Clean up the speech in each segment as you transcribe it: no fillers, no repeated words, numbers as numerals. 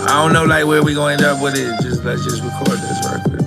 I don't know like where we gonna end up with it. Let's just record this right quick.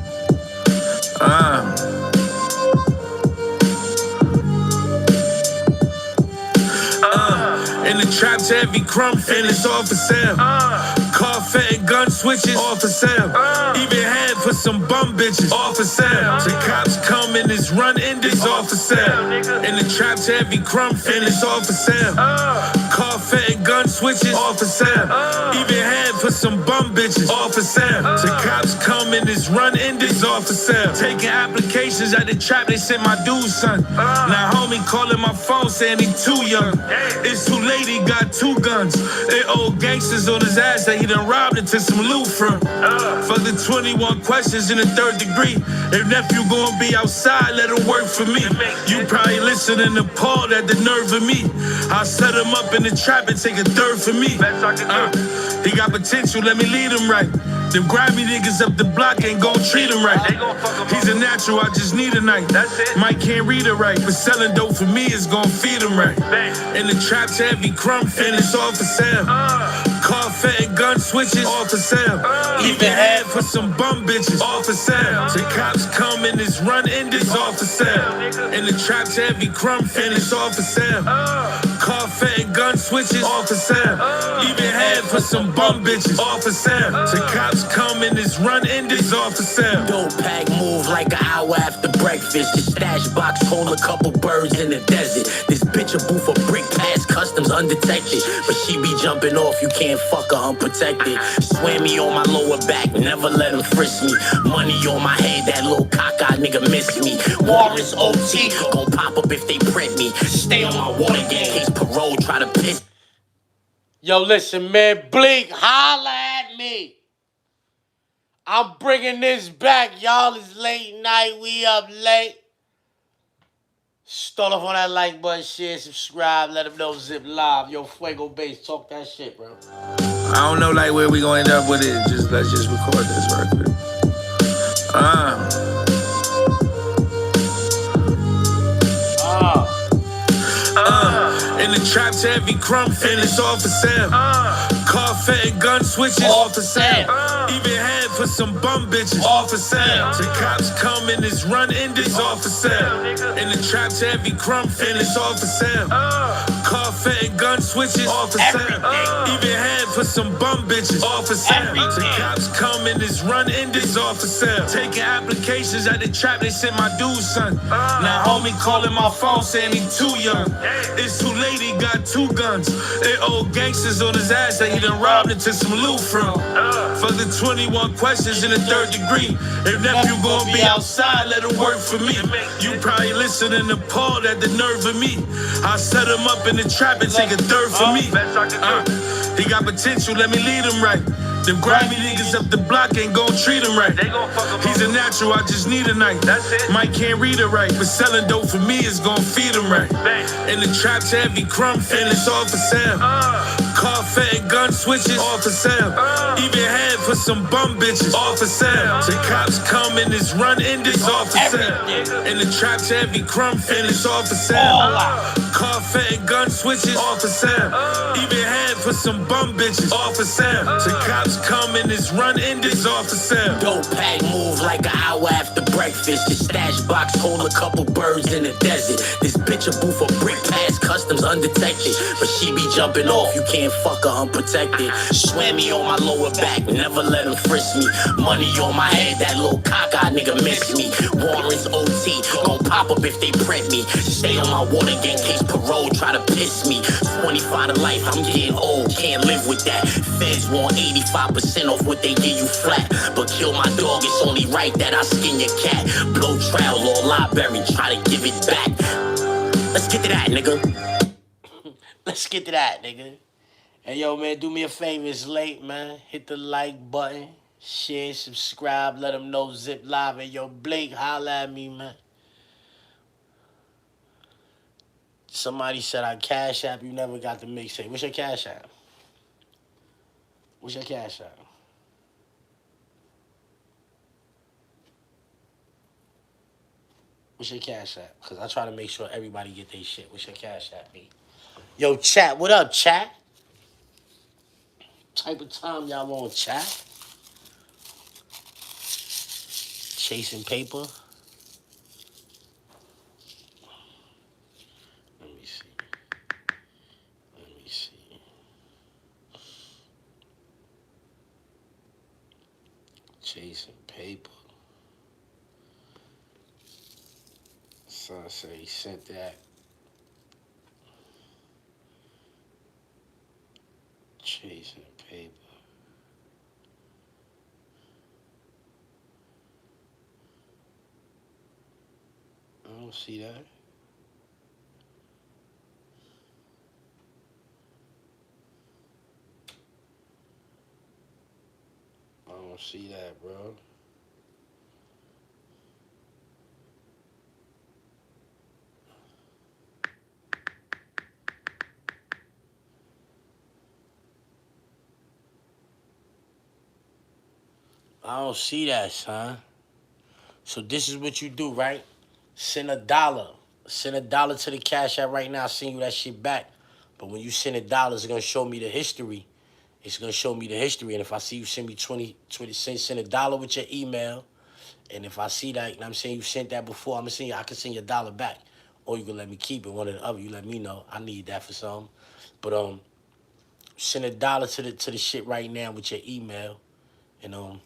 In the trap to every crumb, and it's all for sale. Car fat and gun switches, all for sale. Even head for some bum bitches, all for sale. The cops come and it's run endings, all for sale. In the trap to every crumb, and it's all for sale. Car fat and gun switches, all for sale. Even head for some bum bitches, all for sale. The cops come and it's run endings, all for sale. Taking applications at the trap, they sent my dude, son. Now homie calling my phone saying he too young. It's too late, he got 2 guns. They old gangsters on his ass that he done robbed and took some loot from. For the 21 questions in the 3rd degree. If nephew gonna be outside, let him work for me. You probably listening appalled at the nerve of me. I'll set him up in the trap and take a third for me. He got potential, let me lead him right. Them grimy niggas up the block ain't gon' treat him right. He's a natural, I just need a night. Mike can't read it right, but selling dope for me is gon' feed him right. In the trap to every crumb, and it's all for sale. Car fat and gun switches, all for sale. Even head for some bum bitches, all for sale. The cops come and it's run endings, all for sale. In the trap to every crumb, and it's all for sale. Car fat and gun switches, all for sale. Even head for some bum bitches, all for sale. The cops come and it's run endings, all for sale. Dope pack move like an hour after breakfast. The stash box hold a couple birds in the desert. This bitch a boo for brick pass customs undetected. But she be jumping off, you can't fuck her unprotected. Swam me on my lower back, never let him frisk me. Money on my head, that little cockeyed nigga miss me. Warrants OT, gon' pop up if they print me. Stay on my water game, case parole try to piss. Yo, listen, man, Bleak, holla at me. I'm bringing this back, y'all. It's late night, we up late. Start off on that like button, share, subscribe, let them know Zip Live. Yo, Fuego Bass, talk that shit, bro. I don't know like where we gonna end up with it. Let's just record this right quick. In the trap to every crumb, and it's all for sale. Car fat and gun switches, all for sale. Even head for some bum bitches, all for sale. The cops come and it's run endings, all for sale. In the trap to every crumb, and it's all for sale. Car fat and gun switches, all for sale. Even head for some bum bitches, all for sale. The cops come and it's run endings, all for sale. Taking applications at the trap, they sent my dude, son. Now homie calling my phone saying he too young. It's too late, he got 2 guns. They old gangsters on his ass that he done robbed and took some loot from. For the 21 questions in the 3rd degree. If nephew gonna be outside, let him work for me. You probably listening appalled at the nerve of me. I'll set him up in the trap and take a third for me. He got potential, let me lead him right. Them grimy niggas up the block ain't gon' treat him right. He's a natural, I just need a night. Mike can't read it right, but selling dope for me is gon' feed him right. In the trap to every crumb, and it's all for sale. Car fat and gun switches, all for sale. Even head for some bum bitches, all for sale. The cops come and it's run endings, all for sale. In the trap to every crumb, and it's all for sale. Car fat and gun switches, all for sale. Even head for some bum bitches, all for sale. The cops come and it's run endings, all for sale. Dope pack move like an hour after breakfast. The stash box hold a couple birds in the desert. This bitch a boo for brick pass customs undetected. But she be jumping off, you can't fuck her unprotected. Swam me on my lower back, never let him frisk me. Money on my head, that little cockeyed nigga miss me. Warrants OT, gon' pop up if they print me. Stay on my water game, case parole try to piss me. 25 to life, I'm getting old, can't live with that. Feds want 85% off what they give you flat. But kill my dog, it's only right that I skin your cat. Blow trail or library, try to give it back. Let's get to that, nigga. Let's get to that, nigga. Hey, yo, man, do me a favor. It's late, man. Hit the like button. Share, subscribe. Let them know Zip Live. And yo, Blake, holla at me, man. Somebody said I Cash App. You never got the mixtape. What's your Cash App? What's your Cash App? What's your Cash App? Because I try to make sure everybody get their shit. What's your Cash App, B? Yo, chat. What up, chat? type of time y'all on, chat? Chasing paper? Let me see. Let me see. Chasing paper. Son said he sent that. Chasing paper. I don't see that. I don't see that, bro. I don't see that, son. So this is what you do, right? Send $1. Send $1 to the Cash App right now. I'll send you that shit back. But when you send $1, it's gonna show me the history. It's gonna show me the history. And if I see you send me 20 send $1 with your email. And if I see that, and I'm saying you sent that before, I'm gonna send you, I can send you $1 back. Or you can let me keep it, one or the other. You let me know. I need that for something. But send $1 to the shit right now with your email. And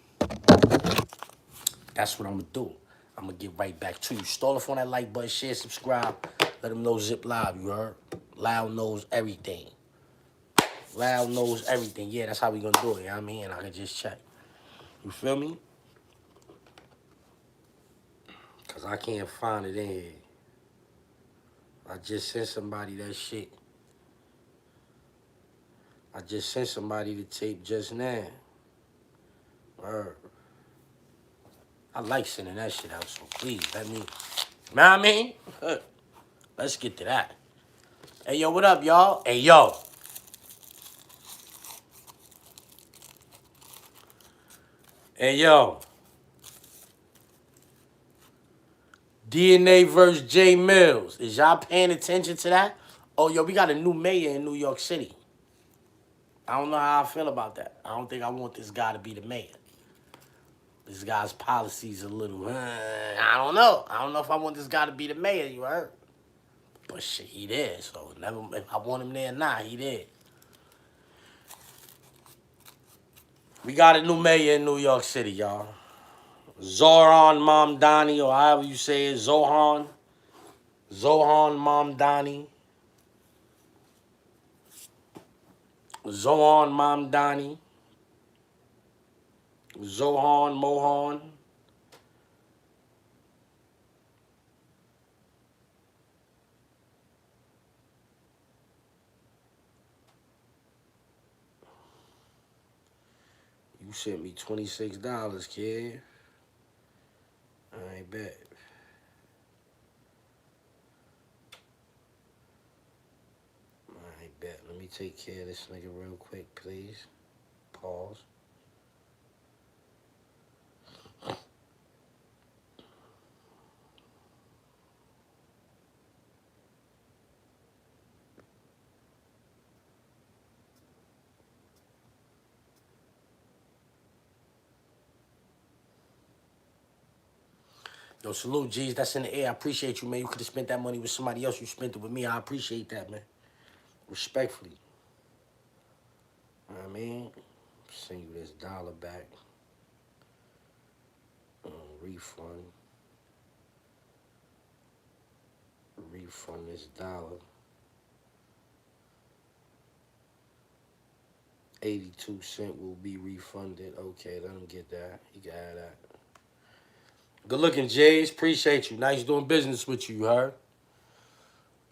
that's what I'm gonna do. I'm gonna get right back to you. Stall off on that like button, share, subscribe. Let them know Zip Live, you heard? Loud knows everything. Loud knows everything. Yeah, that's how we gonna do it, you know what I mean? And I can just check. You feel me? Cause I can't find it in here. I just sent somebody that shit. I just sent somebody the tape just now. Word. I like sending that shit out, so please, let me, you know what I mean? Let's get to that. Hey, yo, what up, y'all? Hey, yo. Hey, yo. DNA versus J Mills. Is y'all paying attention to that? Oh, yo, we got a new mayor in New York City. I don't know how I feel about that. I don't think I want this guy to be the mayor. This guy's policies a little, I don't know. I don't know if I want this guy to be the mayor, you heard? But shit, he did. So never, if I want him there or not, he did. We got a new mayor in New York City, y'all. Zoran Mamdani, or however you say it, Zohan Mamdani. Zohan Mamdani. Zohan Mohan. You sent me $26, kid. I bet. I bet. Let me take care of this nigga real quick, please. Pause. Yo, salute, G's. That's in the air. I appreciate you, man. You could have spent that money with somebody else. You spent it with me. I appreciate that, man. Respectfully. You know what I mean? Send you this $1 back. Refund. Refund this $1. 82 cents will be refunded. Okay, let him get that. He can have that. Good looking, Jays. Appreciate you. Nice doing business with you, you heard?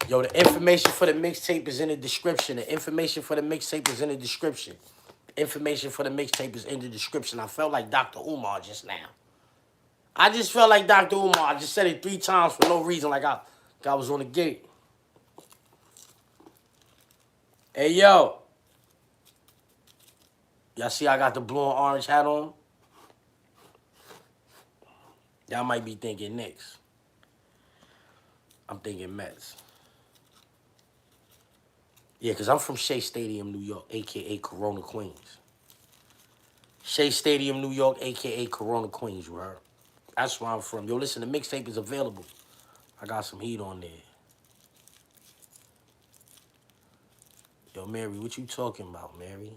Yo, the information for the mixtape is in the description. The information for the mixtape is in the description. Information for the mixtape is in the description. I felt like Dr. Umar just now. I just felt like Dr. Umar. I just said it 3 times for no reason, like I was on the gate. Hey, yo. Y'all see I got the blue and orange hat on? Y'all might be thinking Knicks. I'm thinking Mets. Yeah, because I'm from Shea Stadium, New York, a.k.a. Corona, Queens. Shea Stadium, New York, a.k.a. Corona, Queens, you heard? That's where I'm from. Yo, listen, the mixtape is available. I got some heat on there. Yo, Mary, what you talking about, Mary?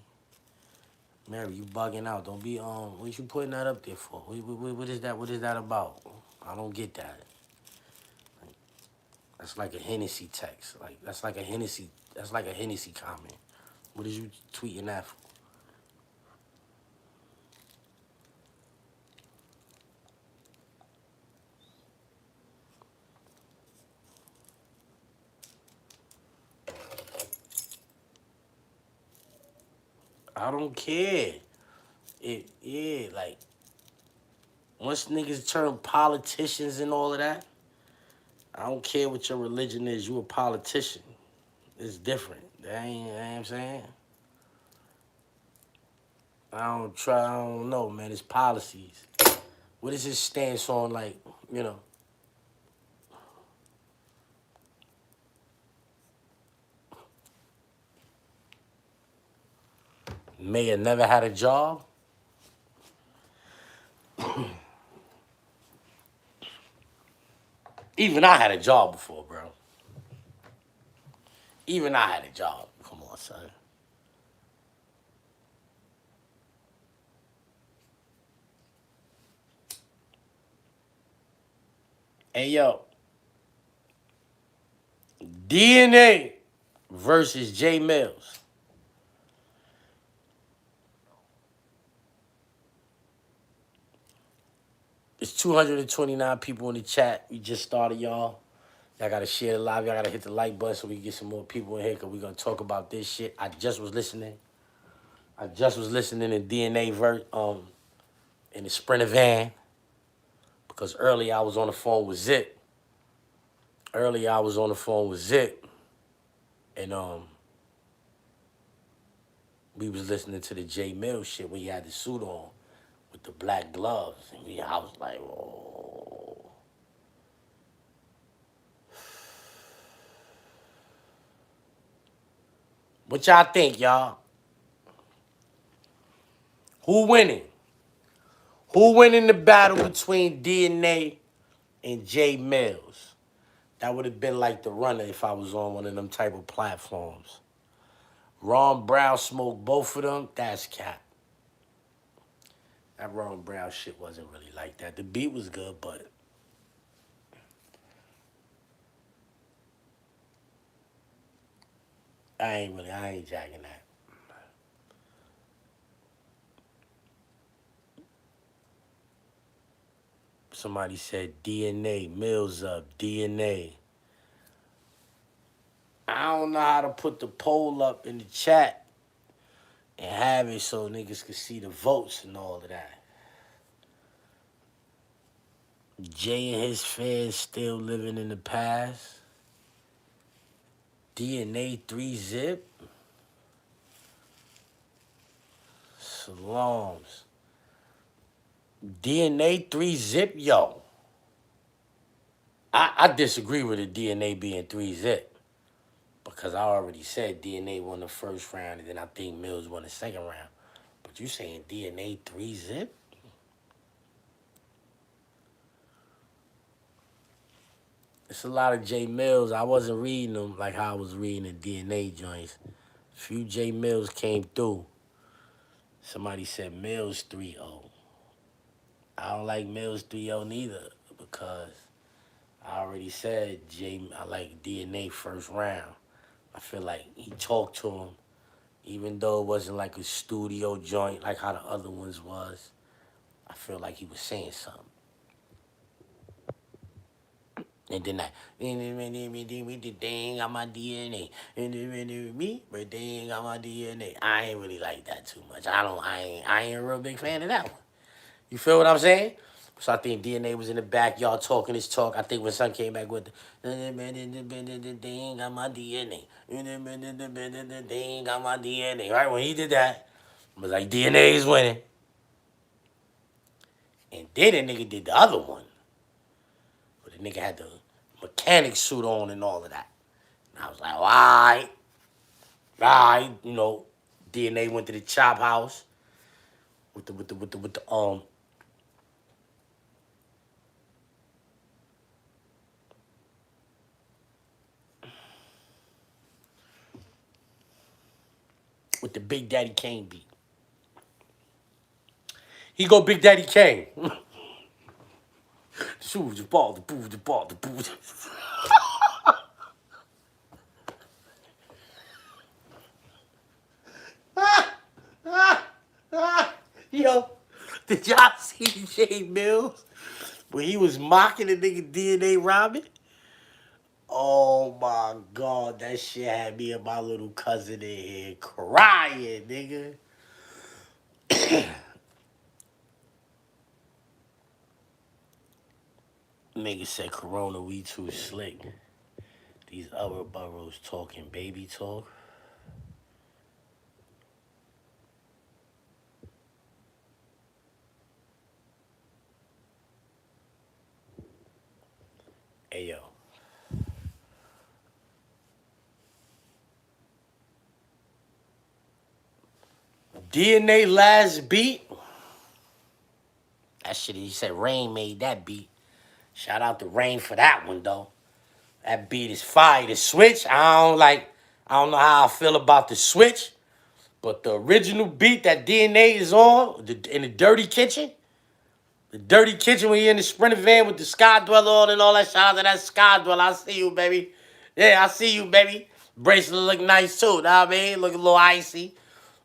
Mary, you bugging out. Don't be, what you putting that up there for? What is that? What is that about? I don't get that. That's like a Hennessy text. That's like a Hennessy comment. What is you tweeting that for? I don't care. Like, once niggas turn politicians and all of that, I don't care what your religion is, you a politician. It's different. That ain't, you know what I'm saying? I don't know, man. It's policies. What is his stance on, like, you know? Mayor never had a job? Even I had a job before, bro. Even I had a job. Come on, son. Hey, yo. DNA versus J Mills. It's 229 people in the chat. We just started, y'all. Y'all gotta share the live. Y'all gotta hit the like button so we can get some more people in here, because we're gonna talk about this shit. I just was listening to DNA in the Sprinter van, because earlier I was on the phone with Zip. And we was listening to the J Mill shit when he had the suit on with the black gloves. And I was like, oh. What y'all think, y'all? Who winning? Who winning the battle between DNA and J Mills? That would have been like the runner if I was on one of them type of platforms. Ron Brown smoked both of them. That's cap. That Ron Brown shit wasn't really like that. The beat was good, but I ain't jacking that. Somebody said DNA, Mills up, DNA. I don't know how to put the poll up in the chat and have it so niggas can see the votes and all of that. Jay and his fans still living in the past. DNA 3-zip. Salams. DNA 3-zip, yo. I disagree with the DNA being 3-zip. Because I already said DNA won the first round and then I think Mills won the second round. But you saying DNA 3-zip? It's a lot of J Mills. I wasn't reading them like how I was reading the DNA joints. A few J Mills came through. Somebody said Mills 3-0. I don't like Mills 3-0 neither, because I already said I like DNA first round. I feel like he talked to him, even though it wasn't like a studio joint like how the other ones was. I feel like he was saying something. And then dang on my DNA. Me, but dang on my DNA. I ain't really like that too much. I ain't a real big fan of that one. You feel what I'm saying? So I think DNA was in the backyard talking his talk. I think when Son came back with the dang on my DNA. Dang on my DNA. Right? When he did that, I was like, DNA is winning. And then the nigga did the other one. But the nigga had the mechanic suit on and all of that. And I was like, all right, you know, DNA went to the chop house. with the Big Daddy Kane beat. He go Big Daddy Kane. Shoot the ball, the boo, the ball, the boo. Yo, did y'all see Jay Mills when he was mocking the nigga DNA Rodman? Oh my God, that shit had me and my little cousin in here crying, nigga. Nigga said Corona, we too slick. These other boroughs talking baby talk. Hey, yo. DNA last beat. That shit, he said Rain made that beat. Shout out to Rain for that one, though. That beat is fire. The switch, I don't know how I feel about the switch, but the original beat that DNA is on, in the Dirty Kitchen, when he in the Sprinter van with the Sky Dweller on and all that, shout out to that Sky Dweller. I see you, baby. Yeah, I see you, baby. Bracelet look nice, too. Know what I mean? Look a little icy.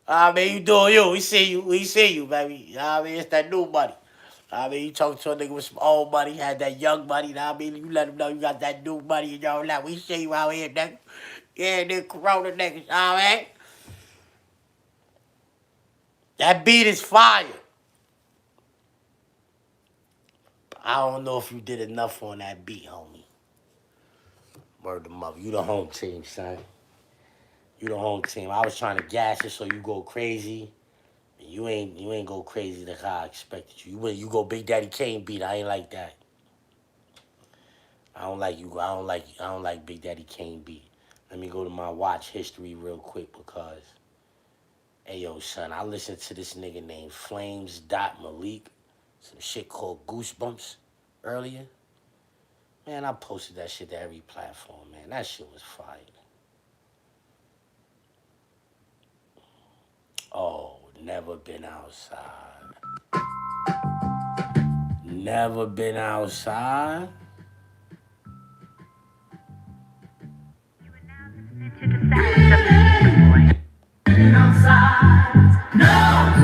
I mean, you doing you. We see you, baby. You know what I mean? It's that new money. I mean, you talk to a nigga with some old money, had that young money, you know what I mean? You let him know you got that new money and all that. We see you out here, nigga. Yeah, nigga, Corona niggas, you know what I mean? That beat is fire. I don't know if you did enough on that beat, homie. Word the mother. You the home team, son. You the home team. I was trying to gas it so you go crazy. You ain't go crazy like how I expected you. You go Big Daddy Kane beat. I ain't like that. I don't like Big Daddy Kane beat. Let me go to my watch history real quick because, hey yo, son, I listened to this nigga named Flames Malik, some shit called Goosebumps earlier. Man, I posted that shit to every platform, man. That shit was fire. Oh, never been outside. Never been outside.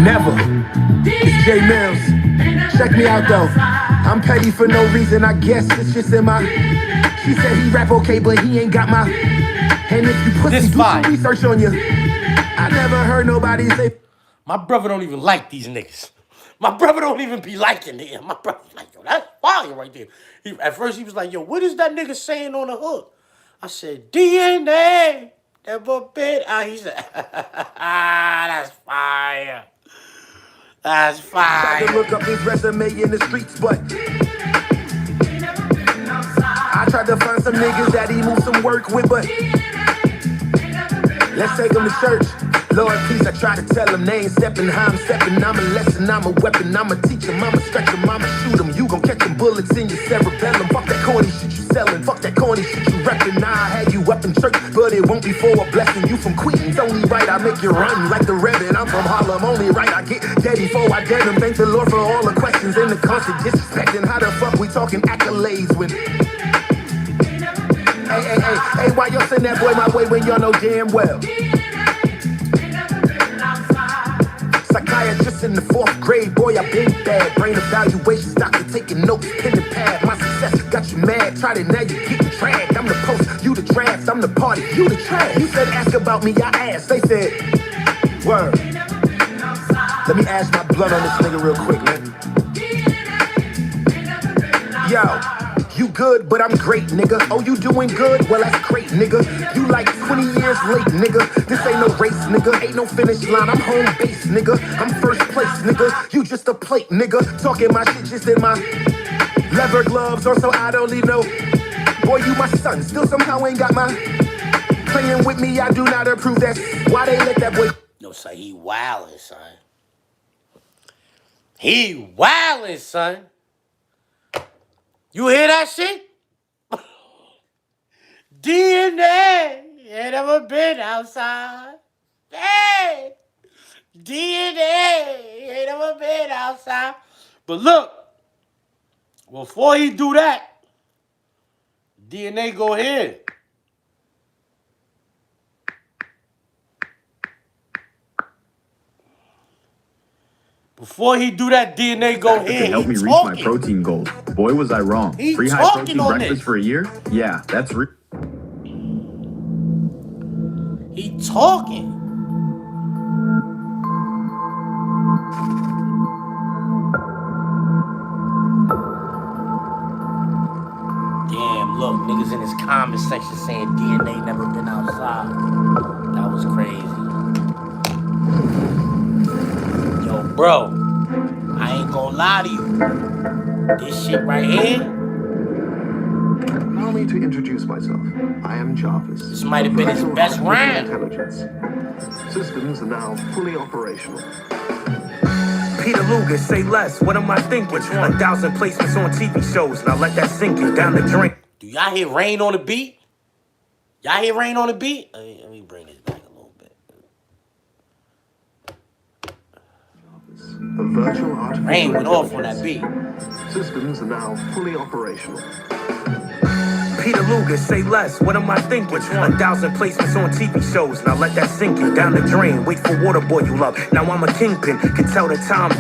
Never. It's J Mills. Check me out though. I'm petty for no reason. I guess it's just in my. She said he rap okay, but he ain't got my. And if you pussy, do some research on you. I never heard nobody say. My brother don't even like these niggas. My brother don't even be liking them. My brother's like, yo, that's fire right there. At first he was like, yo, what is that nigga saying on the hook? I said, DNA. Never been. He said, that's fire. That's fire. Tried to look up his resume in the streets, but I tried to find some niggas that he moved some work with, but let's take him to church. Lord, peace, I try to tell him they ain't stepping how I'm stepping. I'm a lesson, I'm a weapon, I'm a teacher, I'ma stretch him, I'ma shoot him. You gon' catch them bullets in your cerebellum. Fuck that corny shit you selling, fuck that corny shit you reppin'. Nah, I had you up in church, but it won't be for a blessing. You from Queens, only right, I make you run like the Reverend. I'm from Harlem, only right, I get dead before I dead him. Thank the Lord for all the questions and the constant disrespecting. How the fuck we talking accolades when... Hey, why y'all send that boy my way when y'all know damn well? Psychiatrist in the 4th grade, boy, I been bad. Brain evaluations, doctor taking notes, pen and pad. My success got you mad, tried it, now you getting dragged. I'm the post, you the draft, I'm the party, you the trash. You said ask about me, I asked, they said, word. Let me ask my blood on this nigga real quick, man. Yo. You good, but I'm great, nigga. Oh, you doing good? Well, that's great, nigga. You like 20 years late, nigga. This ain't no race, nigga. Ain't no finish line. I'm home base, nigga. I'm first place, nigga. You just a plate, nigga. Talking my shit just in my leather gloves, or so I don't even know. Boy, you my son. Still somehow ain't got my playing with me. I do not approve. That's why they let that boy. No, son, he wildin', son. He wildin', son. You hear that shit? DNA ain't never been outside. Hey! DNA ain't never been outside. But look, before he do that, DNA go ahead. Before he do that, DNA go ahead. It helped me reach my protein goals. Boy, was I wrong. He Free high talking protein on breakfast this. for a year? Yeah, that's He talking. Damn, look, niggas in his comment section saying DNA never been outside. That was crazy. Yo, bro, I ain't gonna lie to you. This shit right here, Allow me to introduce myself. I am Jarvis. this might have been his best round. Intelligence. Systems are now fully operational. Peter Luger, say less. What am I thinking? 1,000 placements on TV shows. Now let that sink in down the drain. Do y'all hear Rain on the beat? Y'all hear Rain on the beat? Let me bring this back a little bit. A virtual artificial Rain went off on intelligence. that beat. Systems are now fully operational. Peter Luger, say less. What am I thinking? 1,000 placements on TV shows. Now let that sink in down the drain. Wait for water boy you love. Now I'm a kingpin. Can tell the time.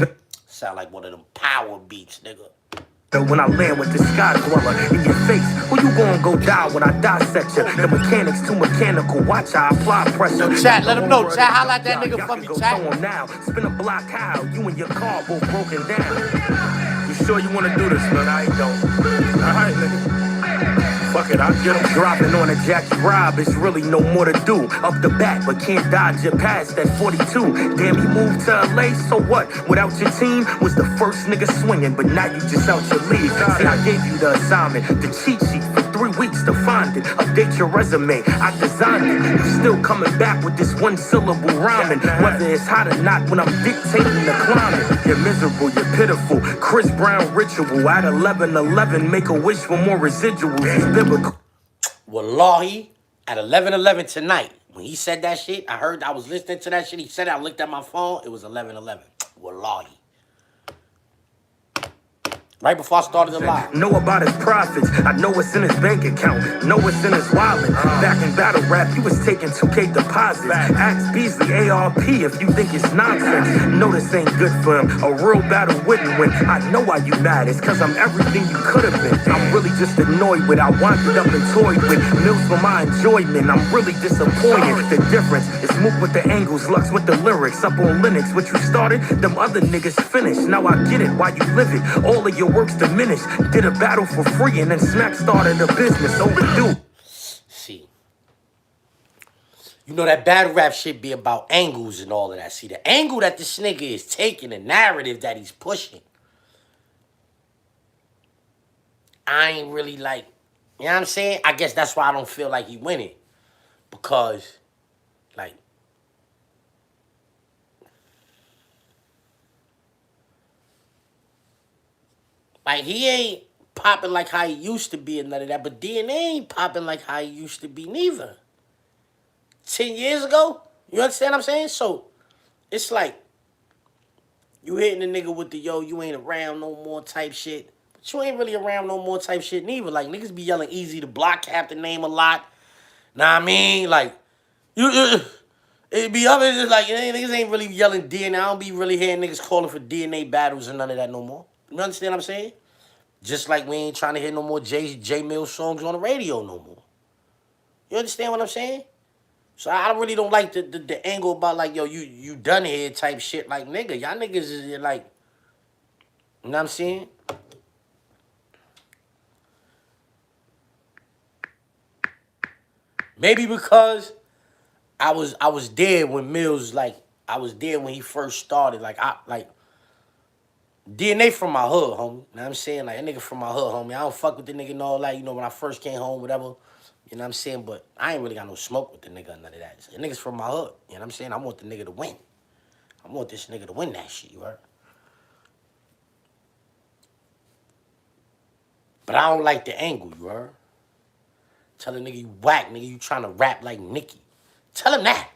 Sound like one of them power beats, nigga. When I land with the sky dweller in your face, where you gonna go die when I dissect you? The mechanics too mechanical. Watch how I apply pressure. Yo, chat, let him know. Chat, holla at that nigga Y'all for can me, go chat. throw him now. Spin a block how you and your car both broken down. You sure you wanna do this, man? I don't. Alright, nigga. Fuck it, I'll get him dropping on a Jackie Rob. It's really no more to do. Up the back, but can't dodge your past that 42. Damn, he moved to LA, so what? Without your team, was the first nigga swinging, but now you just out your league. See, I gave you the assignment, the cheat sheet for 3 weeks to find it. Update your resume, I designed it. You still coming back with this one syllable rhyming. Whether it's hot or not, when I'm dictating the climate. You're miserable, you're pitiful. Chris Brown ritual at 11:11. Make a wish for more residuals. It's biblical. Wallahi, at 11:11 tonight, when he said that shit, I was listening to that shit. He said it, I looked at my phone, it was 11:11. Wallahi. Right before I started the live. Know about his profits. I know what's in his bank account. Know what's in his wallet. Back in battle rap, you was taking 2K deposits. Ask Beasley ARP if you think it's nonsense. Know this ain't good for him. A real battle wouldn't win. I know why you mad. It's cause I'm everything you could have been. I'm really just annoyed with. I winded up and toyed with mills for my enjoyment. I'm really disappointed. The difference is Mook with the angles, Lux with the lyrics. Up on Linux, what you started, them other niggas finished. Now I get it, why you live it. All of your works diminished. Did a battle for free and then Smack started a business. Overdue. See, you know that battle rap shit be about angles and all of that. See, the angle that this nigga is taking, the narrative that he's pushing, I ain't really like, you know what I'm saying? I guess that's why I don't feel like he winning. Because, like, he ain't popping like how he used to be and none of that. But DNA ain't popping like how he used to be neither. 10 years ago, you understand what I'm saying? So, it's like, you hitting a nigga with the, yo, you ain't around no more type shit. But you ain't really around no more type shit neither. Like, niggas be yelling easy to block captain name a lot. Know what I mean? Like, it be other than like, niggas ain't really yelling DNA. I don't be really hearing niggas calling for DNA battles and none of that no more. You understand what I'm saying? Just like we ain't trying to hear no more J Mill songs on the radio no more. You understand what I'm saying? So I really don't like the angle about like, yo, you done here type shit. Like, nigga, y'all niggas is like, you know what I'm saying? Maybe because I was there when Mills, like, I was there when he first started. Like, DNA from my hood, homie. You know what I'm saying? Like, a nigga from my hood, homie. I don't fuck with the nigga and all that. You know, when I first came home, whatever. You know what I'm saying? But I ain't really got no smoke with the nigga or none of that. The nigga's from my hood. You know what I'm saying? I want the nigga to win. I want this nigga to win that shit, you heard? But I don't like the angle, you heard? Tell a nigga you whack, nigga, you trying to rap like Nicki. Tell him that.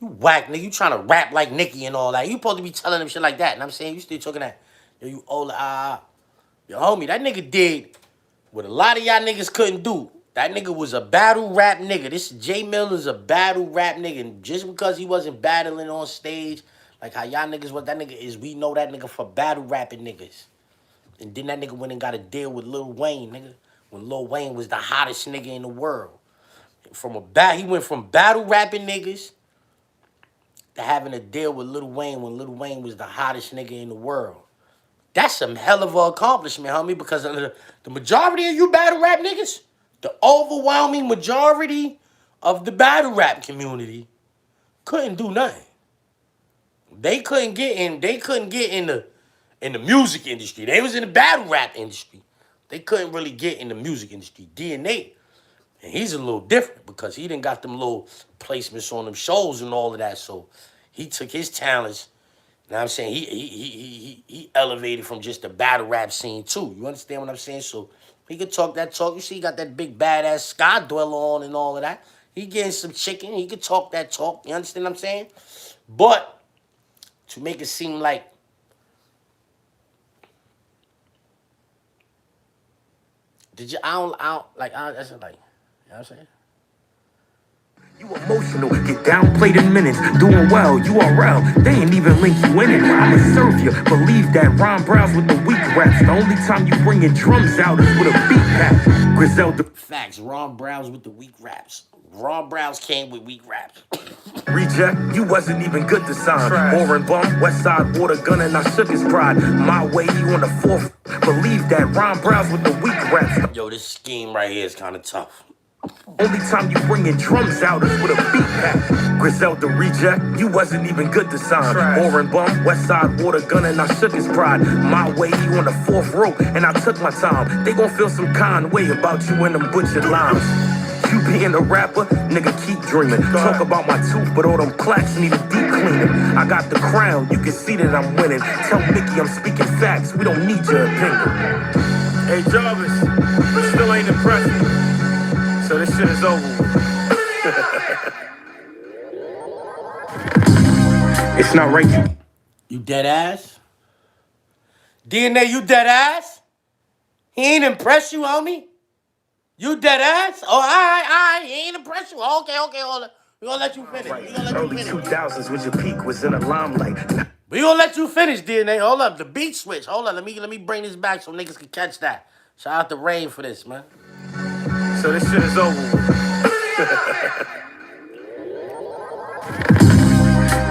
You whack, nigga, you trying to rap like Nicki and all that. You supposed to be telling him shit like that. And I'm saying, you still talking that. Yo, you old, yo, homie, that nigga did what a lot of y'all niggas couldn't do. That nigga was a battle rap nigga. This J Mill is a battle rap nigga. And just because he wasn't battling on stage, like how y'all niggas, what that nigga is, we know that nigga for battle rapping niggas. And then that nigga went and got a deal with Lil Wayne, nigga. When Lil Wayne was the hottest nigga in the world. He went from battle rapping niggas to having a deal with Lil Wayne when Lil Wayne was the hottest nigga in the world. That's some hell of an accomplishment, homie, because the majority of you battle rap niggas, the overwhelming majority of the battle rap community couldn't do nothing. They couldn't get in the music industry. They was in the battle rap industry. They couldn't really get in the music industry. DNA, and he's a little different because he done got them little placements on them shows and all of that. So he took his talents. You know what I'm saying? He elevated from just the battle rap scene too. You understand what I'm saying? So he could talk that talk. You see, he got that big badass Sky Dweller on and all of that. He getting some chicken. He could talk that talk. You understand what I'm saying? But to make it seem like that's like, you know what I'm saying? You emotional, get downplayed in minutes, doing well, URL, they ain't even link you in it. I'ma serve you, believe that. Ron Browns with the weak raps. The only time you bringing drums out is with a beat pack. Griselda. Facts, Ron Browns with the weak raps. Ron Browns came with weak raps. Reject, you wasn't even good to sign. Orange bum, West Side water gun, and I shook his pride. My way, you on the fourth. Believe that. Ron Browns with the weak raps. Yo, this scheme right here is kind of tough. Only time you bringing drums out is with a beat pack. Griselda reject, you wasn't even good to sign. Orange bum, West Side water gun, and I shook his pride. My way, you on the fourth rope, and I took my time. They gon' feel some kind way about you in them butchered lines. You being a rapper, nigga, keep dreaming. Talk about my tooth, but all them plaques need a deep cleaning. I got the crown, you can see that I'm winning. Tell Mickey I'm speaking facts, we don't need your opinion. Hey Jarvis, you still ain't impressed me. So this shit is over. It's not right. You dead ass? DNA, you dead ass? He ain't impressed you, homie? You dead ass? Oh, all right. He ain't impressed you. Okay, hold on. We gonna let you finish. Early 2000s when your peak was in the limelight. We gonna let you finish, DNA. Hold up, the beat switch. Hold on, let me bring this back so niggas can catch that. Shout out to Rain for this, man. So this shit is over.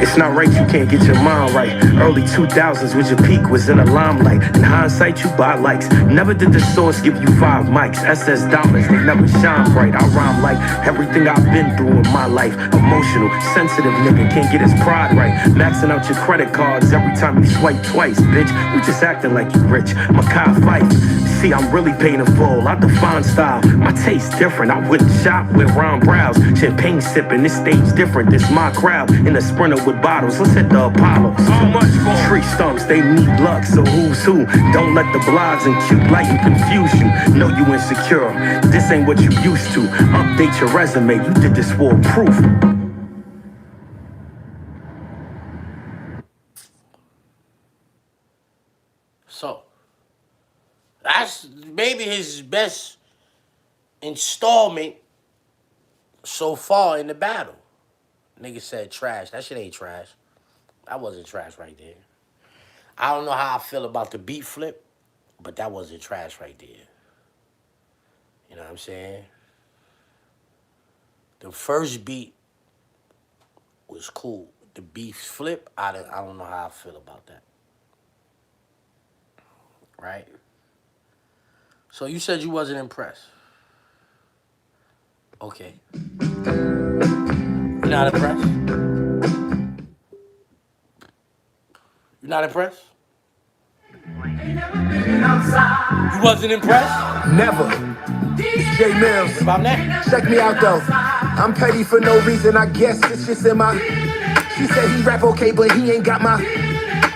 It's not right, you can't get your mind right. Early 2000s when your peak was in the limelight. In hindsight, you buy likes. Never did the source give you 5 mics. SS dollars, they never shine bright. I rhyme like everything I've been through in my life. Emotional, sensitive nigga, can't get his pride right. Maxing out your credit cards every time you swipe twice, bitch. You just acting like you rich. Makai Fife. See, I'm really paid in full. I define style. My taste different. I wouldn't shop with Ron Browns. Champagne sipping, this stage different. This my crowd. In a Sprinter with bottles. Let's hit the Apollo. So much more. Tree stumps, they need luck. So who's who? Don't let the blogs and cute lighting confuse you. Know you insecure. This ain't what you used to. Update your resume. You did this for proof. So, that's maybe his best installment so far in the battle. Nigga said trash. That shit ain't trash. That wasn't trash right there. I don't know how I feel about the beat flip, but that wasn't trash right there. You know what I'm saying? The first beat was cool. The beat flip, I don't know how I feel about that. Right? So you said you wasn't impressed. Okay. You're not impressed? You're not impressed? You wasn't impressed? Never. It's J Mills. About that? Check me out though. I'm petty for no reason. I guess it's just in my. She said he rap okay, but he ain't got my.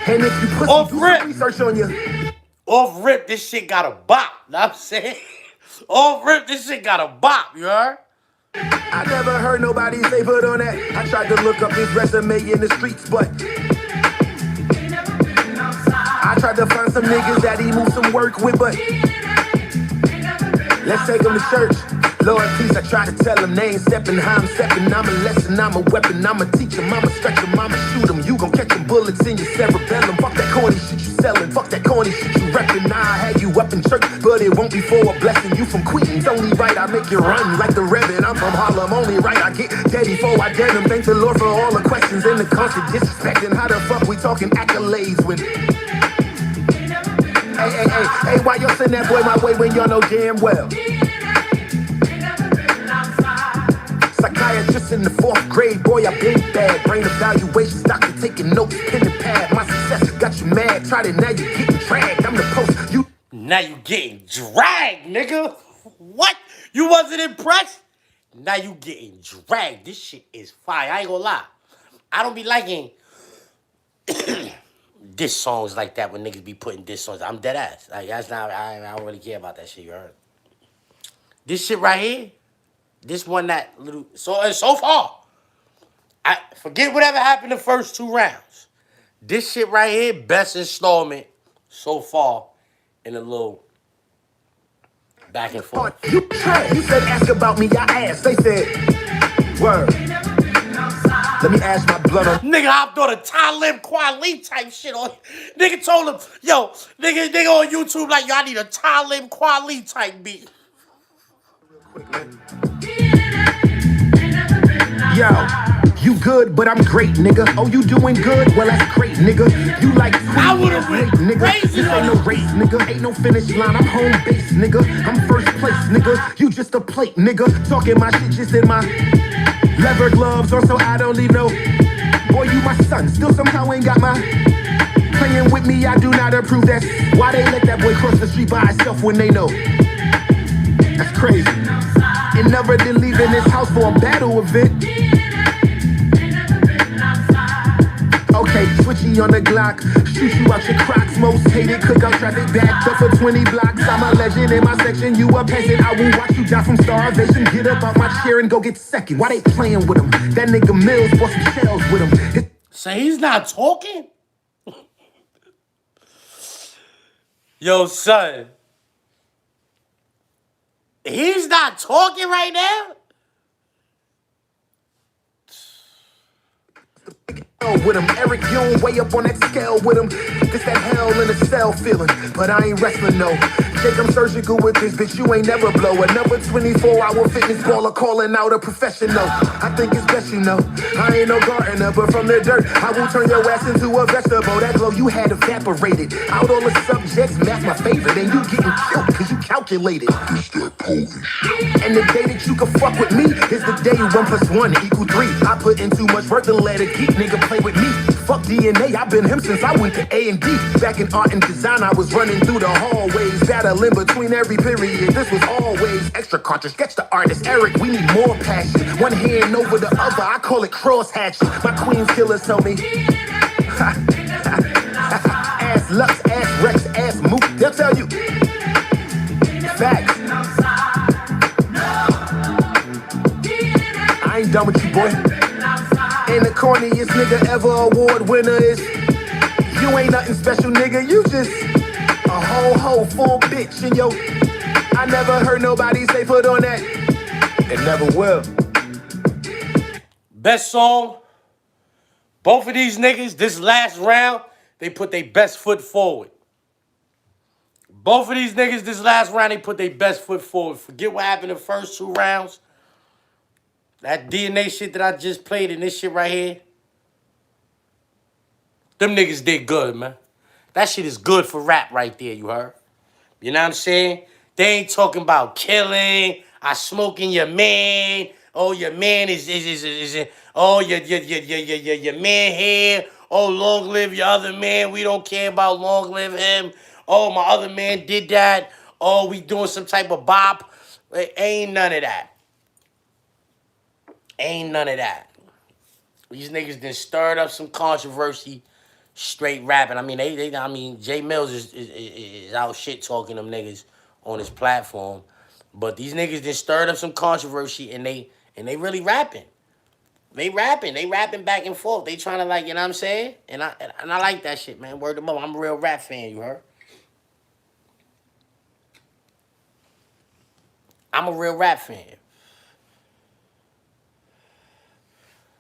And if you put some research on you. Off rip, this shit got a bop. Know what I'm saying? Off rip, this shit got a bop, you heard? I never heard nobody say put on that. I tried to look up his resume in the streets, but I tried to find some niggas that he moved some work with, but let's take him to church. Lord, please, I try to tell him they ain't stepping how I'm stepping. I'm a lesson, I'm a weapon, I'm a teacher, I'ma stretch him, I'ma shoot him. You gon' catch them bullets in your cerebellum. Fuck that corny shit you selling, fuck that corny shit you reppin'. Nah, I had you up in church, but it won't be for a blessing. You from Queens, only right, I make you run like the Reverend. I'm from Harlem, only right, I get dead before I dead him. Thank the Lord for all the questions and the constant disrespecting. How the fuck we talking accolades when... Hey, why y'all send that boy my way when y'all know damn well? Psychiatrist in the 4th grade, boy, I been bad. Brain evaluations, doctor taking notes, pen and pad. My success got you mad, tried it, now you getting dragged. I'm the post, you... Now you getting dragged, nigga. What? You wasn't impressed? Now you getting dragged. This shit is fire. I ain't gonna lie. I don't be liking diss songs like that when niggas be putting diss songs. I'm dead ass. Like, that's not, I don't really care about that shit, you heard? This shit right here, this one that little, so far, I forget whatever happened the first 2 rounds. This shit right here, best installment so far in a little back and forth. You trash. You said ask about me, I asked. They said, word. Let me ask my blood on. Nigga hopped on a Talib Kweli type shit on. Nigga told him, yo, nigga on YouTube like, yo, I need a Talib Kweli type beat. Yo, you good, but I'm great, nigga. Oh, you doing good? Well, that's great, nigga. You like I would've went nigga. crazy This on ain't no race, nigga. Ain't no finish line. I'm home base, nigga. I'm first place, nigga. You just a plate, nigga. Talking my shit just in my leather gloves, or so I don't even know. Boy, you my son. Still somehow ain't got my playing with me. I do not approve. That's why they let that boy cross the street by himself when they know. That's crazy. And never did leave in this house for a battle event. Okay, switchy on the Glock, shoot you out your Crocs. Most hated cookout traffic backed up for 20 blocks. I'm a legend in my section, you a peasant. I will watch you die from starvation. Get up out my chair and go get second. Why they playing with him? That nigga Mills bought some shells with him. So he's not talking? Yo, son. He's not talking right now? With him, Eric Young way up on that scale with him. This that hell in a cell feeling, but I ain't wrestling no. Jake, I'm surgical with this bitch, you ain't never blow. Another 24-hour fitness baller calling out a professional. I think it's best you know, I ain't no gardener, but from the dirt, I will turn your ass into a vegetable. That glow you had evaporated. Out all the subjects, math my favorite, and you getting killed cause you calculated. It's that potent shit. And the day that you can fuck with me is the day 1 + 1 = 3. I put in too much work to let a geek nigga play with me. Fuck DNA, I've been him since I went to A&D. Back in art and design, I was running through the hallways, battling between every period. This was always extra cartridge. Sketch the artist, Eric, we need more passion. One hand over the other, I call it cross hatching. My queen's killers told me. Ass Lux, ass Rex, ass Mook, they'll tell you. Facts. I ain't done with you, boy. And the corniest nigga ever award winner is. You ain't nothing special, nigga. You just a whole full bitch. And yo, I never heard nobody say put on that. And never will. Best song. Both of these niggas, this last round, they put their best foot forward. Both of these niggas, this last round, they put their best foot forward. Forget what happened in the first 2 rounds. That DNA shit that I just played and this shit right here. Them niggas did good, man. That shit is good for rap right there, you heard? You know what I'm saying? They ain't talking about killing, I smoking your man. Oh, your man is oh, your man here. Oh, long live your other man. We don't care about long live him. Oh, my other man did that. Oh, we doing some type of bop. Ain't none of that. Ain't none of that. These niggas done stirred up some controversy straight rapping. I mean, Jay Mills is out shit talking them niggas on his platform. But these niggas just stirred up some controversy and they really rapping. They rapping back and forth. They trying to, like, you know what I'm saying? And I like that shit, man. Word to mother. I'm a real rap fan, you heard? I'm a real rap fan.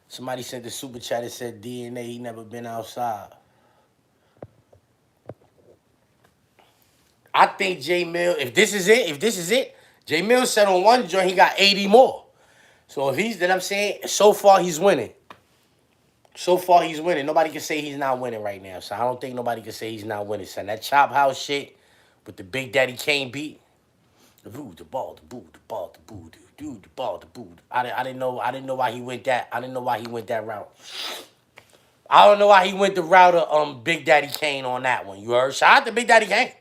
Somebody sent the super chat that said DNA, he never been outside. I think Jay Mills, if this is it, Jay Mills said on one joint he got 80 more. So if he's, that I'm saying, so far he's winning. So far he's winning. Nobody can say he's not winning right now. So I don't think nobody can say he's not winning, son. That Chop House shit with the Big Daddy Kane beat. The boo, the ball, the boo, the ball, the boo, the ball, the boo. I didn't know why he went that. I didn't know why he went that route. I don't know why he went the route of Big Daddy Kane on that one. You heard? Shout out to Big Daddy Kane.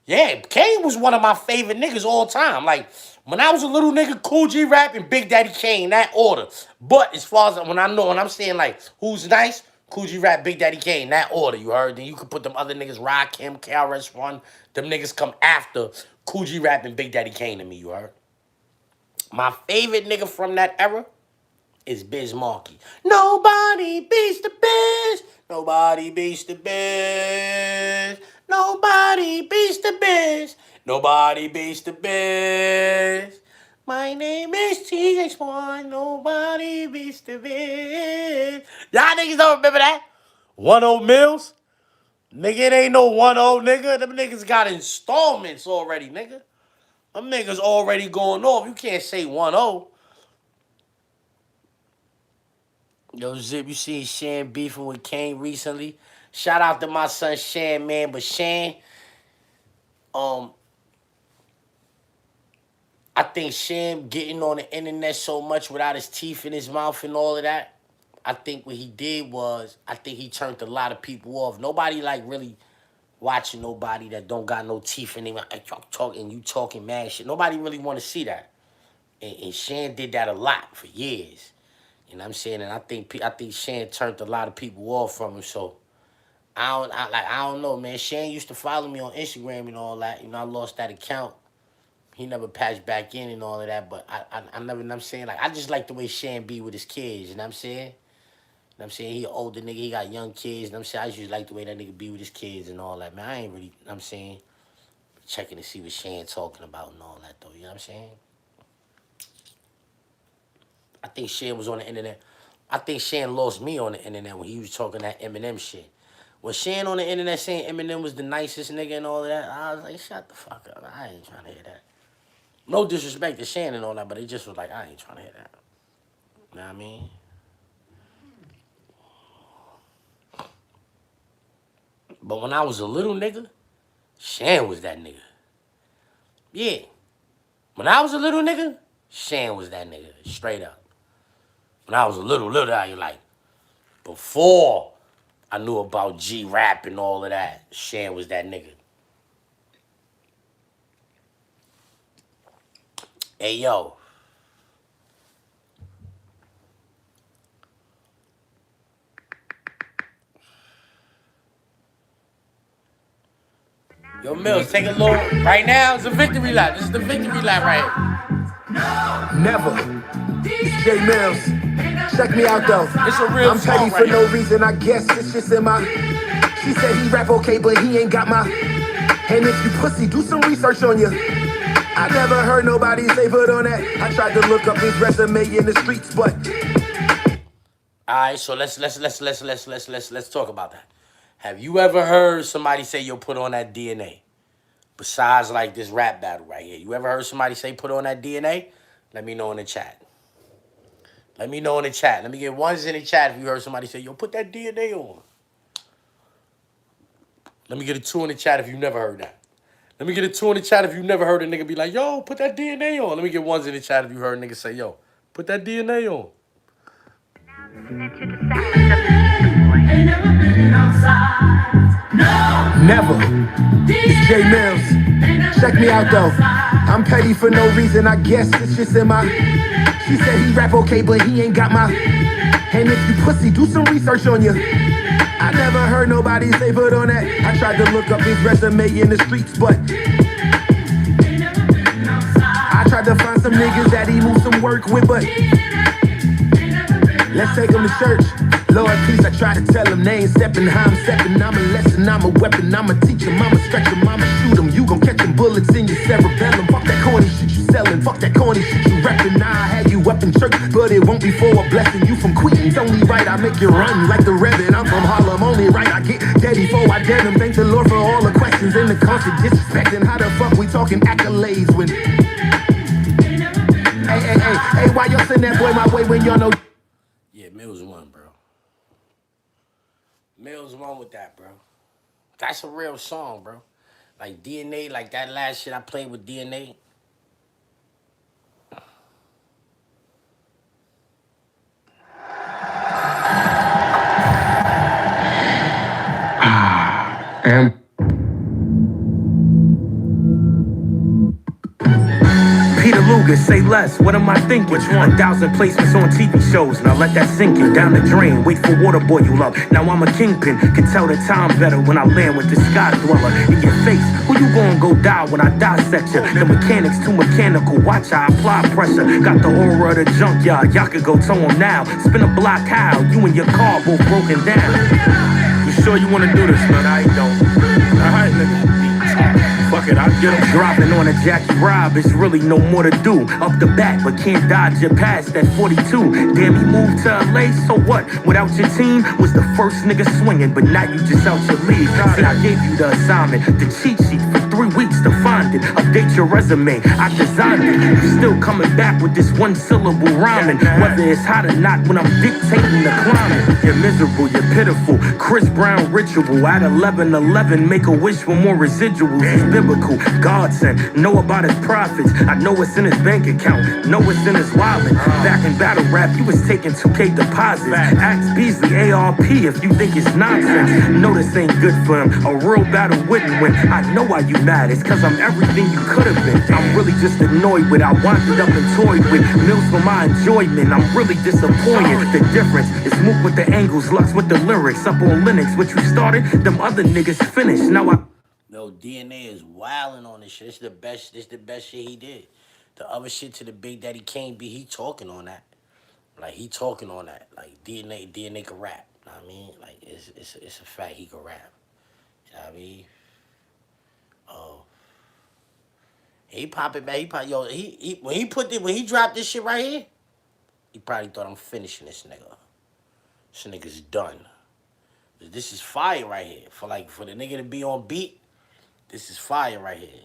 Yeah, Kane was one of my favorite niggas all time. Like, when I was a little nigga, Cool G Rap and Big Daddy Kane, that order. But as far as when I'm saying, like, who's nice, Cool G Rap, Big Daddy Kane, that order, you heard? Then you could put them other niggas, Rakim, KRS-One, them niggas come after Cool G Rap and Big Daddy Kane to me, you heard? My favorite nigga from that era is Biz Markie. Nobody beats the Biz. Nobody beats the Biz. Nobody beats the Biz. Nobody beats the Biz. My name is TH1. Nobody beats the Biz. Y'all niggas don't remember that? 1-0 Mills? Nigga, it ain't no 1-0, nigga. Them niggas got installments already, nigga. Them niggas already going off. You can't say 1-0. Yo, Zip, you seen Shan beefing with Kane recently? Shout out to my son Shan, man. But Shan, I think Shan getting on the internet so much without his teeth in his mouth and all of that, I think what he did was, I think he turned a lot of people off. Nobody like really watching nobody that don't got no teeth in him. You talking mad shit. Nobody really want to see that. And Shan did that a lot for years. You know what I'm saying? And I think Shan turned a lot of people off from him. So I don't know, man. Shan used to follow me on Instagram and all that. You know, I lost that account. He never patched back in and all of that. But I never, you know what I'm saying? Like, I just like the way Shan be with his kids. You know what I'm saying? You know what I'm saying? He an older nigga. He got young kids. You know what I'm saying? I just like the way that nigga be with his kids and all that, man. I ain't really, you know what I'm saying, checking to see what Shan talking about and all that, though. You know what I'm saying? I think Shan was on the internet. I think Shan lost me on the internet when he was talking that Eminem shit. When Shan on the internet saying Eminem was the nicest nigga and all of that, I was like, shut the fuck up. I ain't trying to hear that. No disrespect to Shan and all that, but it just was like, I ain't trying to hear that. You know what I mean? But when I was a little nigga, Shan was that nigga. Yeah. When I was a little nigga, Shan was that nigga. Straight up. When I was a little, I like, before I knew about G-Rap and all of that, Shan was that nigga. Hey, yo. Yo, Mills, take a look. Right now, it's a victory lap. This is the victory lap right here. Never. It's Jay Mills. Check me out though. It's a real I'm song petty right for here. no reason. I guess it's just in my. She said he rap okay, but he ain't got my. And if you pussy, do some research on you. I never heard nobody say put on that. I tried to look up his resume in the streets, but. All right, so let's talk about that. Have you ever heard somebody say, yo, put on that DNA? Besides, like, this rap battle right here. You ever heard somebody say, put on that DNA? Let me know in the chat. Let me know in the chat. Let me get ones in the chat if you heard somebody say, yo, put that DNA on. Let me get a 2 in the chat if you never heard that. Let me get a 2 in the chat if you never heard a nigga be like, yo, put that DNA on. Let me get ones in the chat if you heard a nigga say, yo, put that DNA on. Never. It's Jay Mills. Check me out though. I'm petty for no reason. I guess it's just in my. She said he rap okay, but he ain't got my. And if you pussy, do some research on you. I never heard nobody say put on that. I tried to look up his resume in the streets, but I tried to find some niggas that he moved some work with, but let's take him to church. Lord, please, I try to tell him they ain't stepping how I'm stepping. I'm a lesson, I'm a weapon, I'm a teacher, I'ma stretch him, I'ma shoot him. You gon' catch them bullets in your cerebellum. Fuck that corny shit you selling, fuck that corny shit you reppin'. Nah, I had you up in church, but it won't be for a blessing. You from Queens, only right, I make you run like the Reverend. I'm from Harlem, only right, I get dead before I dead him. Thank the Lord for all the questions and the constant disrespecting. How the fuck we talking accolades when... Hey, why y'all send that boy my way when y'all know... Yeah, Mills won, bro. Mills won with that, bro. That's a real song, bro. Like DNA, like that last shit I played with DNA. And Peter Luger, say less, what am I thinking? Which one? 1,000 placements on TV shows, now let that sink in. Down the drain, wait for water boy you love. Now I'm a kingpin, can tell the time better when I land with the sky dweller in your face. Who you gonna go die when I dissect you? The mechanics too mechanical, watch how I apply pressure. Got the aura of the junkyard, y'all could go tow him now. Spin a block how, you and your car both broken down. You sure you wanna do this, man? I don't. Alright, nigga. Fuck it, I'll get him dropping on a Jackie Rob. It's really no more to do. Up the back, but can't dodge your past that 42. Damn, he moved to LA, so what? Without your team, was the first nigga swinging, but now you just out your league. See, I gave you the assignment, the cheat sheet for 3 weeks to find it. Update your resume, I designed it. You still coming back with this one syllable rhyming. Whether it's hot or not, when I'm dictating the climate. You're miserable, you're pitiful. Chris Brown ritual at 11:11. Make a wish for more residuals. It's biblical. God sent. Know about his profits. I know it's in his bank account. Know it's in his wallet. Back in battle rap, you was taking 2K deposits. Ask Beasley ARP if you think it's nonsense. No, this ain't good for him. A real battle wouldn't win. I know why you mad. It's cause I'm everything you could have been. I'm really just annoyed with. I winded up and toyed with Mills for my enjoyment. I'm really disappointed. The difference is Mook with the angles, Lux with the lyrics. Up on Linux, what you started, them other niggas finished. Now I... No, DNA is wilding on this shit. This the best shit he did. The other shit to the Big Daddy Kane beat, he talking on that. Like, he talking on that. Like, DNA can rap. You know what I mean? Like, it's a fact he can rap. You know what I mean? Oh. He popping back. When he dropped this shit right here, he probably thought I'm finishing this nigga. This nigga's done. This is fire right here. For the nigga to be on beat, this is fire right here.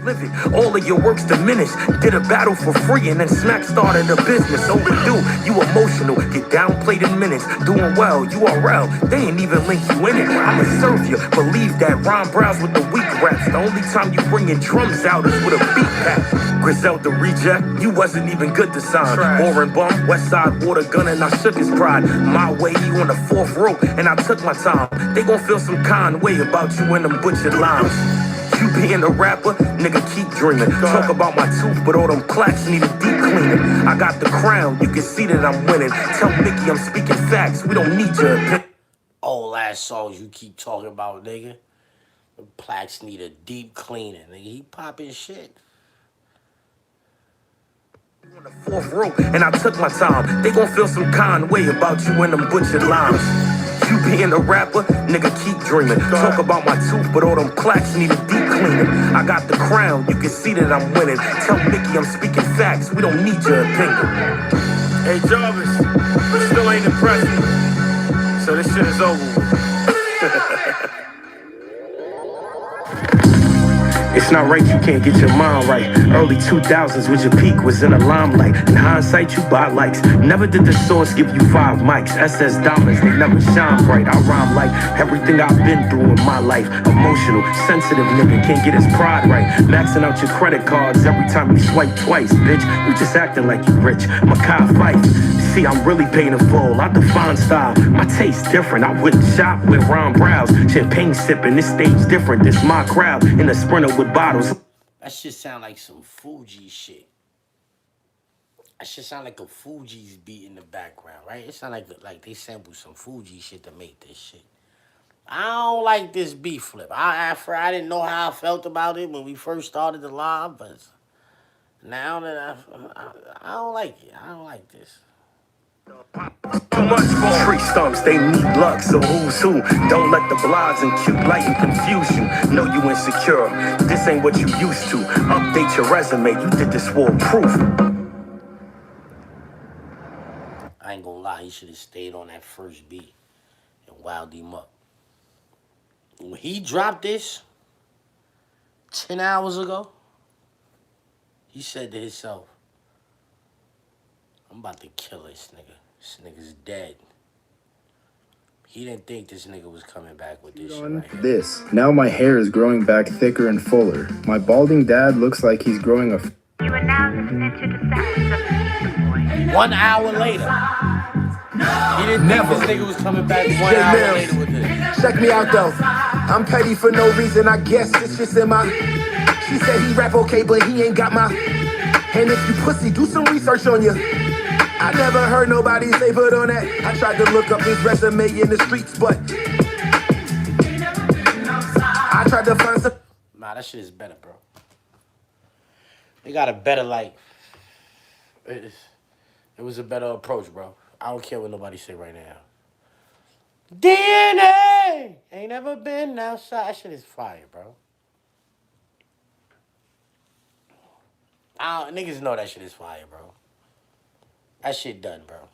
Live it. All of your work's diminished. Did a battle for free and then Smack started a business. Overdue, you emotional. Get downplayed in minutes. Doing well, URL. They ain't even link you in it. I'ma serve you. Believe that. Ron Browse with the weak raps. The only time you bringing drums out is with a beat pack. Griselda reject. You wasn't even good to sign. Warren Bum, Westside Water Gun, and I shook his pride. My way, you on the 4th rope, and I took my time. They gon' feel some kind way about you in them butchered lines. You being a rapper, nigga, keep dreaming. Talk about my tooth, but all them plaques need a deep cleaning. I got the crown, you can see that I'm winning. Tell Mickey I'm speaking facts, we don't need your opinion. Old ass songs you keep talking about, nigga. The plaques need a deep cleaning, nigga. He popping shit. On the 4th rope, and I took my time. They gon' feel some kind way about you in them butchered lines. You being a rapper, nigga, keep dreaming. Talk about my tooth, but all them plaques need a deep cleaning. I got the crown, you can see that I'm winning. Tell Mickey I'm speaking facts, we don't need your opinion. Hey Jarvis, you still ain't impressed me, so this shit is over. It's not right you can't get your mind right. Early 2000s with your peak was in the limelight. In hindsight you buy likes. Never did the source give you 5 mics. SS diamonds, they never shine bright. I rhyme like everything I've been through in my life. Emotional, sensitive nigga, can't get his pride right. Maxing out your credit cards every time you swipe twice, bitch. You just acting like you rich. Makai Fife. See, I'm really paying in full. I define style. My taste different. I wouldn't shop with Ron Browse. Champagne sipping. This stage different. This my crowd. In a Sprinter with bottles. That shit sound like some Fuji shit. That shit sound like a Fuji's beat in the background, right? It sound like they sampled some Fuji shit to make this shit. I don't like this beat flip. I didn't know how I felt about it when we first started the live, but now that I don't like it. I don't like this. Too much for free stumps, they need luck, so who's who? Don't let the blogs and cute lighten confuse you. Know you insecure, this ain't what you used to. Update your resume, you did this for proof. I ain't gonna lie, he should have stayed on that first beat and wowed him up. When he dropped this 10 hours ago, he said to himself, I'm about to kill this nigga. This nigga's dead. He didn't think this nigga was coming back with this shit right here. This. Now my hair is growing back thicker and fuller. My balding dad looks like he's growing a... You are now listening to the sounds of Pizza Boy. 1 hour later. He didn't think this nigga was coming back 1 hour later with this. Check me out though. I'm petty for no reason, I guess it's just in my... She said he rap okay, but he ain't got my... And if you pussy, do some research on you. I never heard nobody say put on that. I tried to look up his resume in the streets, but... I tried to find some... Nah, that shit is better, bro. They got a better, like... It was a better approach, bro. I don't care what nobody say right now. DNA ain't never been outside. That shit is fire, bro. Niggas know that shit is fire, bro. That shit done, bro.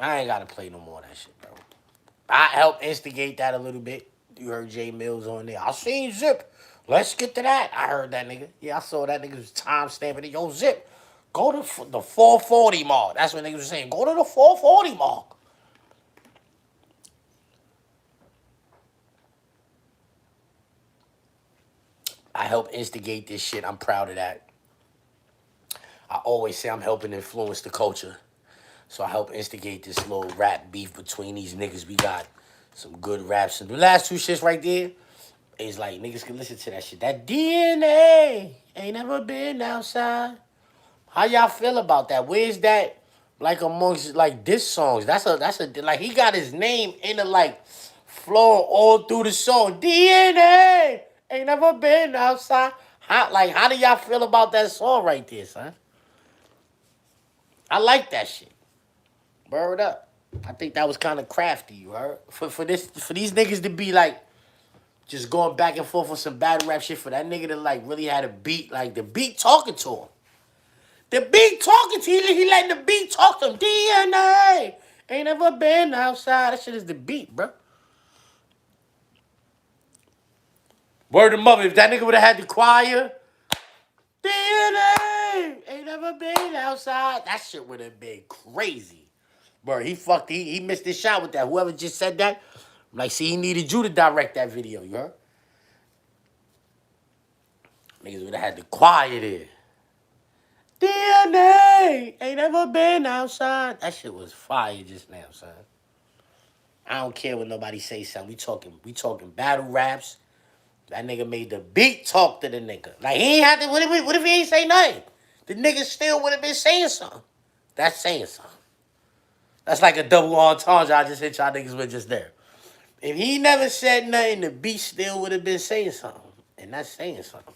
I ain't gotta play no more of that shit, bro. I helped instigate that a little bit. You heard J Mills on there. I seen Zip. Let's get to that. I heard that nigga. Yeah, I saw that nigga was time stamping it. Yo, Zip, go to the 440 mark. That's what niggas was saying. Go to the 440 mark. I helped instigate this shit. I'm proud of that. I always say I'm helping influence the culture. So I help instigate this little rap beef between these niggas. We got some good raps. And the last two shits right there is like niggas can listen to that shit. That DNA ain't never been outside. How y'all feel about that? Where's that like amongst like diss songs? That's a like he got his name in the like flowing all through the song. DNA ain't never been outside. How do y'all feel about that song right there, son? I like that shit. Word up. I think that was kind of crafty, you heard? For these niggas to be like just going back and forth on some battle rap shit, for that nigga to like really had a beat, like the beat talking to him. The beat talking to him, he letting the beat talk to him. DNA ain't never been outside. That shit is the beat, bro. Word of mother, if that nigga would have had the choir, DNA ain't never been outside, that shit would have been crazy. Bro, he missed his shot with that. Whoever just said that, I'm like, see, he needed you to direct that video, you heard? Niggas would have had the choir there. DNA ain't never been outside. That shit was fire just now, son. I don't care what nobody say, son. We talking battle raps. That nigga made the beat talk to the nigga. Like, he ain't have to, what if he ain't say nothing? The nigga still would have been saying something. That's saying something. That's like a double entendre I just hit y'all niggas with just there. If he never said nothing, the beat still would have been saying something. And that's saying something.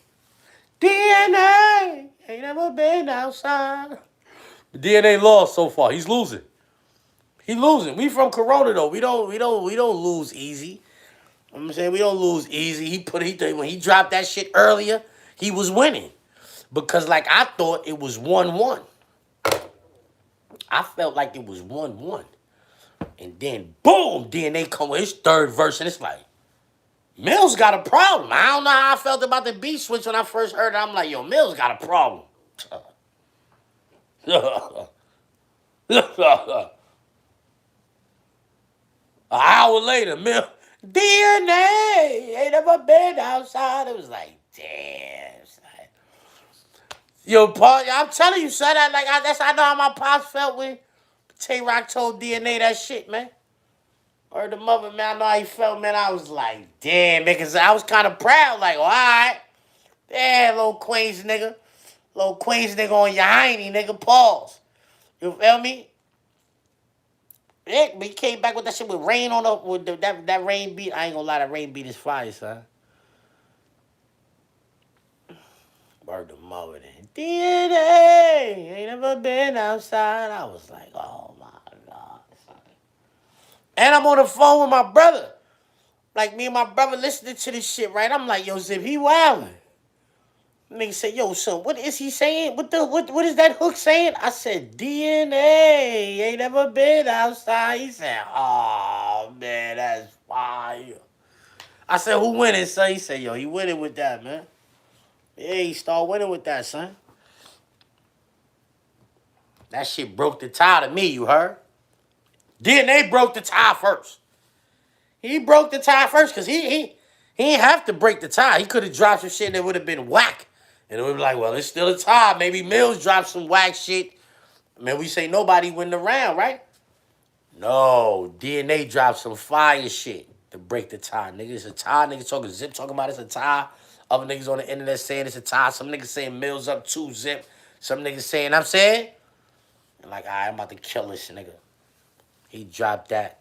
DNA ain't never been outside. The DNA lost so far. He's losing. He losing. We from Corona though. We don't lose easy. You know what I'm saying, we don't lose easy. When he dropped that shit earlier, he was winning. Because like I thought it was 1-1. I felt like it was 1-1. And then, boom, DNA come with his third verse, and it's like, Mills got a problem. I don't know how I felt about the beat switch when I first heard it. I'm like, yo, Mills got a problem. An hour later, DNA ain't never been outside. It was like, damn. Yo, Paul, I'm telling you, son, I know how my pops felt when Tay-Rock told DNA that shit, man. Or the mother, man, I know how he felt, man. I was like, damn, because I was kind of proud, like, all right. Damn, little Queens nigga. Little Queens nigga on your hiney, nigga. Pause. You feel me? Yeah, but he came back with that shit with rain on the with that rain beat. I ain't gonna lie, that rain beat is fire, son. Word to mother then. DNA ain't never been outside. I was like, oh my God, son. And I'm on the phone with my brother. Like me and my brother listening to this shit, right? I'm like, yo, Zip, he wildin'. Nigga said, yo, son, what is he saying? What is that hook saying? I said, DNA ain't never been outside. He said, oh, man, that's fire. I said, who winning, son? He said, yo, he winning with that, man. Yeah, he start winning with that, son. That shit broke the tie to me, you heard? DNA broke the tie first. He broke the tie first because he didn't have to break the tie. He could have dropped some shit that would have been whack. And it would be like, well, it's still a tie. Maybe Mills dropped some whack shit. Man, we say nobody win the round, right? No, DNA dropped some fire shit to break the tie. Nigga, it's a tie. Niggas talking Zip talking about it's a tie. Other niggas on the internet saying it's a tie. Some niggas saying Mills up 2 Zip. Some niggas saying, I'm saying. And like, all right, I'm about to kill this nigga. He dropped that.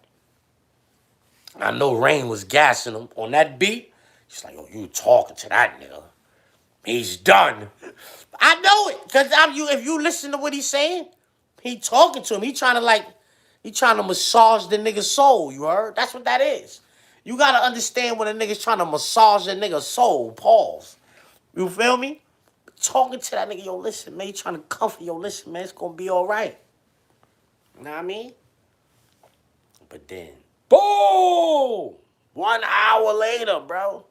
I know Rain was gassing him on that beat. He's like, oh, you talking to that nigga. He's done. I know it. Because if you listen to what he's saying, he talking to him. He trying to massage the nigga's soul, you heard? That's what that is. You got to understand when a nigga's trying to massage a nigga's soul. Pause. You feel me? Talking to that nigga, yo, listen, man. You trying to comfort, yo, listen, man. It's going to be all right. You know what I mean? But then, boom! 1 hour later, bro.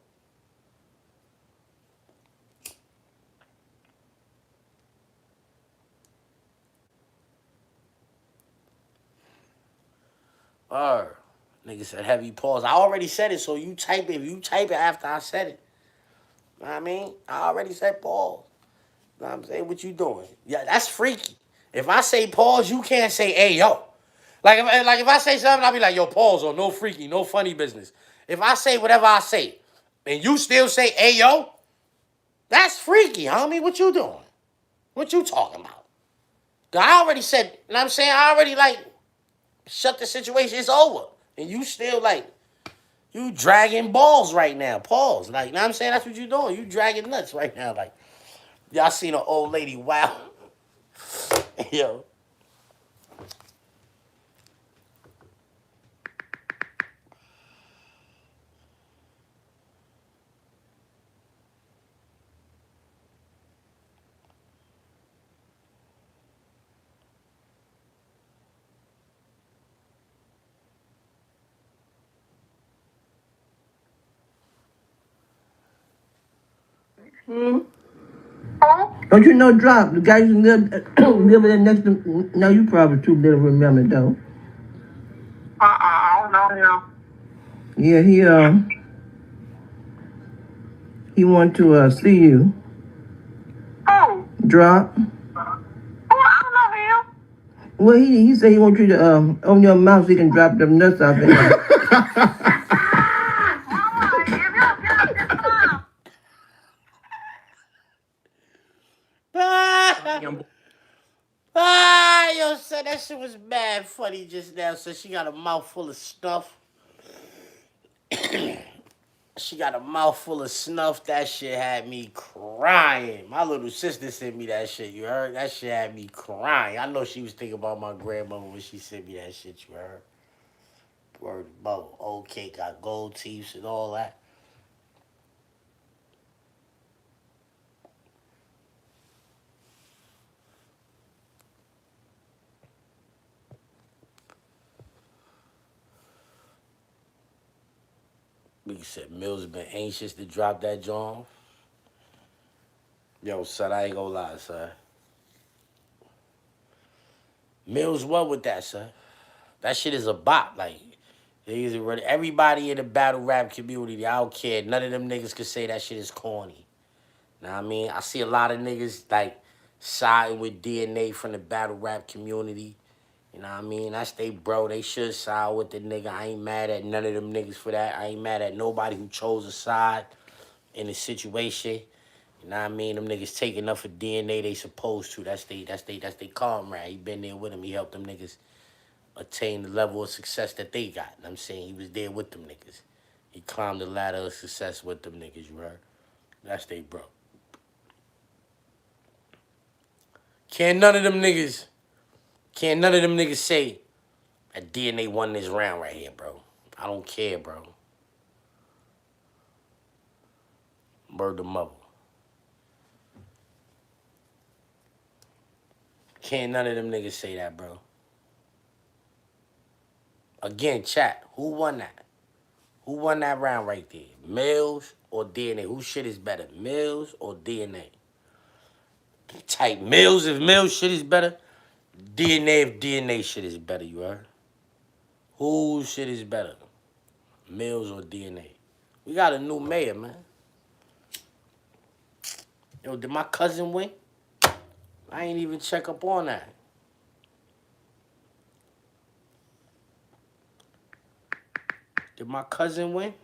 Nigga said heavy pause. I already said it, so you type it. If you type it after I said it. You know what I mean? I already said pause. You know what I'm saying? What you doing? Yeah, that's freaky. If I say pause, you can't say, hey, yo. Like if I say something, I'll be like, yo, pause or no freaky, no funny business. If I say whatever I say, and you still say, hey, yo, that's freaky, homie. What you doing? What you talking about? I already said, you know what I'm saying? I already, shut the situation. It's over. And you still, you dragging balls right now. Pause. You know what I'm saying? That's what you doing. You dragging nuts right now. Y'all seen an old lady, wow. Yo. Don't you know Drop? The guy you live there next to. No, you probably too little to remember though. I don't know him. Yeah, he want to see you. Who? Drop. Oh, I don't know him. Well, he said he want you to open your mouth so he can drop them nuts off in there. Yo, son, that shit was mad funny just now. So she got a mouthful of snuff. She got a mouthful of snuff. That shit had me crying. My little sister sent me that shit, you heard? That shit had me crying. I know she was thinking about my grandmother when she sent me that shit, you heard? Word about old cake, got gold teeth and all that. Nigga said Mills been anxious to drop that joint. Yo, son, I ain't gonna lie, son. Mills what with that, son? That shit is a bop. Everybody in the battle rap community, I don't care. None of them niggas could say that shit is corny. Know what I mean? I see a lot of niggas, siding with DNA from the battle rap community. You know what I mean? That's they bro. They should side with the nigga. I ain't mad at none of them niggas for that. I ain't mad at nobody who chose a side in the situation. You know what I mean? Them niggas take enough of DNA they supposed to. That's they comrade. He been there with him. He helped them niggas attain the level of success that they got. You know what I'm saying? He was there with them niggas. He climbed the ladder of success with them niggas, you heard? That's they bro. Can't none of them niggas say that DNA won this round right here, bro. I don't care, bro. Word the mother. Can't none of them niggas say that, bro. Again, chat, who won that? Who won that round right there? Mills or DNA? Who shit is better, Mills or DNA? Type Mills if Mills shit is better. DNA if DNA shit is better, you heard? Who shit is better? Mills or DNA? We got a new mayor, man. Yo, did my cousin win? I ain't even check up on that. Did my cousin win?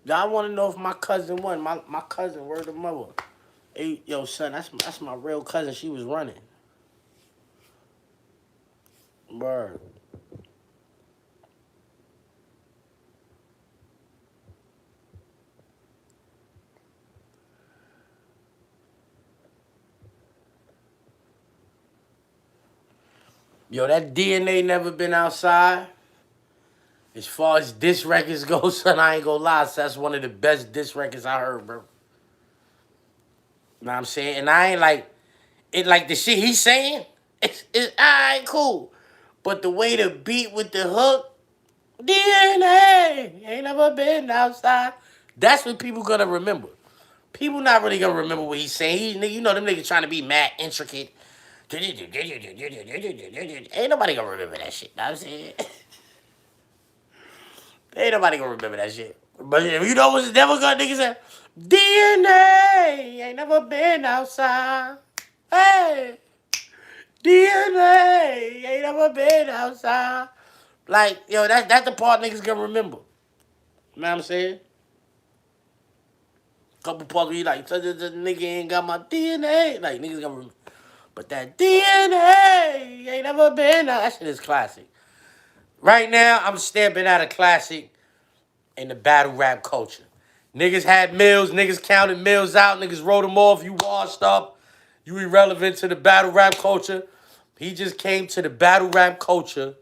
Y'all want to know if my cousin won. My cousin, word of mother. Hey, yo, son, that's my real cousin. She was running. Word. Yo, that DNA never been outside. As far as diss records go, son, I ain't gonna lie. So that's one of the best diss records I heard, bro. Know what I'm saying? And I ain't like the shit he's saying. It's alright, cool. But the way the beat with the hook, DNA ain't never been outside. That's what people gonna remember. People not really gonna remember what he's saying. You know them niggas trying to be mad intricate. Ain't nobody gonna remember that shit. Know what I'm saying? Ain't nobody gonna remember that shit. But you know what's never gonna niggas say? DNA ain't never been outside. Hey, DNA ain't never been outside. Like, yo, that's the part niggas gonna remember. You know what I'm saying? Couple parts where you like, this nigga ain't got my DNA. Like, niggas gonna remember. But that DNA ain't never been out. That shit is classic. Right now, I'm stamping out a classic in the battle rap culture. Niggas had mills, niggas counted mills out, niggas wrote them off, you washed up, you irrelevant to the battle rap culture. He just came to the battle rap culture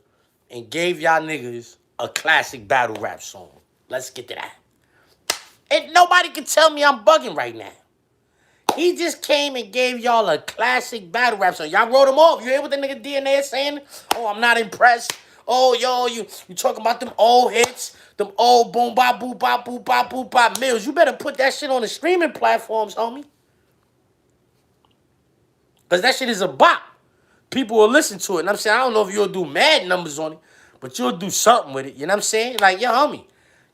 and gave y'all niggas a classic battle rap song. Let's get to that. And nobody can tell me I'm bugging right now. He just came and gave y'all a classic battle rap song. Y'all wrote him off. You hear what the nigga DNA is saying? Oh, I'm not impressed. Oh, yo, you talking about them old hits, them old boom bop boop bop boop bop boop bop mills. You better put that shit on the streaming platforms, homie. Because that shit is a bop. People will listen to it. And I'm saying, I don't know if you'll do mad numbers on it, but you'll do something with it. You know what I'm saying? Like, yo, homie,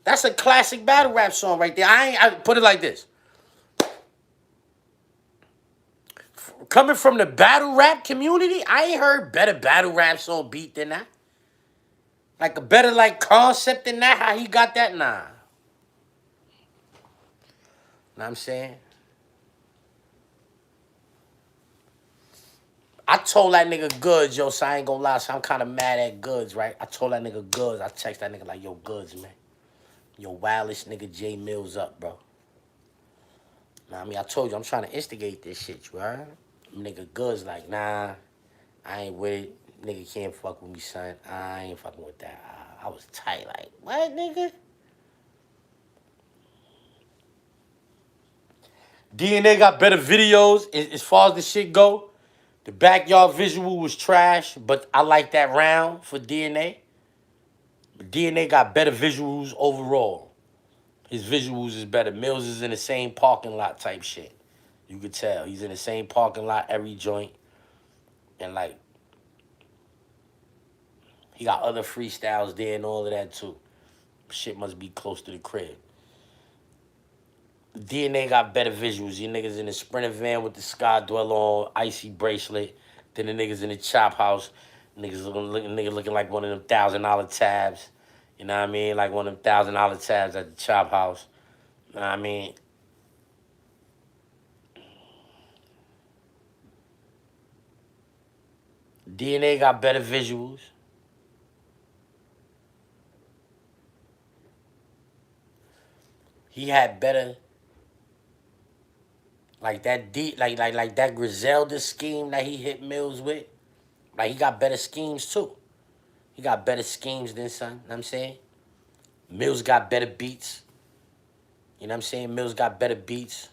that's a classic battle rap song right there. I put it like this. Coming from the battle rap community, I ain't heard better battle rap song beat than that. Like a better like concept than that, how he got that? Nah. Know what I'm saying? I told that nigga Goods, yo, so I ain't gonna lie, so I'm kind of mad at Goods, right? I told that nigga Goods, I text that nigga like, yo, Goods, man. Yo, wildest nigga J Mills up, bro. Nah, I mean, I told you, I'm trying to instigate this shit, you heard? Nigga Goods like, nah, I ain't with it. Nigga can't fuck with me, son. I ain't fucking with that. I was tight, like, what, nigga? DNA got better videos as far as the shit go. The backyard visual was trash, but I like that round for DNA. But DNA got better visuals overall. His visuals is better. Mills is in the same parking lot type shit. You could tell. He's in the same parking lot, every joint. And like, he got other freestyles there and all of that too. Shit must be close to the crib. DNA got better visuals. You niggas in the Sprinter van with the Sky Dweller on, icy bracelet. Then the niggas in the Chop House. Niggas looking like one of them $1,000 tabs. You know what I mean? Like one of them $1,000 tabs at the Chop House. You know what I mean? DNA got better visuals. He had better, like that like that Griselda scheme that he hit Mills with. Like he got better schemes too. He got better schemes than son. You know what I'm saying? Mills got better beats. You know what I'm saying? Mills got better beats.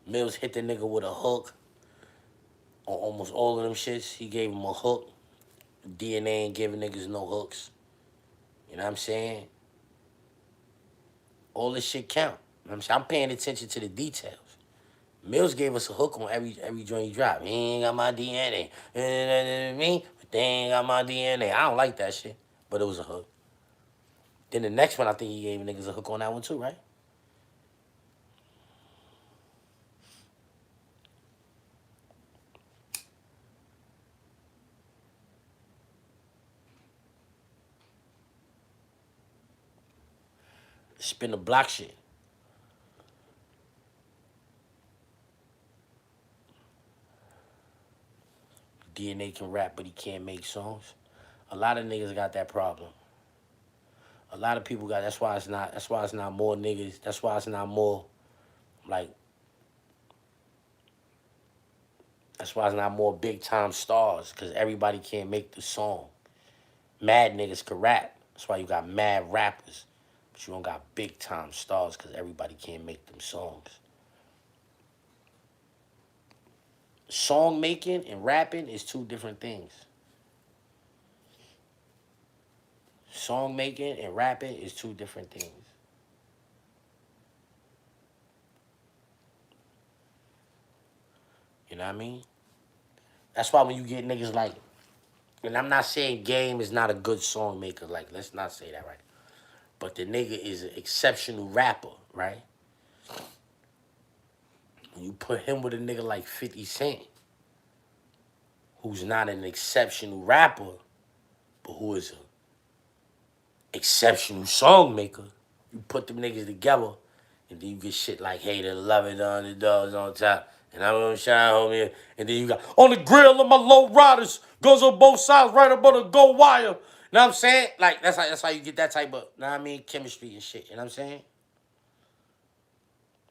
Mills hit the nigga with a hook. On almost all of them shits, he gave him a hook. DNA ain't giving niggas no hooks. You know what I'm saying? All this shit count. You know what I'm saying? I'm paying attention to the details. Mills gave us a hook on every joint he dropped. He ain't got my DNA. Me, but they ain't got my DNA. I don't like that shit, but it was a hook. Then the next one, I think he gave niggas a hook on that one too, right? Spin the block shit. DNA can rap, but he can't make songs. A lot of niggas got that problem. A lot of people got. That's why it's not more niggas. That's why it's not more like. That's why it's not more big time stars, because everybody can't make the song. Mad niggas can rap. That's why you got mad rappers, but you don't got big time stars because everybody can't make them songs. Song making and rapping is two different things. Song making and rapping is two different things. You know what I mean? That's why when you get niggas like, and I'm not saying Game is not a good song maker, like, let's not say that, right? But the nigga is an exceptional rapper, right? When you put him with a nigga like 50 Cent, who's not an exceptional rapper, but who is an exceptional song maker, you put them niggas together, and then you get shit like Hater, Love It, the Underdogs on top, and I'm gonna shine, homie. And then you got, on the grill of my low riders, goes on both sides, right up on the gold wire. You know what I'm saying? Like, that's how you get that type of, you know what I mean, chemistry and shit. You know what I'm saying?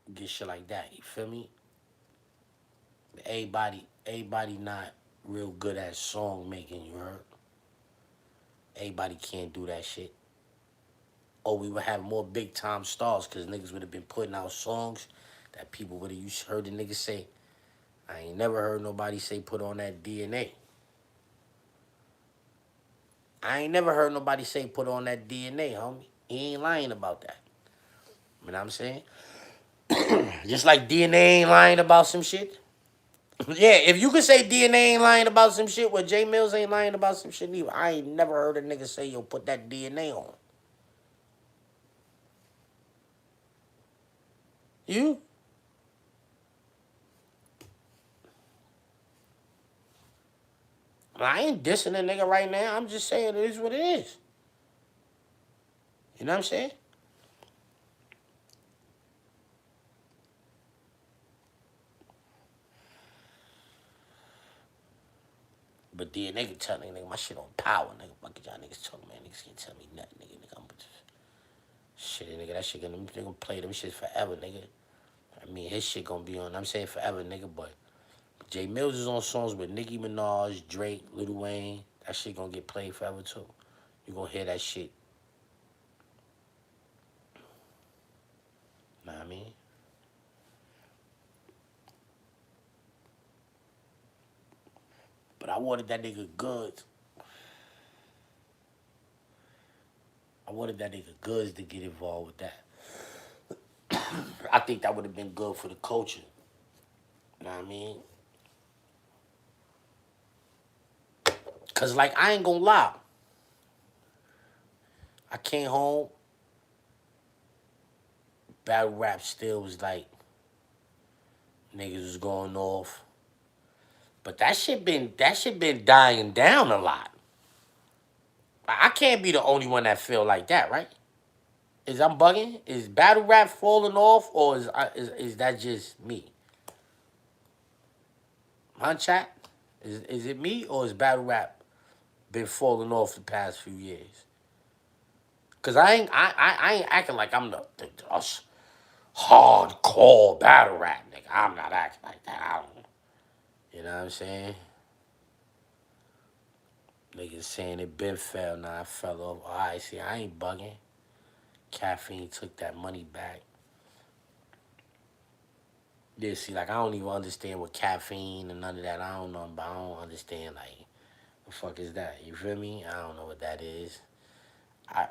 You get shit like that, you feel me? But everybody not real good at song making, you heard? Everybody can't do that shit. Or we would have more big time stars because niggas would have been putting out songs that people would have heard the niggas say. I ain't never heard nobody say put on that DNA. I ain't never heard nobody say put on that DNA, homie. He ain't lying about that. You know what I'm saying? Just like DNA ain't lying about some shit. Yeah, if you could say DNA ain't lying about some shit, well, J Mills ain't lying about some shit either. I ain't never heard a nigga say, yo, put that DNA on. You? I ain't dissing a nigga right now. I'm just saying it is what it is. You know what I'm saying? But then they can tell nigga, my shit on power, nigga. Fuck it, y'all niggas talk, man. Niggas can't tell me nothing, nigga. I'm shit, nigga. That shit gonna play them shits forever, nigga. I mean, his shit gonna be on. I'm saying forever, nigga. But Jay Mills is on songs with Nicki Minaj, Drake, Lil Wayne. That shit gonna get played forever too. You gonna hear that shit. Know what I mean? But I wanted that nigga Goods. I wanted that nigga Goods to get involved with that. I think that would have been good for the culture. Know what I mean? Cause like I ain't gonna lie. I came home. Battle rap still was like niggas was going off. But that shit been dying down a lot. I can't be the only one that feel like that, right? Is I'm bugging? Is battle rap falling off, or is that just me? Huh, chat? Is it me, or is battle rap been falling off the past few years? Cause I ain't acting like I'm the us hardcore battle rap nigga. I'm not acting like that. I don't. You know what I'm saying? Niggas saying it been fell, now I fell off. All right, see, I ain't bugging. Caffeine took that money back. Yeah, see, like, I don't even understand what caffeine and none of that. I don't know, but I don't understand, like, the fuck is that? You feel me? I don't know what that is. I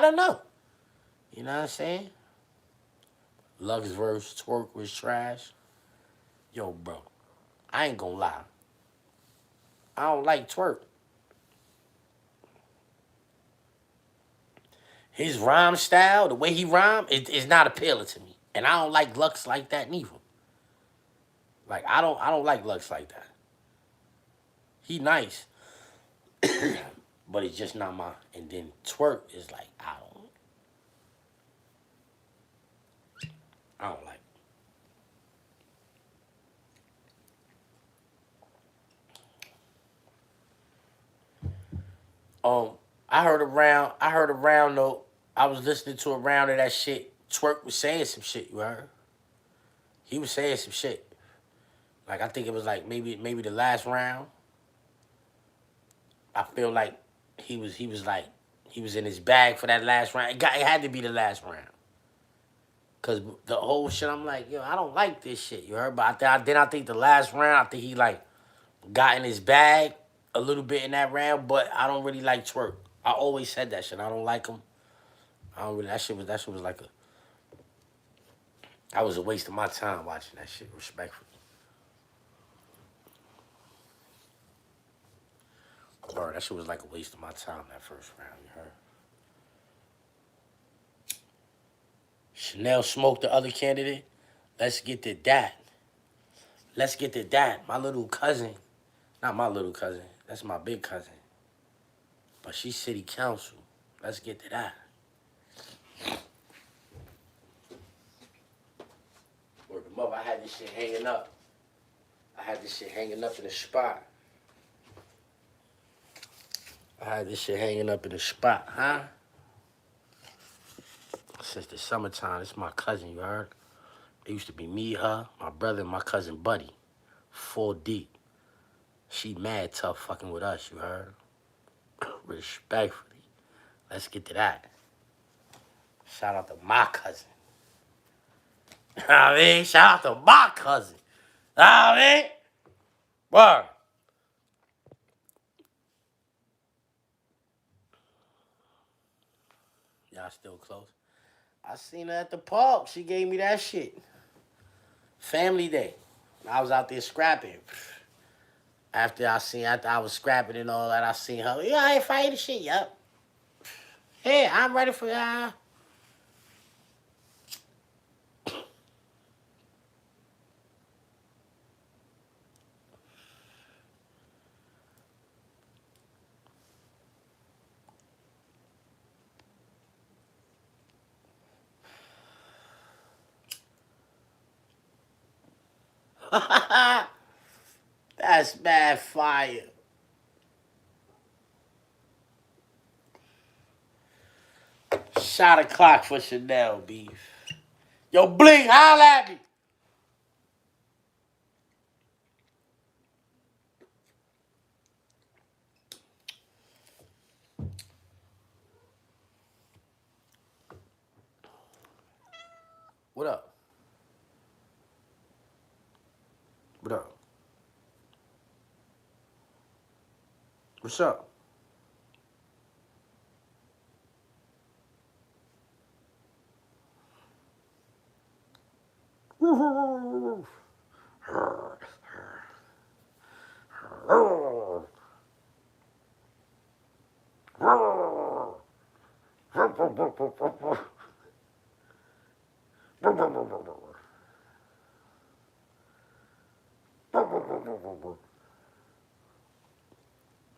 don't know. You know what I'm saying? Lux verse Twerk was trash. Yo, bro, I ain't gonna lie. I don't like Twerk. His rhyme style, the way he rhyme, is not appealing to me. And I don't like Lux like that neither. Like, I don't like Lux like that. He nice. But it's just not my. And then Twerk is like, I don't like. I heard around though. I was listening to a round of that shit. Twerk was saying some shit. You heard? He was saying some shit. Like, I think it was like maybe the last round. I feel like he was in his bag for that last round. It had to be the last round. Cause the whole shit, I'm like, yo, I don't like this shit. You heard? But I think the last round, I think he like got in his bag a little bit in that round. But I don't really like Twerk. I always said that shit. I don't like him. I don't really. That shit was like a. I was a waste of my time watching that shit. Respectfully. Bro, that shit was like a waste of my time that first round. You heard? Chanel smoked the other candidate. Let's get to that. Let's get to that. My little cousin. Not my little cousin. That's my big cousin. But she's city council. Let's get to that. Word them up. I had this shit hanging up. In the spot. Huh? Since the summertime, it's my cousin, you heard? It used to be me, her, my brother, and my cousin Buddy. 4 deep. She mad tough fucking with us, you heard? Respectfully. Let's get to that. Shout out to my cousin. You know what I mean? Shout out to my cousin. You know what I mean? Word. Y'all still close? I seen her at the park. She gave me that shit. Family day. I was out there scrapping. After I was scrapping and all that, I seen her. Yeah, I ain't fighting shit, yup. Hey, I'm ready for y'all. That's mad fire. Shot o'clock for Chanel, beef. Yo, Blink, holla at me. What up? What up? What's up?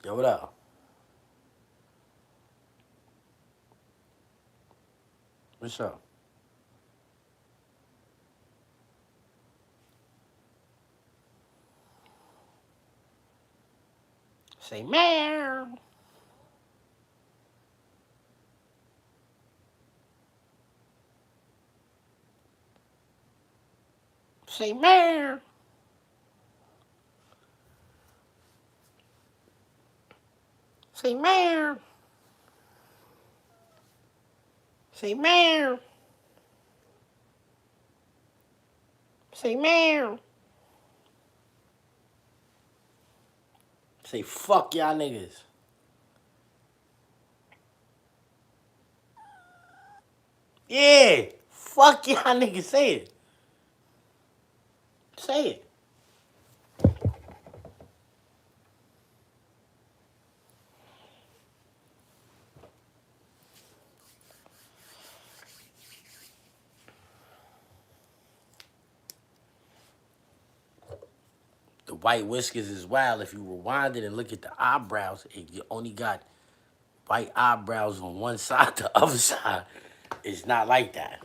Yo, what up? What's up? Say meow. Say meow. Say meow. Say meow. Say meow. Say fuck y'all niggas. Yeah. Fuck y'all niggas. Say it. Say it. The white whiskers is wild. If you rewind it and look at the eyebrows, you only got white eyebrows on one side. The other side is not like that.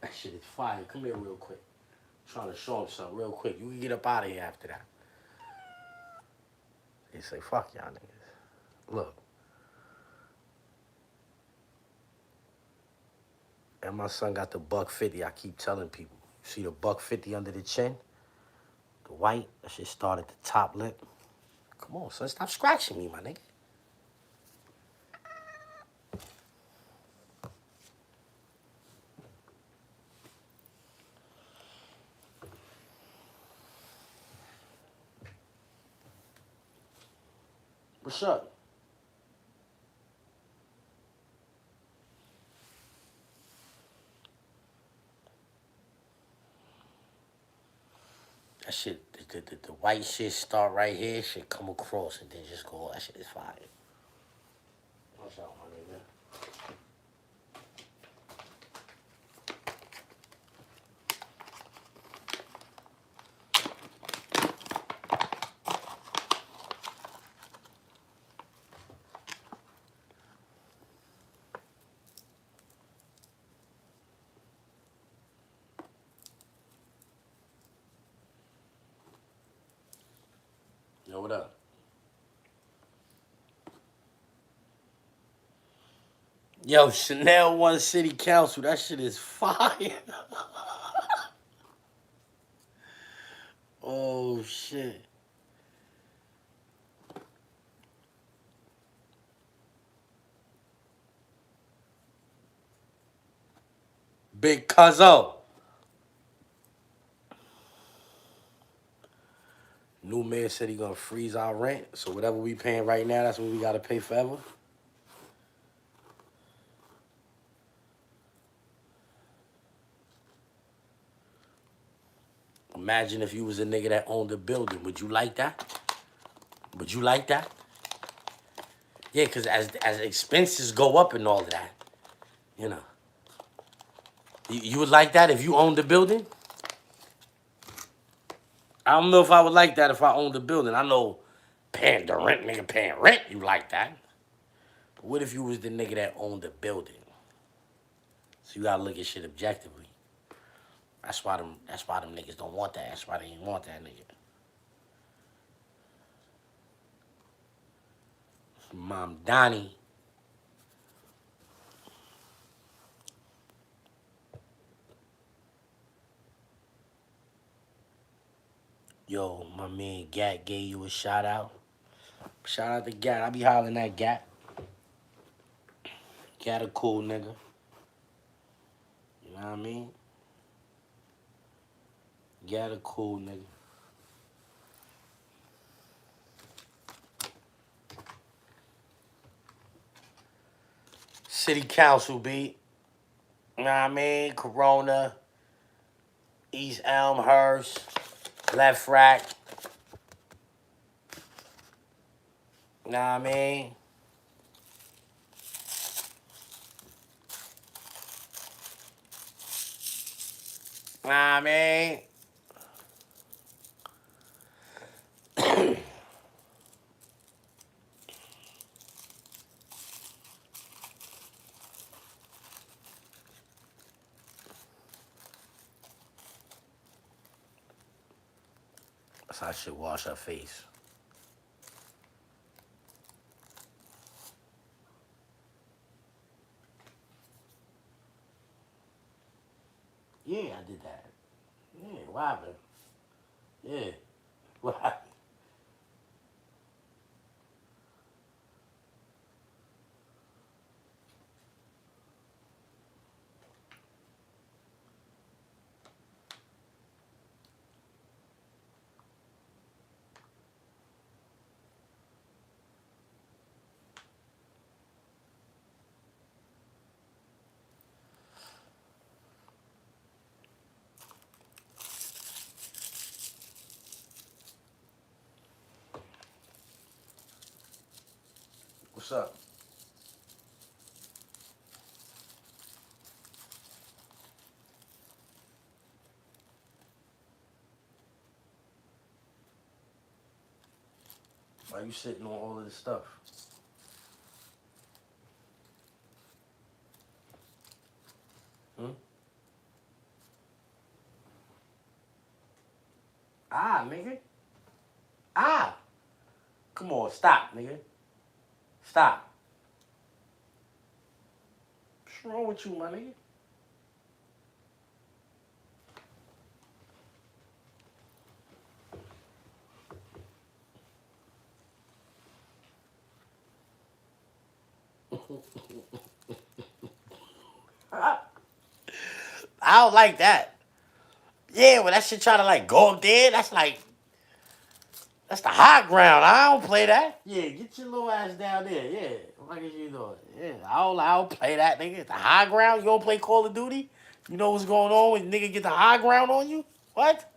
That shit is fire. Come here real quick. I'm trying to show him something real quick. You can get up out of here after that. They say, fuck y'all niggas. Look. And my son got the $150. I keep telling people. See the $150 under the chin? The white, that shit start at the top lip. Come on, son, stop scratching me, my nigga. What's up? That shit, the white shit start right here, shit come across and then just go, that shit is fire. What's up, my nigga? Yo, what up? Yo, Chanel won city council. That shit is fire. Oh, shit. Big Cuzzo. New mayor said he gonna freeze our rent, so whatever we paying right now, that's what we gotta pay forever. Imagine if you was a nigga that owned a building. Would you like that? Would you like that? Yeah, because as expenses go up and all of that, you know. You would like that if you owned a building? I don't know if I would like that if I owned a building. I know paying the rent, nigga paying rent, you like that. But what if you was the nigga that owned a building? So you gotta look at shit objectively. That's why them niggas don't want that. That's why they ain't want that nigga. Mom Donnie. Yo, my man Gat gave you a shout out. Shout out to Gat. I be hollering at Gat. Gat a cool nigga. You know what I mean? Gat a cool nigga. City Council beat. You know what I mean? Corona, East Elmhurst, Left Rack. You know what I mean? You know what I mean? That's how I should wash her face. Yeah, I did that. Yeah, what happened? Yeah, what happened? What's up? Why you sitting on all of this stuff? Hmm? Ah, nigga. Ah! Come on, stop, nigga. Stop. What's wrong with you, my nigga? I don't like that. Yeah, when that shit try to like go up there, that's the high ground. I don't play that. Yeah, get your little ass down there. Yeah, what is you doing? Yeah, I don't play that, nigga. The high ground. You don't play Call of Duty. You know what's going on when nigga get the high ground on you? What?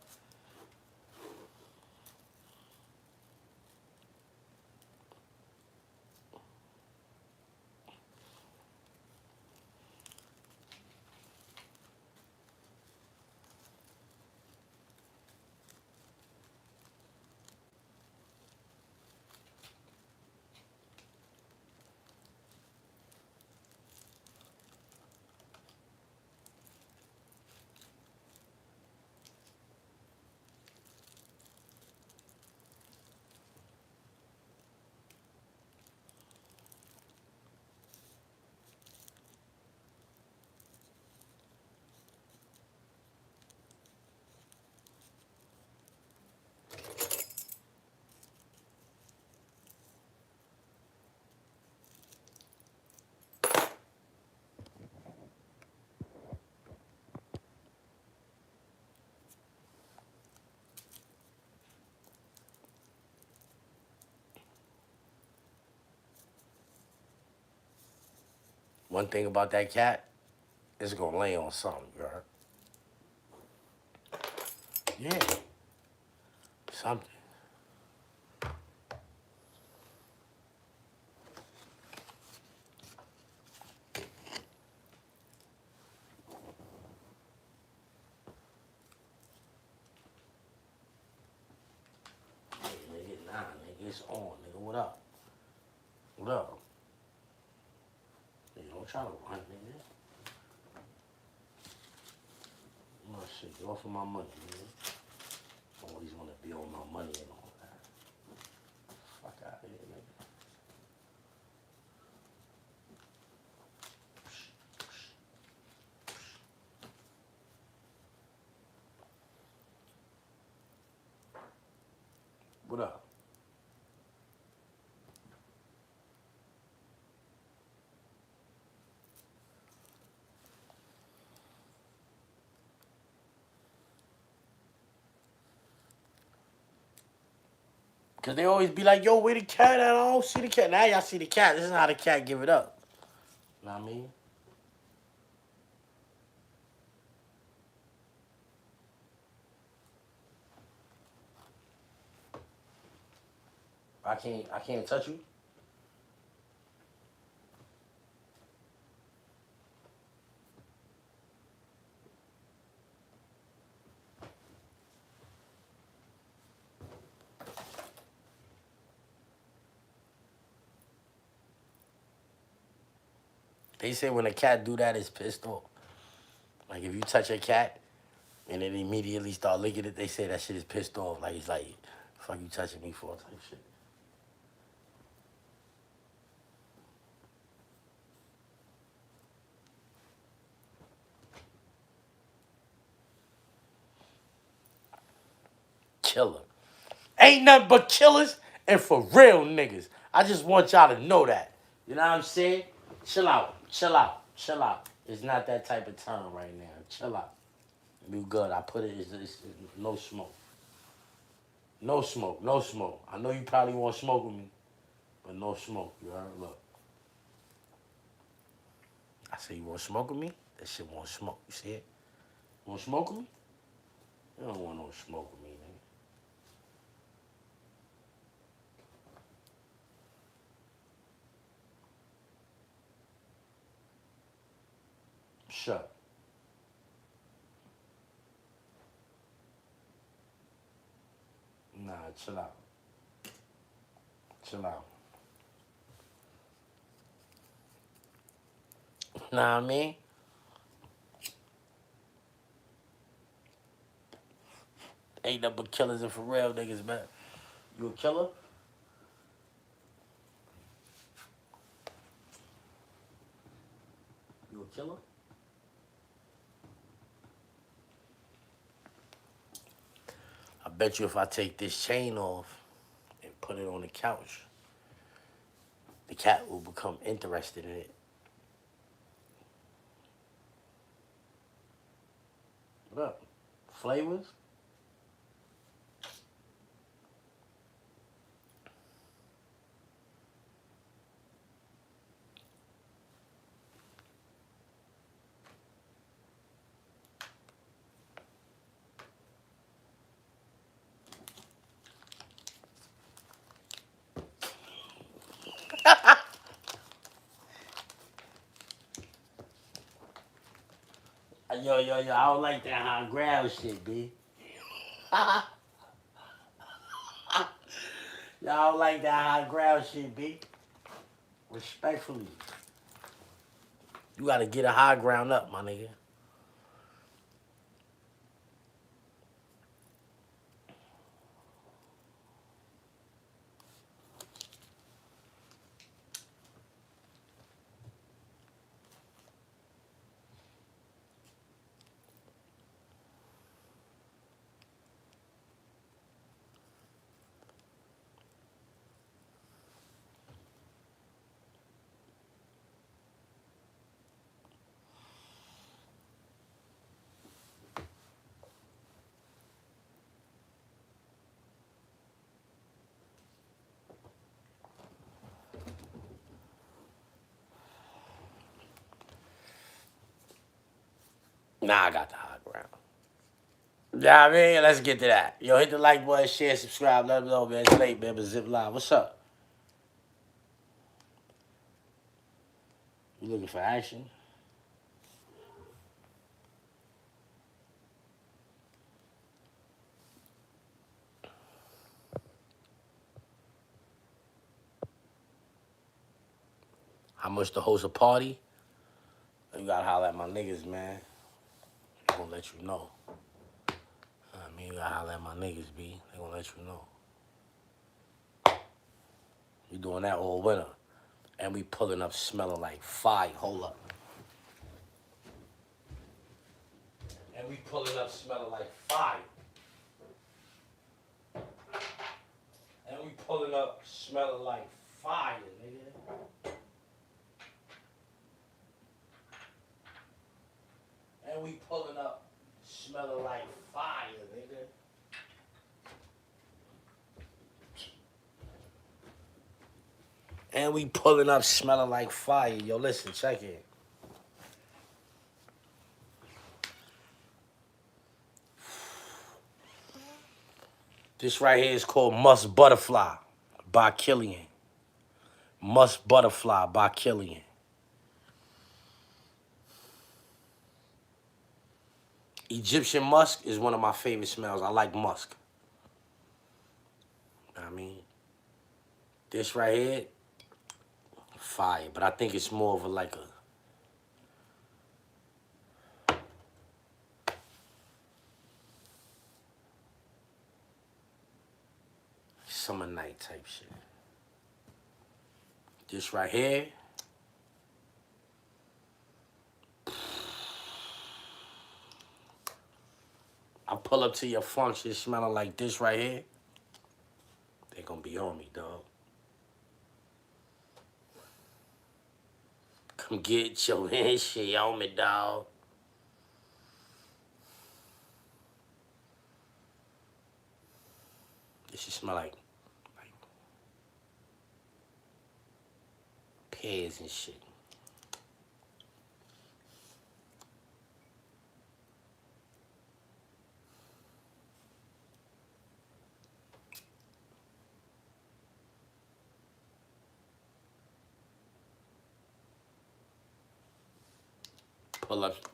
One thing about that cat, it's gonna lay on something, you heard? Yeah, something. Hey, nigga, nah, nigga, it's on, nigga. What up? What up? Nigga, don't try to run, nigga. Oh shit, get off of my money, nigga. Always wanna be on my money and all that. Fuck out of here, nigga. What up? Cause they always be like, yo, where the cat at? I don't see the cat. Now y'all see the cat. This is how the cat give it up. Know what I mean? I can't touch you. They say when a cat do that, it's pissed off. Like if you touch a cat and it immediately start licking it, they say that shit is pissed off. Like it's like, fuck you touching me for type shit. Killer. Ain't nothing but killers and for real niggas. I just want y'all to know that. You know what I'm saying? Chill out. Chill out. Chill out. It's not that type of time right now. Chill out. You good. I put it, it's no smoke. No smoke. No smoke. I know you probably want to smoke with me, but no smoke. You heard? Look. I say you want to smoke with me? That shit want smoke. You see it? You want to smoke with me? You don't want no smoke with me, nigga. Shut. Nah, chill out. Chill out. Nah, I mean? Ain't nothing but killers and for real niggas, man. You a killer? You a killer? I bet you if I take this chain off and put it on the couch, the cat will become interested in it. What up? Flavors? Yo, I don't like that high ground shit, B. Y'all don't like that high ground shit, B. Respectfully. You gotta get a high ground up, my nigga. Nah, I got the high ground. Yeah, I mean, let's get to that. Yo, hit the like button, share, subscribe, let them know, man. It's late, man, but Zip Live. What's up? You looking for action? How much to host a party? You gotta holler at my niggas, man. They gonna let you know. I mean, you gotta holler at my niggas, B. They gonna let you know. We doing that all winter. And we pulling up smelling like fire. Hold up. And we pulling up smelling like fire. pulling up smelling like fire, nigga. And we pulling up smelling like fire, nigga. And we pulling up smelling like fire. Yo, listen, check it. This right here is called Musk Butterfly by Killian. Musk Butterfly by Killian. Egyptian musk is one of my favorite smells. I like musk. I mean, this right here, fire. But I think it's more of a like a summer night type shit. This right here, I pull up to your function smelling like this right here, they gonna be on me, dog. Come get your shit on me, dog. This should smell like pears and shit.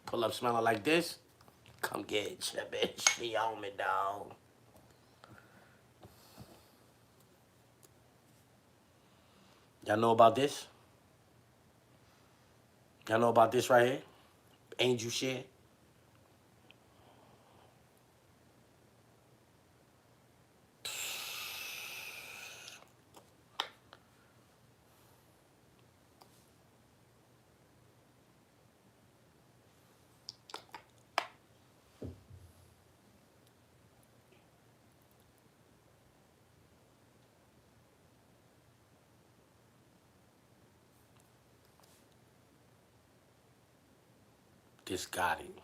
Pull up smelling like this. Come get your bitch. She on me, dog. Y'all know about this? Y'all know about this right here? Angel shit. This got it.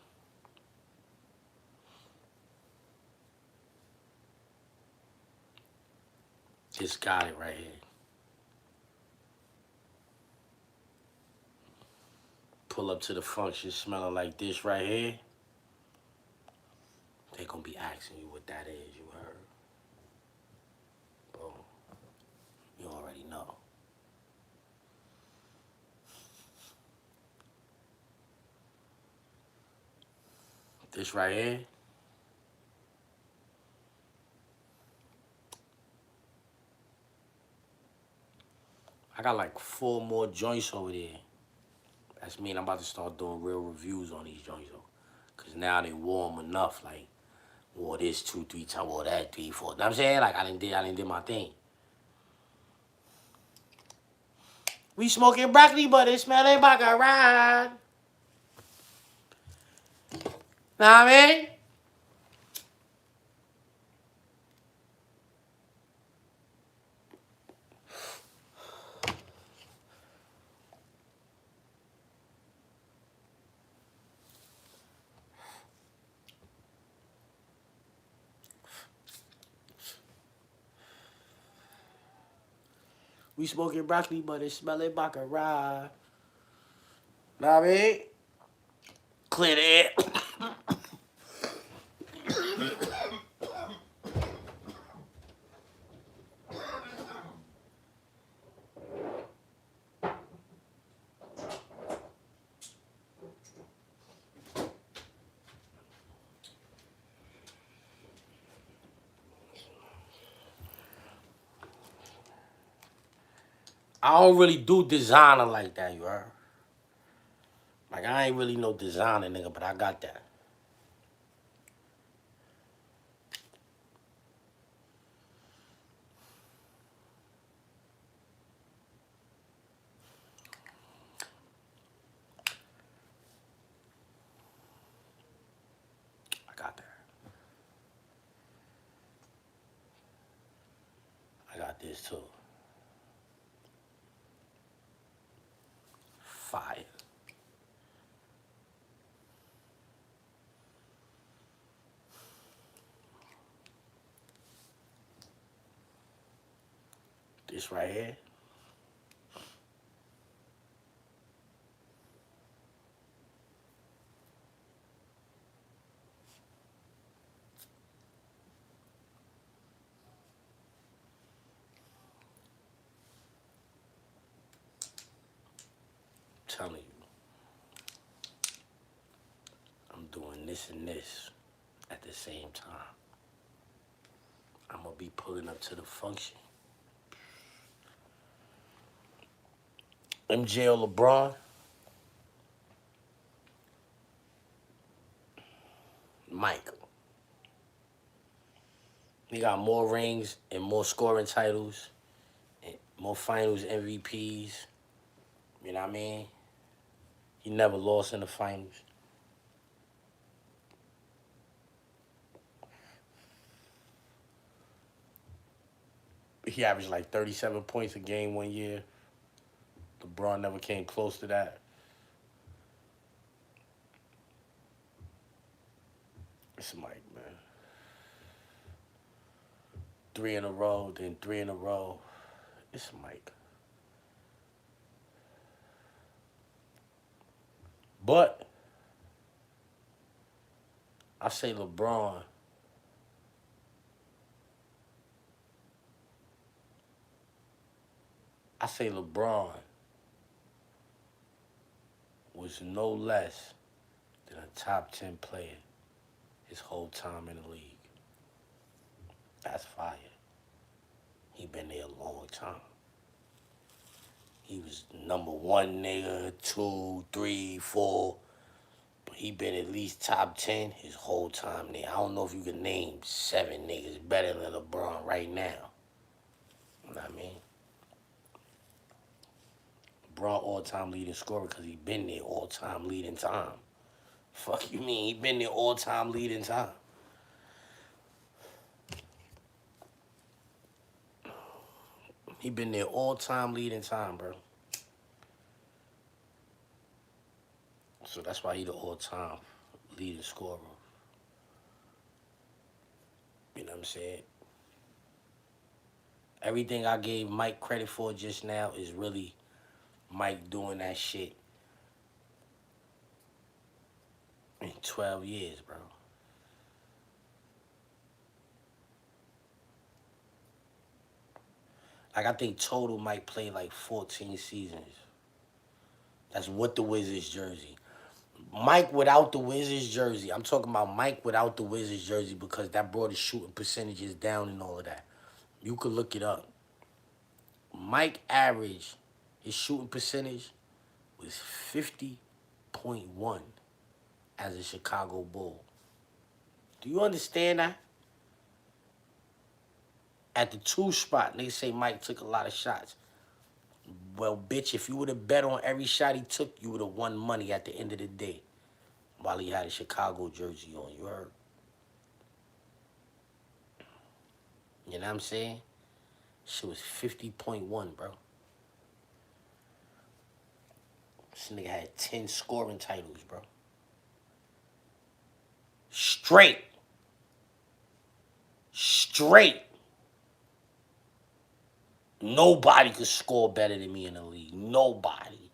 This got it right here. Pull up to the function smelling like this right here. They gonna be asking you what that is, you heard? Boom. You already know. This right here. I got like 4 more joints over there. That's mean I'm about to start doing real reviews on these joints though. Cause now they warm enough, like wore this 2, 3 times, wore that 3, 4. You know what I'm saying? Like I didn't do my thing. We smoking broccoli, but it smelling like a ride. Know what I mean? We smoking broccoli, but it smelling like a ride. Know what I mean? Clear the air. I don't really do designer like that, you heard? Like, I ain't really no designer, nigga, but I got that. I got that. this too. Fire. This right here. Telling you, I'm doing this and this at the same time. I'm gonna be pulling up to the function. MJ or LeBron? Mike. He got more rings and more scoring titles and more finals MVPs. You know what I mean? He never lost in the finals. He averaged like 37 points a game one year. LeBron never came close to that. It's Mike, man. 3 in a row, then 3 in a row. It's Mike. But I say LeBron. I say LeBron was no less than a top 10 player his whole time in the league. That's fire. He been there a long time. He was number 1 nigga, 2, 3, 4. But he been at least top 10 his whole time there. I don't know if you can name 7 niggas better than LeBron right now. You know what I mean? LeBron all-time leading scorer because he been there all-time leading time. Fuck you mean? He been there all-time leading time. He been there all-time leading time, bro. So that's why he the all-time leading scorer. You know what I'm saying? Everything I gave Mike credit for just now is really Mike doing that shit in 12 years, bro. Like, I think total Mike played like 14 seasons. That's with the Wizards jersey. Mike without the Wizards jersey. I'm talking about Mike without the Wizards jersey because that brought his shooting percentages down and all of that. You could look it up. Mike averaged, his shooting percentage was 50.1 as a Chicago Bull. Do you understand that? At the 2 spot, they say Mike took a lot of shots. Well, bitch, if you would have bet on every shot he took, you would have won money at the end of the day while he had a Chicago jersey on. You heard? You know what I'm saying? Shit was 50.1, bro. This nigga had 10 scoring titles, bro. Straight. Nobody could score better than me in the league. Nobody.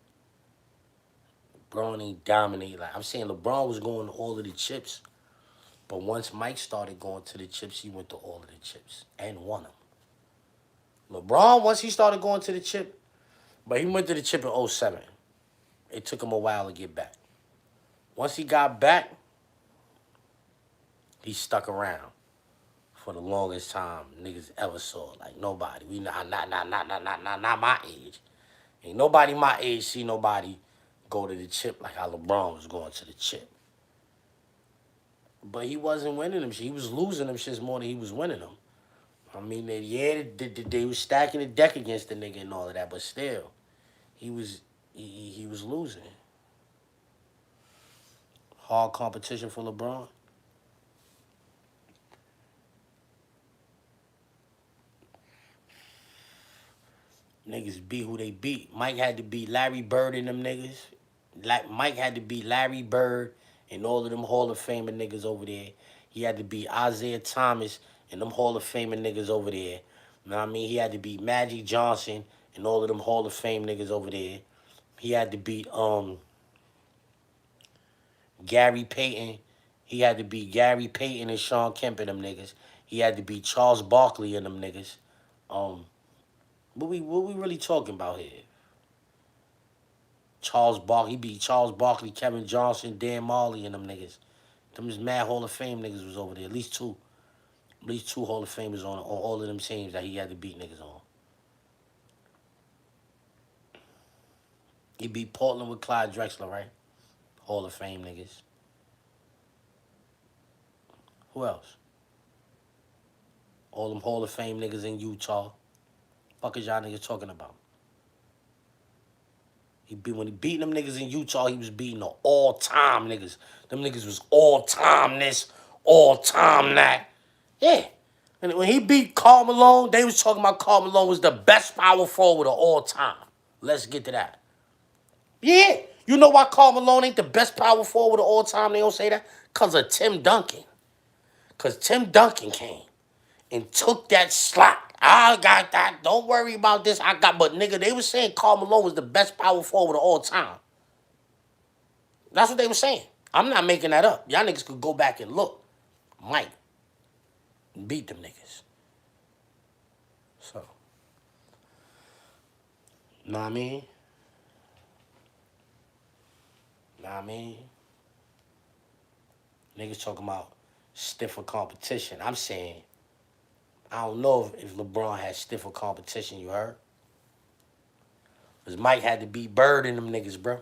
LeBron ain't dominate. Like I'm saying, LeBron was going to all of the chips. But once Mike started going to the chips, he went to all of the chips and won them. LeBron, once he started going to the chip, but he went to the chip in 07. It took him a while to get back. Once he got back, he stuck around for the longest time niggas ever saw. Like nobody. We not my age. Ain't nobody my age see nobody go to the chip like how LeBron was going to the chip. But he wasn't winning them shit. He was losing them shits more than he was winning them. I mean, they was stacking the deck against the nigga and all of that, but still, he was losing. Hard competition for LeBron. Niggas beat who they beat. Mike had to beat Larry Bird and them niggas. Mike had to beat Larry Bird and all of them Hall of Famer niggas over there. He had to beat Isaiah Thomas and them Hall of Famer niggas over there. You know what I mean? He had to beat Magic Johnson and all of them Hall of Fame niggas over there. He had to beat Gary Payton. He had to beat Gary Payton and Sean Kemp and them niggas. He had to beat Charles Barkley and them niggas. What we really talking about here? He beat Charles Barkley, Kevin Johnson, Dan Marley, and them niggas. Them is mad Hall of Fame niggas was over there. At least two Hall of Famers on all of them teams that he had to beat niggas on. He beat Portland with Clyde Drexler, right? Hall of Fame niggas. Who else? All them Hall of Fame niggas in Utah. Fuck is y'all niggas talking about? When he beat them niggas in Utah, he was beating the all-time niggas. Them niggas was all-time this, all-time that. Yeah. And when he beat Karl Malone, they was talking about Karl Malone was the best power forward of all time. Let's get to that. Yeah. You know why Karl Malone ain't the best power forward of all time? They don't say that? Because of Tim Duncan. Because Tim Duncan came and took that slot. I got that. Don't worry about this. But nigga, they was saying Karl Malone was the best power forward of all time. That's what they were saying. I'm not making that up. Y'all niggas could go back and look. Mike beat them niggas. So, know what I mean? Know what I mean? Niggas talking about stiffer competition. I'm saying, I don't know if LeBron had stiffer competition, you heard? Because Mike had to beat Bird and them niggas, bro.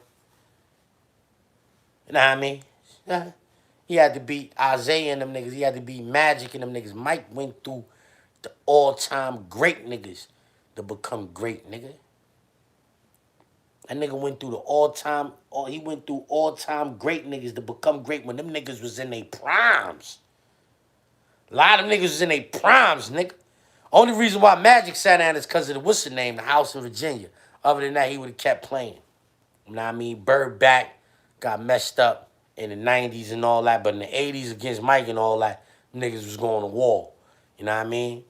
You know what I mean? He had to beat Isaiah and them niggas. He had to beat Magic and them niggas. Mike went through the all-time great niggas to become great, nigga. That nigga went through he went through all-time great niggas to become great when them niggas was in their primes. A lot of them niggas was in their primes, nigga. Only reason why Magic sat down is because of the what's the name, the House of Virginia. Other than that, he would have kept playing. You know what I mean? Bird back, got messed up in the 90s and all that, but in the 80s against Mike and all that, niggas was going to war. You know what I mean?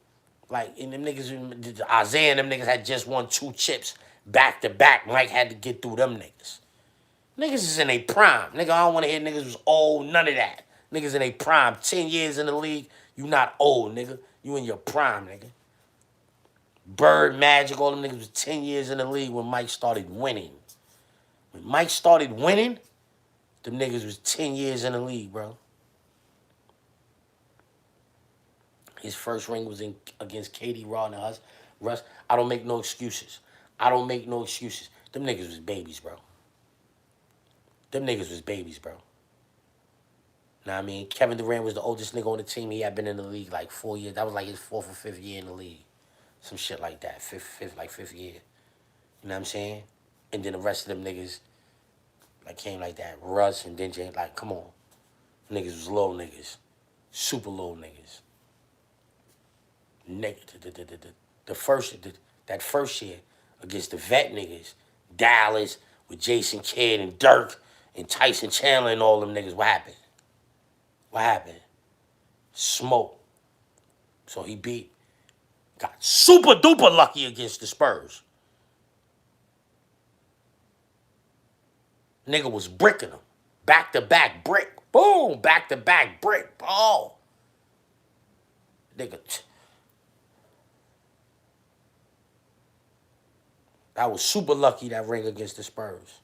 Like, and them niggas, Isaiah and them niggas had just won 2 chips back to back. Mike had to get through them niggas. Niggas is in a prime. Nigga, I don't want to hear niggas was old, none of that. Niggas in a prime. 10 years in the league, you not old, nigga. You in your prime, nigga. Bird, Magic, all them niggas was 10 years in the league when Mike started winning. When Mike started winning, them niggas was 10 years in the league, bro. His first ring was against Katie Rod and Russ. I don't make no excuses. Them niggas was babies, bro. Know what I mean? Kevin Durant was the oldest nigga on the team. He had been in the league like 4 years. That was like his 4th or 5th year in the league. Some shit like that. Fifth year. You know what I'm saying? And then the rest of them niggas like came like that. Russ and then James, like, come on. Niggas was low niggas. Super low niggas. That first year against the vet niggas, Dallas with Jason Kidd and Dirk and Tyson Chandler and all them niggas, what happened? Smoke. So he got super duper lucky against the Spurs. Nigga was bricking them. Back to back brick. Boom. Back to back brick. Oh. Nigga. That was super lucky, that ring against the Spurs.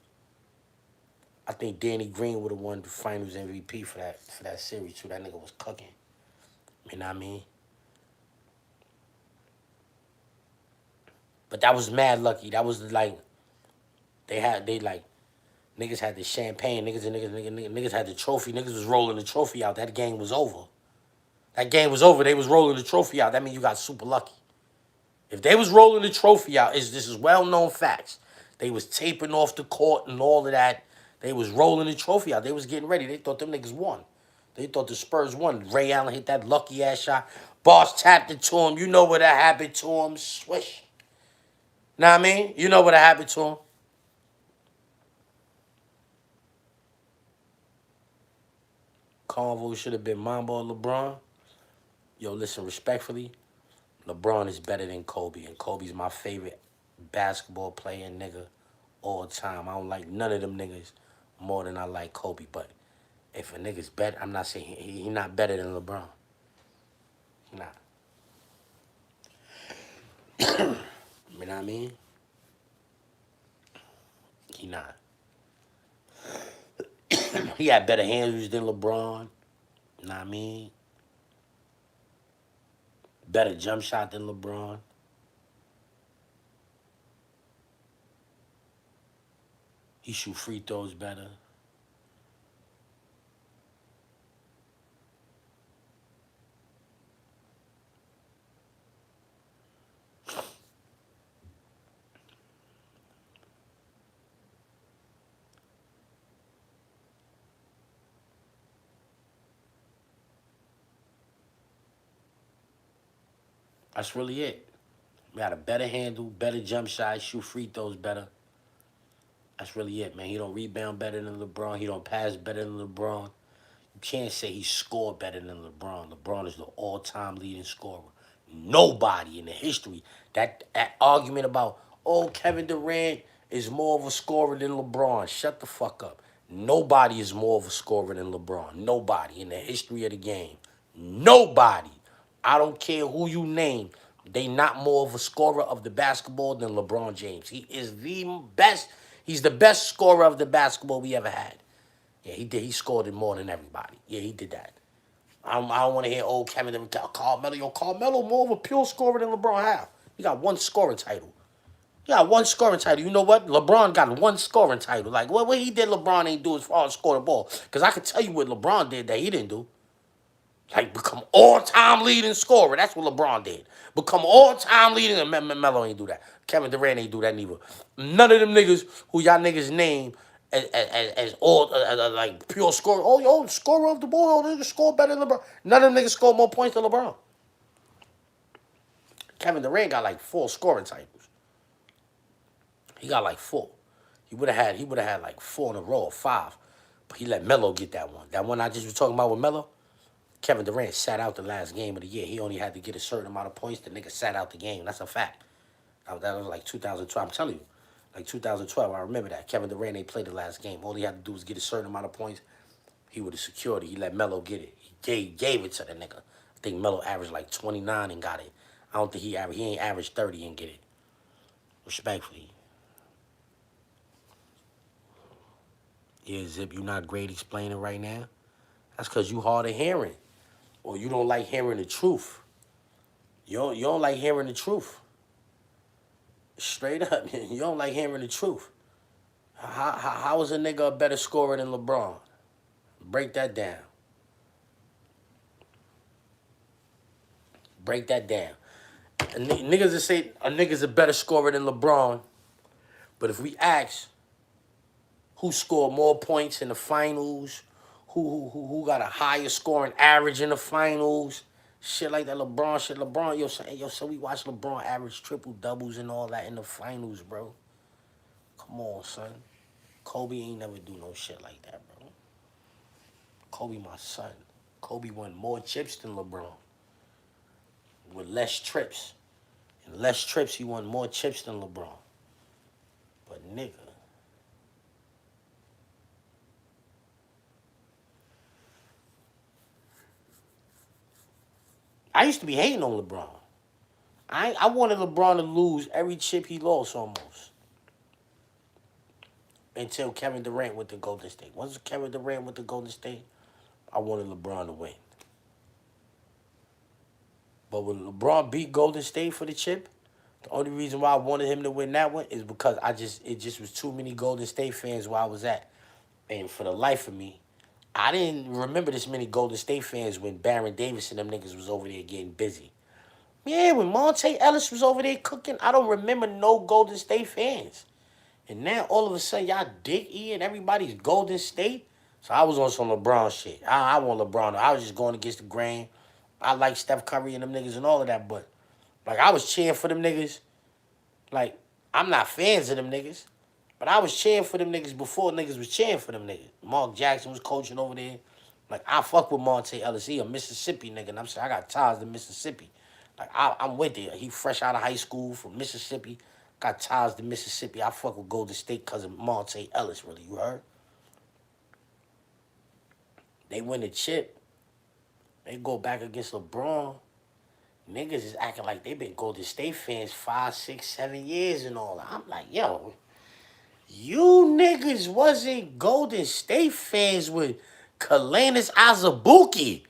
I think Danny Green would have won the finals MVP for that series too. That nigga was cooking. You know what I mean? But that was mad lucky. That was like, niggas had the champagne. Niggas had the trophy. Niggas was rolling the trophy out. That game was over. They was rolling the trophy out. That means you got super lucky. If they was rolling the trophy out, this is well-known facts. They was taping off the court and all of that. They was rolling the trophy out. They was getting ready. They thought them niggas won. They thought the Spurs won. Ray Allen hit that lucky-ass shot. Boss tapped it to him. You know what that happened to him. Swish. Know what I mean? You know what happened to him. Convo should have been Mamba or LeBron. Yo, listen, respectfully, LeBron is better than Kobe, and Kobe's my favorite basketball player, nigga, all time. I don't like none of them niggas more than I like Kobe. But if a nigga's better, I'm not saying he not better than LeBron. He not. You know what I mean? He not. He had better handles than LeBron. You know what I mean? Better jump shot than LeBron. He shoot free throws better. That's really it. He got a better handle, better jump shot, shoot free throws better. That's really it, man. He don't rebound better than LeBron. He don't pass better than LeBron. You can't say he scored better than LeBron. LeBron is the all-time leading scorer. Nobody in the history. That argument about, oh, Kevin Durant is more of a scorer than LeBron. Shut the fuck up. Nobody is more of a scorer than LeBron. Nobody in the history of the game. Nobody. I don't care who you name. They not more of a scorer of the basketball than LeBron James. He is the best. He's the best scorer of the basketball we ever had. Yeah, he did. He scored it more than everybody. Yeah, he did that. I don't want to hear old Kevin Carmelo. Yo, Carmelo more of a pure scorer than LeBron have. He got one scoring title. He got one scoring title. You know what? LeBron got one scoring title. Like, what he did LeBron ain't do as far as score the ball. Because I can tell you what LeBron did that he didn't do. Like, become all-time leading scorer. That's what LeBron did. Become all-time leading, and Melo ain't do that. Kevin Durant ain't do that neither. None of them niggas who y'all niggas name as all, like, pure scorer. Oh, yo, scorer of the ball. Oh, niggas score better than LeBron. None of them niggas score more points than LeBron. Kevin Durant got, like, 4 scoring titles. He got, like, 4. He would have had, like, 4 in a row or 5. But he let Melo get that one. That one I just was talking about with Melo. Kevin Durant sat out the last game of the year. He only had to get a certain amount of points. The nigga sat out the game. That's a fact. That was like 2012. I'm telling you. Like 2012, I remember that. Kevin Durant ain't played the last game. All he had to do was get a certain amount of points. He would have secured it. He let Melo get it. He gave it to the nigga. I think Melo averaged like 29 and got it. I don't think he ain't averaged 30 and get it. Respectfully. Yeah, Zip, you not great explaining right now? That's because you hard of hearing. Or you don't like hearing the truth. You don't like hearing the truth. Straight up, you don't like hearing the truth. How is a nigga a better scorer than LeBron? Break that down. Break that down. Niggas that say a nigga's a better scorer than LeBron, but if we ask who scored more points in the finals, who got a higher scoring average in the finals, shit like that, LeBron, so we watch LeBron average triple doubles and all that in the finals, bro. Come on, son. Kobe ain't never do no shit like that, bro. Kobe my son. Kobe won more chips than LeBron. With less trips. In less trips, he won more chips than LeBron. But nigga. I used to be hating on LeBron. I wanted LeBron to lose every chip he lost almost. Until Kevin Durant went to Golden State. Once Kevin Durant went to Golden State, I wanted LeBron to win. But when LeBron beat Golden State for the chip, the only reason why I wanted him to win that one is because it just was too many Golden State fans where I was at. And for the life of me, I didn't remember this many Golden State fans when Baron Davis and them niggas was over there getting busy. Yeah, when Monte Ellis was over there cooking, I don't remember no Golden State fans. And now all of a sudden y'all dig in everybody's Golden State. So I was on some LeBron shit. I want LeBron. I was just going against the grain. I like Steph Curry and them niggas and all of that, but like I was cheering for them niggas. Like I'm not fans of them niggas. But I was cheering for them niggas before niggas was cheering for them niggas. Mark Jackson was coaching over there. Like, I fuck with Monte Ellis. He a Mississippi nigga. And I'm saying, I got ties to Mississippi. Like, I'm with it. He fresh out of high school from Mississippi. Got ties to Mississippi. I fuck with Golden State because of Monte Ellis, really. You heard? They win the chip. They go back against LeBron. Niggas is acting like they been Golden State fans 5, 6, 7 years and all that. I'm like, yo, you niggas wasn't Golden State fans when Kalanis Azubuike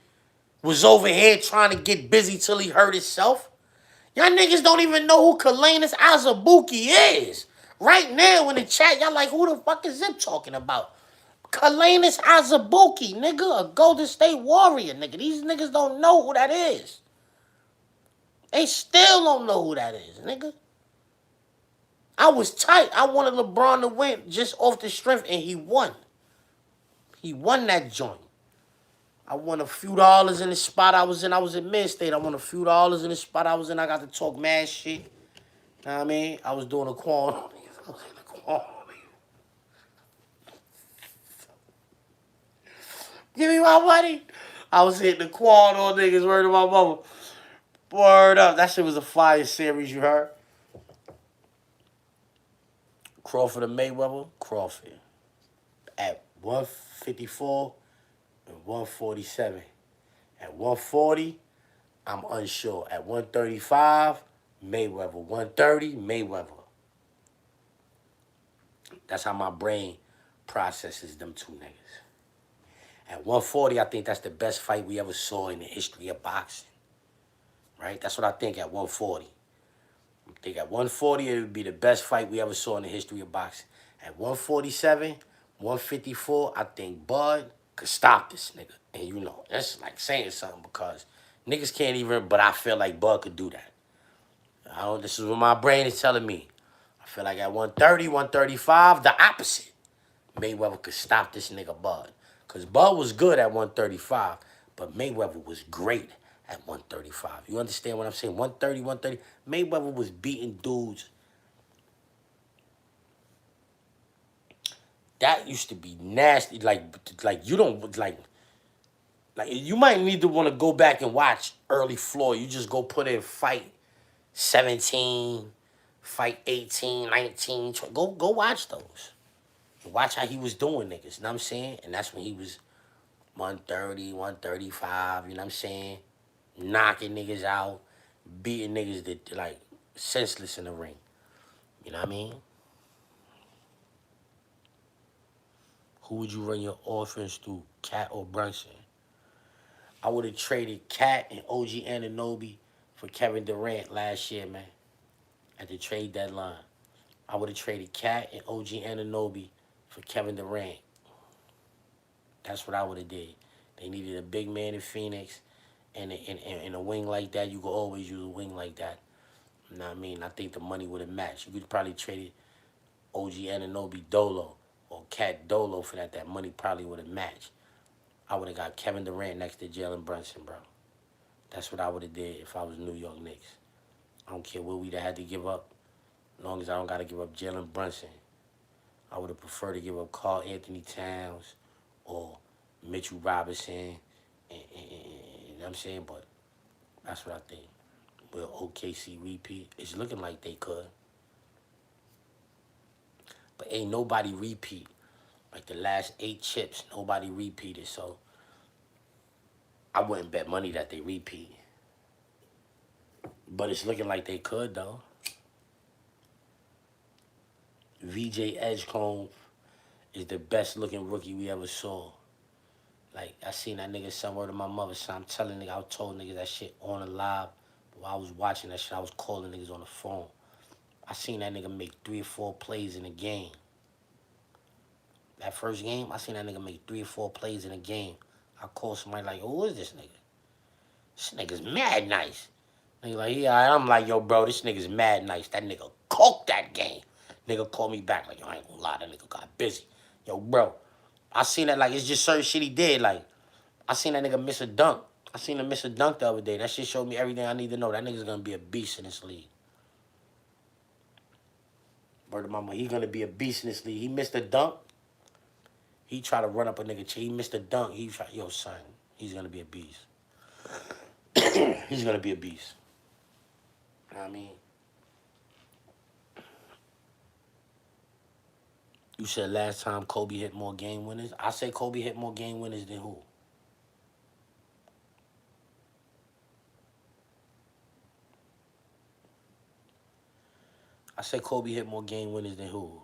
was over here trying to get busy till he hurt himself. Y'all niggas don't even know who Kalanis Azubuike is. Right now in the chat, y'all like, who the fuck is Zip talking about? Kalanis Azubuike, nigga, a Golden State Warrior, nigga. These niggas don't know who that is. They still don't know who that is, nigga. I was tight. I wanted LeBron to win just off the strength, and he won. He won that joint. I won a few dollars in the spot I was in. I was at Mixtape. I won a few dollars in the spot I was in. I got to talk mad shit. You know what I mean? I was doing a quan. Give me my money. I was hitting the quan on niggas. Word to my mama. Word up. That shit was a fire series, you heard? Crawford and Mayweather, Crawford. At 154 and 147. At 140, I'm unsure. At 135, Mayweather. 130, Mayweather. That's how my brain processes them two niggas. At 140, I think that's the best fight we ever saw in the history of boxing. Right? That's what I think at 140. I think at 140, it would be the best fight we ever saw in the history of boxing. At 147, 154, I think Bud could stop this nigga. And you know, that's like saying something because niggas can't even, but I feel like Bud could do that. This is what my brain is telling me. I feel like at 130, 135, the opposite. Mayweather could stop this nigga Bud. Because Bud was good at 135, but Mayweather was great at 135. You understand what I'm saying? 130, 130. Mayweather was beating dudes. That used to be nasty. Like you don't, like you might need to want to go back and watch early Floyd. You just go put in fight 17, fight 18, 19. Go watch those. Watch how he was doing niggas, you know what I'm saying? And that's when he was 130, 135, you know what I'm saying? Knocking niggas out, beating niggas that like senseless in the ring. You know what I mean? Who would you run your offense through, Cat or Brunson? I would have traded Cat and OG Anunoby for Kevin Durant last year, man. At the trade deadline. I would have traded Cat and OG Anunoby for Kevin Durant. That's what I would have did. They needed a big man in Phoenix, and in a wing like that, you could always use a wing like that. You know what I mean? I think the money would have matched. You could probably trade OG Anunoby Dolo or Cat Dolo for that. That money probably would have matched. I would have got Kevin Durant next to Jalen Brunson, bro. That's what I would have did if I was New York Knicks. I don't care what we'd have had to give up, as long as I don't got to give up Jalen Brunson. I would have preferred to give up Karl Anthony Towns or Mitchell Robinson, you know what I'm saying? But that's what I think. Will OKC repeat? It's looking like they could. But ain't nobody repeat. Like the last 8 chips, nobody repeated. So I wouldn't bet money that they repeat. But it's looking like they could, though. VJ Edgecombe is the best looking rookie we ever saw. Like, I seen that nigga somewhere to my mother, so I'm telling nigga, I told niggas that shit on the live. But while I was watching that shit, I was calling niggas on the phone. I seen that nigga make 3 or 4 plays in a game. That first game, I seen that nigga make 3 or 4 plays in a game. I called somebody like, who is this nigga? This nigga's mad nice. Nigga like, yeah, I'm like, yo, bro, this nigga's mad nice. That nigga cooked that game. Nigga called me back like, yo, I ain't gonna lie, that nigga got busy. Yo, bro, I seen that, like, it's just certain shit he did. Like, I seen that nigga miss a dunk. I seen him miss a dunk the other day. That shit showed me everything I need to know. That nigga's gonna be a beast in this league. Word of mama, he gonna be a beast in this league. He missed a dunk. He tried to run up a nigga. He missed a dunk. He tried, yo, son, he's gonna be a beast. He's gonna be a beast. You know what I mean? You said last time Kobe hit more game winners. I say Kobe hit more game winners than who? I say Kobe hit more game winners than who?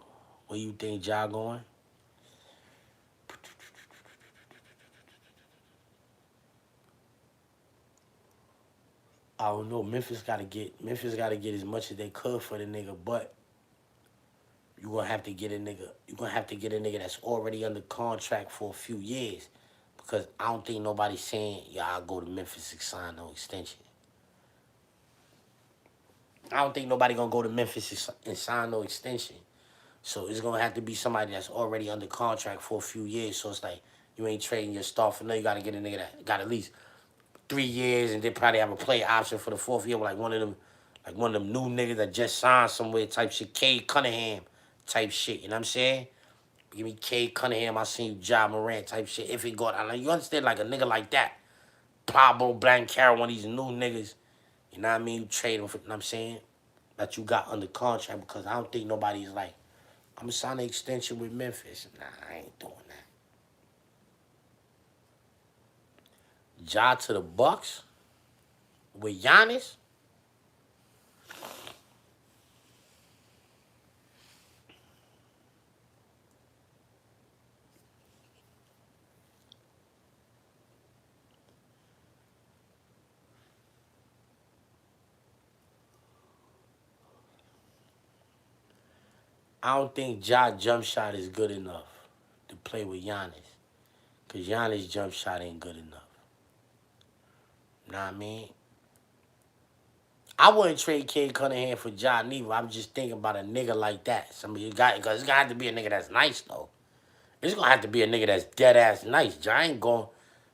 Where you think Ja going? I don't know. Memphis gotta get as much as they could for the nigga, but you gonna have to get a nigga that's already under contract for a few years. Because I don't think nobody's saying, yeah, I'll go to Memphis and sign no extension. I don't think nobody gonna go to Memphis and sign no extension. So it's gonna have to be somebody that's already under contract for a few years. So it's like you ain't trading your star for nothing. You gotta get a nigga that got at least 3 years and then probably have a play option for the 4th year with like one of them new niggas that just signed somewhere type shit. Cade Cunningham type shit. You know what I'm saying? Give me Cade Cunningham, I seen you Ja Morant type shit. If he go out, you understand, like a nigga like that. Pablo Blancara, one of these new niggas. You know what I mean? You trade him for, you know what I'm saying? That you got under contract, because I don't think nobody's like, I'm going to sign an extension with Memphis. Nah, I ain't doing that. Ja to the Bucks with Giannis? I don't think Ja jump shot is good enough to play with Giannis. Because Giannis jump shot ain't good enough. Know what I mean? I wouldn't trade Cade Cunningham for Ja neither. I'm just thinking about a nigga like that. Somebody got, because it's gonna have to be a nigga that's nice though. It's gonna have to be a nigga that's dead ass nice. Ja ain't going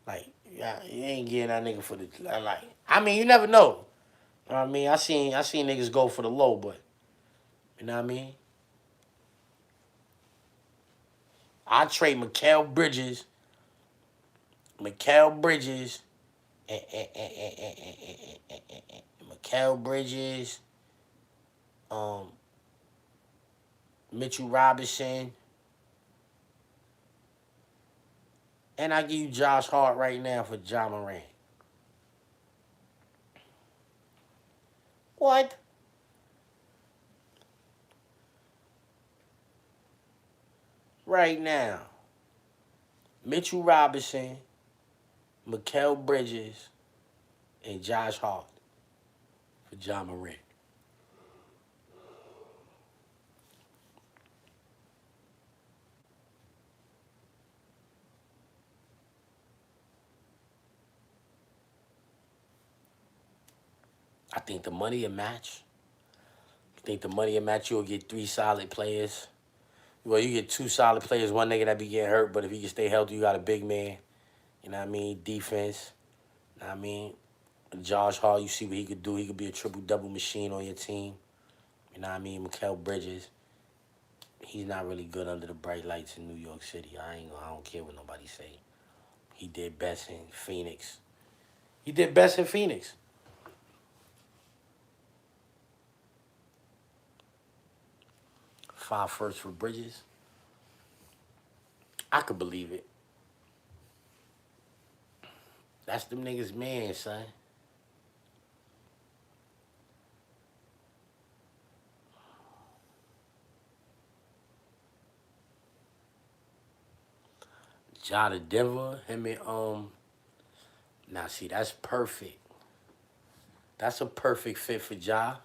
like, yeah, you ain't getting that nigga for the like. I mean, you never know. You know what I mean? I seen niggas go for the low, but you know what I mean? I trade Mikal Bridges, and Mikal Bridges, Mitchell Robinson, and I give you Josh Hart right now for Ja Morant. What? Right now. Mitchell Robinson, Mikal Bridges, and Josh Hart for Ja Morant. I think the money will match. I think the money will match. You'll get 3 solid players. Well, you get 2 solid players. One nigga that be getting hurt, but if he can stay healthy, you got a big man. You know what I mean? Defense. You know what I mean? Josh Hart, you see what he could do. He could be a triple-double machine on your team. You know what I mean? Mikal Bridges. He's not really good under the bright lights in New York City. I don't care what nobody say. He did best in Phoenix. 5 firsts for Bridges. I could believe it. That's them niggas' man, son. Ja to Denver, him and now see, that's perfect. That's a perfect fit for Ja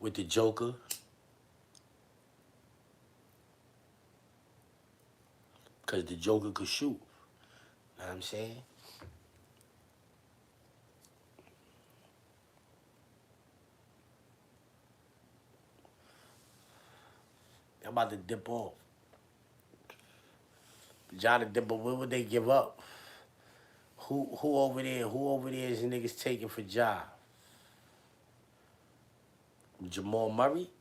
with the Joker. Cause the Joker could shoot. Know what I'm saying? I'm about to dip off. Ja to dip off, what would they give up? Who over there? Who over there is niggas taking for Ja? Jamal Murray?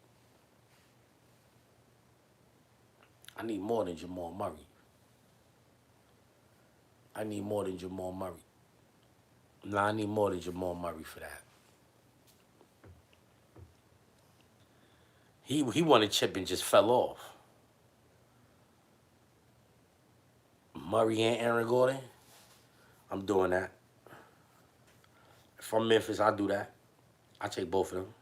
I need more than Jamal Murray. I need more than Jamal Murray. Nah, I need more than Jamal Murray for that. He won a chip and just fell off. Murray and Aaron Gordon, I'm doing that. From Memphis, I'll do that. I take both of them.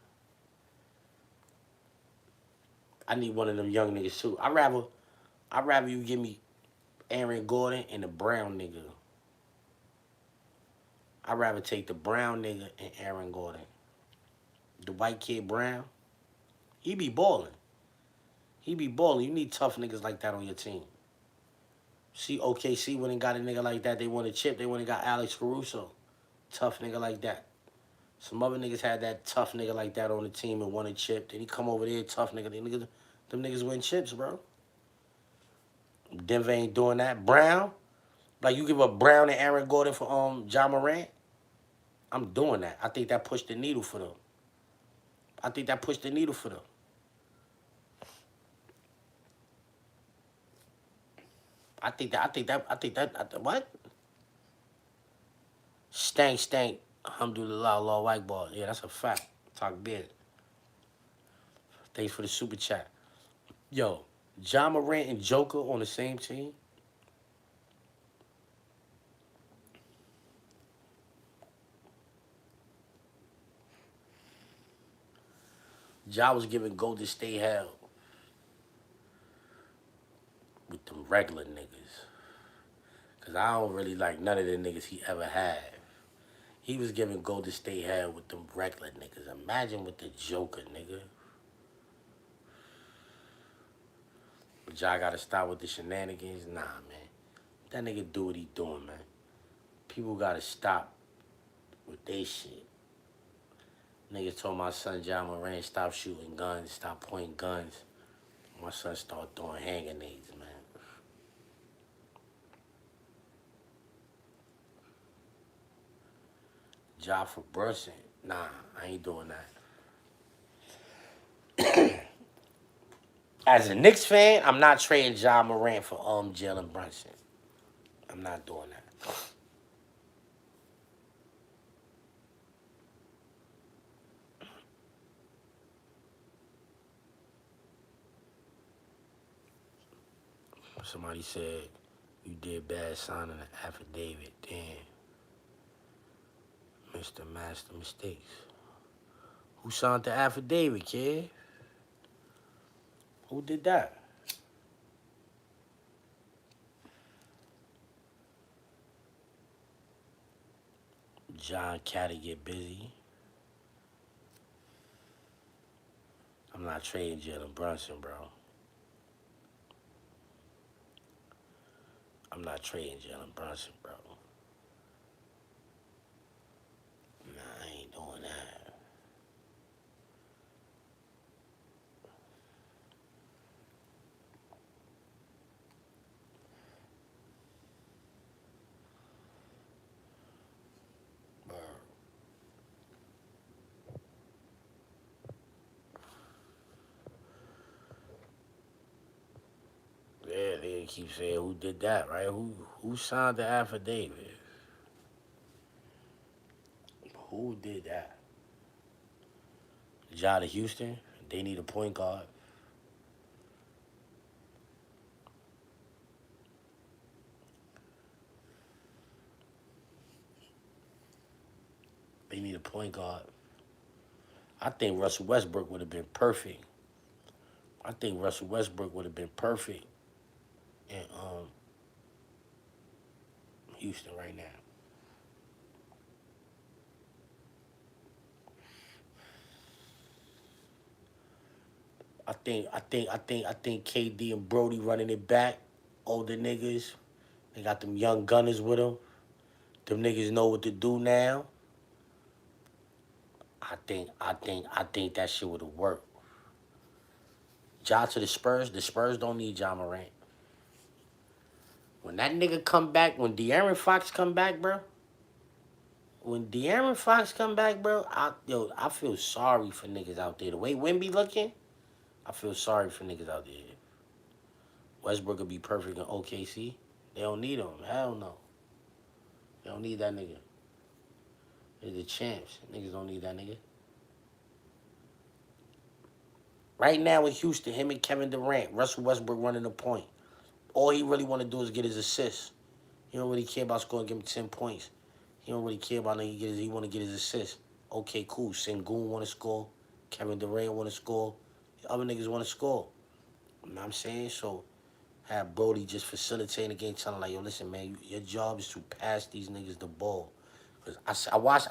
I need one of them young niggas too. I'd rather you give me Aaron Gordon and the brown nigga. I'd rather take the brown nigga and Aaron Gordon. The white kid Brown, he be balling. He be balling. You need tough niggas like that on your team. See, OKC when they got a nigga like that, they won a chip. They went and got Alex Caruso. Tough nigga like that. Some other niggas had that tough nigga like that on the team and won a chip. Then he come over there, tough nigga. Them niggas win chips, bro. Denver ain't doing that. Brown, like you give up Brown and Aaron Gordon for John Morant, I'm doing that. I think that pushed the needle for them. I think that what? Stank. Alhamdulillah, Allah Akbar. Yeah, that's a fact. Talk big. Thanks for the super chat. Yo, John Morant and Joker on the same team? Ja was giving Golden State hell with them regular niggas. Because I don't really like none of the niggas he ever had. He was giving Golden State hell with them regular niggas. Imagine with the Joker, nigga. But Ja gotta stop with the shenanigans. Nah, man. That nigga do what he doing, man. People gotta stop with they shit. Niggas told my son John Moran, stop shooting guns, stop pointing guns. My son started throwing hand grenades, man. Ja for Brunson. Nah, I ain't doing that. As a Knicks fan, I'm not trading Ja Morant for Jalen Brunson. I'm not doing that. Somebody said you did bad signing an affidavit. Damn. Mr. Master Mistakes. Who signed the affidavit, kid? Who did that? John Caddy get busy. I'm not trading Jalen Brunson, bro. I'm not trading Jalen Brunson, bro. Nah, I ain't doing that. Bro. Yeah, they keep saying who did that, right? Who signed the affidavit? Who did that? Ja to Houston. They need a point guard. They need a point guard. I think Russell Westbrook would have been perfect. I think Russell Westbrook would have been perfect in Houston right now. I think KD and Brody running it back. Older niggas. They got them young gunners with them. Them niggas know what to do now. I think that shit would have worked. Ja to the Spurs don't need Ja Morant. When that nigga come back, when De'Aaron Fox come back, bro. I feel sorry for niggas out there. The way Wemby looking, I feel sorry for niggas out there. Westbrook would be perfect in OKC. They don't need him. Hell no. They don't need that nigga. They're the champs. Niggas don't need that nigga. Right now in Houston, him and Kevin Durant, Russell Westbrook running the point. All he really want to do is get his assists. He don't really care about scoring, give him 10 points. He don't really care about nothing. He want to get his assists. Okay, cool. Sengun want to score. Kevin Durant want to score. The other niggas want to score. You know what I'm saying? So have Brody just facilitating the game, telling like, yo, listen, man, your job is to pass these niggas the ball. Cause I watched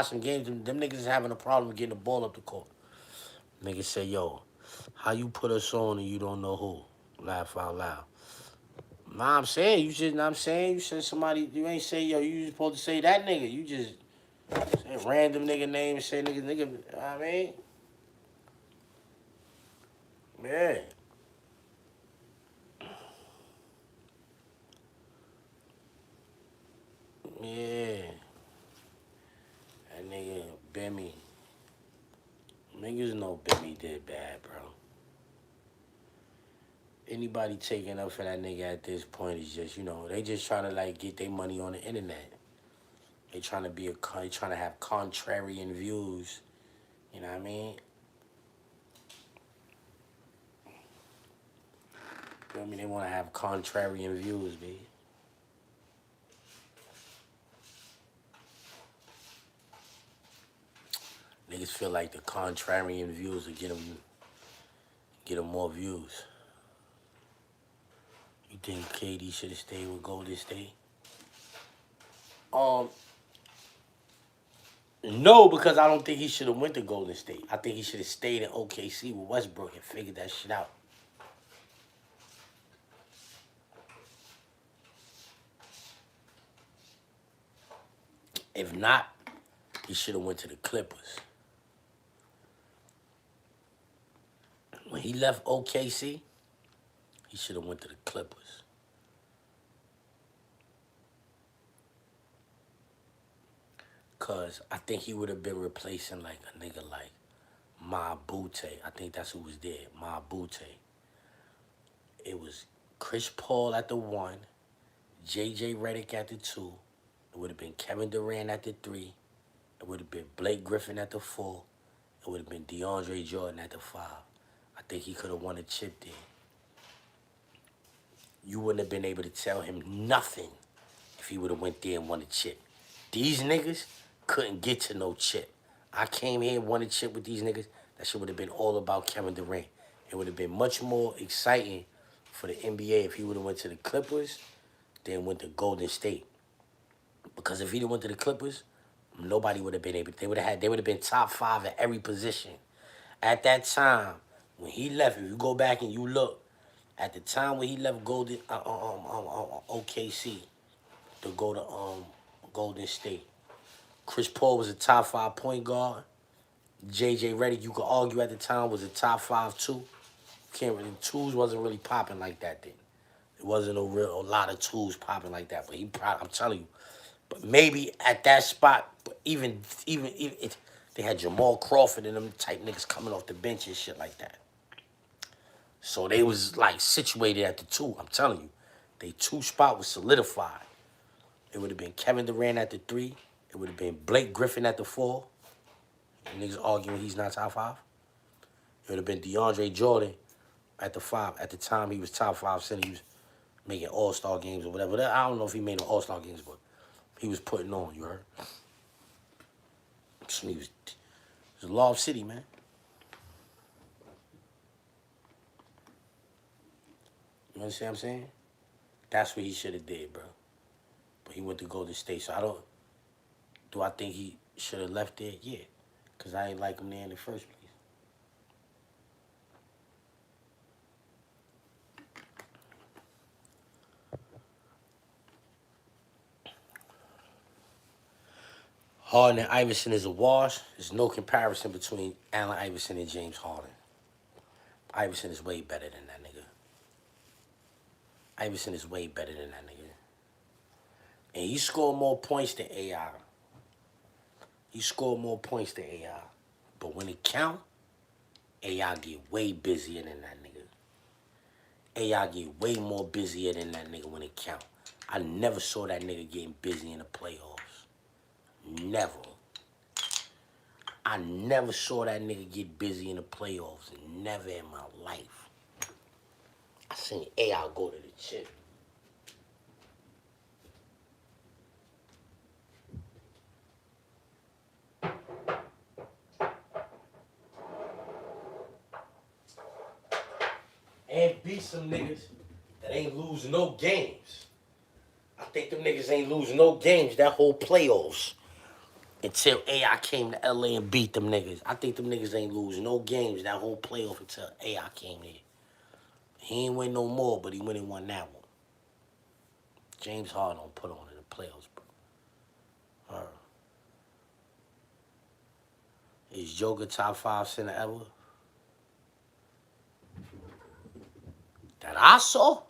some games. Them niggas is having a problem getting the ball up the court. Niggas say, yo, how you put us on and you don't know who? Laugh out loud. Nah, I'm saying you should. I'm saying you said somebody. You ain't say yo. You supposed to say that nigga. You just say random nigga name and say nigga. You know what I mean, yeah. Yeah. That nigga Bimmy. Niggas know Bimmy did bad, bro. Anybody taking up for that nigga at this point is just, they just trying to like get their money on the internet. They trying to they trying to have contrarian views. You know what I mean? You know what I mean? They want to have contrarian views, baby. Niggas feel like the contrarian views will get them more views. You think KD should have stayed with Golden State? No, because I don't think he should have went to Golden State. I think he should have stayed in OKC with Westbrook and figured that shit out. If not, he should have went to the Clippers. When he left OKC, he should have went to the Clippers. Because I think he would have been replacing like a nigga like Mabute. I think that's who was there, Mabute. It was Chris Paul at the 1, J.J. Redick at the 2. It would have been Kevin Durant at the 3. It would have been Blake Griffin at the 4. It would have been DeAndre Jordan at the 5. I think he could have won a chip there. You wouldn't have been able to tell him nothing if he would have went there and won a chip. These niggas couldn't get to no chip. I came here and won a chip with these niggas. That shit would have been all about Kevin Durant. It would have been much more exciting for the NBA if he would have went to the Clippers than went to Golden State. Because if he went to the Clippers, nobody would have been able. They would have been top 5 at every position. At that time, when he left, if you go back and you look, at the time when he left OKC to go to Golden State, Chris Paul was a top 5 point guard. J.J. Redick, you could argue at the time, was a top 5 too. Twos wasn't really popping like that then. It wasn't a lot of twos popping like that. But I'm telling you, but maybe at that spot, even they had Jamal Crawford and them type niggas coming off the bench and shit like that. So they was like situated at the 2. I'm telling you, they 2 spot was solidified. It would have been Kevin Durant at the 3. It would have been Blake Griffin at the 4. Niggas arguing he's not top 5. It would have been DeAndre Jordan at the 5. At the time, he was top 5 center. He was making all-star games or whatever. I don't know if he made no all-star games, but he was putting on, you heard? So it was a Lob City, man. You understand what I'm saying? That's what he should have did, bro. But he went to Golden State, so do I think he should have left there? Yeah, because I ain't like him there in the first place. Harden and Iverson is a wash. There's no comparison between Allen Iverson and James Harden. Iverson is way better than that nigga. Iverson is way better than that nigga. And he scored more points than AI. He scored more points than AI. But when it count, AI get way busier than that nigga. AI get way more busier than that nigga when it count. I never saw that nigga getting busy in the playoffs. Never. I never saw that nigga get busy in the playoffs. Never in my life. I seen AI go to the chip. And beat some niggas that ain't losing no games. I think them niggas ain't losing no games that whole playoffs until AI came to LA and beat them niggas. I think them niggas ain't losing no games that whole playoff until AI came here. He ain't win no more, but he went and won that one. James Harden don't put on in the playoffs, bro. Is Joker top 5 center ever? That I saw?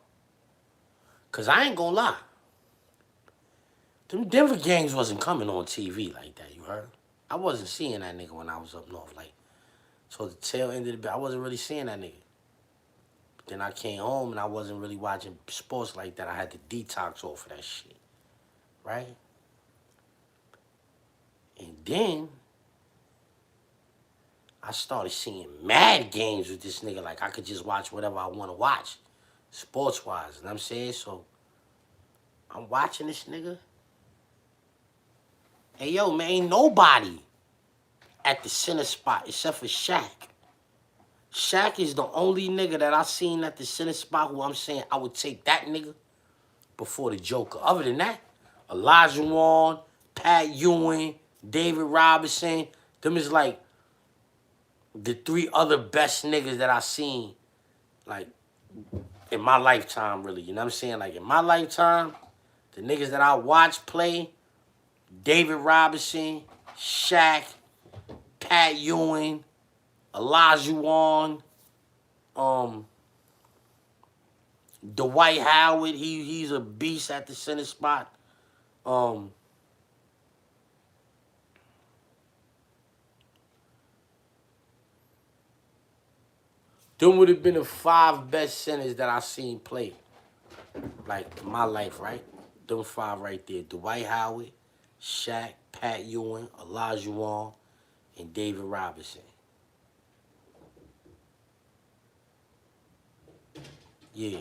Cause I ain't gonna lie. Them Denver games wasn't coming on TV like that, you heard? I wasn't seeing that nigga when I was up north. Like, so the tail end of the I wasn't really seeing that nigga. But then I came home and I wasn't really watching sports like that. I had to detox off of that shit. Right? And then I started seeing mad games with this nigga. Like, I could just watch whatever I want to watch, sports-wise. You know what I'm saying? So, I'm watching this nigga. Hey, yo, man, ain't nobody at the center spot except for Shaq. Shaq is the only nigga that I seen at the center spot who I'm saying I would take that nigga before the Joker. Other than that, Elijah Wan, Pat Ewing, David Robinson, them is like the 3 other best niggas that I seen, like, in my lifetime, really. You know what I'm saying? Like, in my lifetime, the niggas that I watch play, David Robinson, Shaq, Pat Ewing, Elijah Wan, Dwight Howard, he's a beast at the center spot. Them would have been the 5 best centers that I seen play. Like, in my life, right? Them 5 right there. Dwight Howard, Shaq, Pat Ewing, Elijah Wan, and David Robinson. Yeah.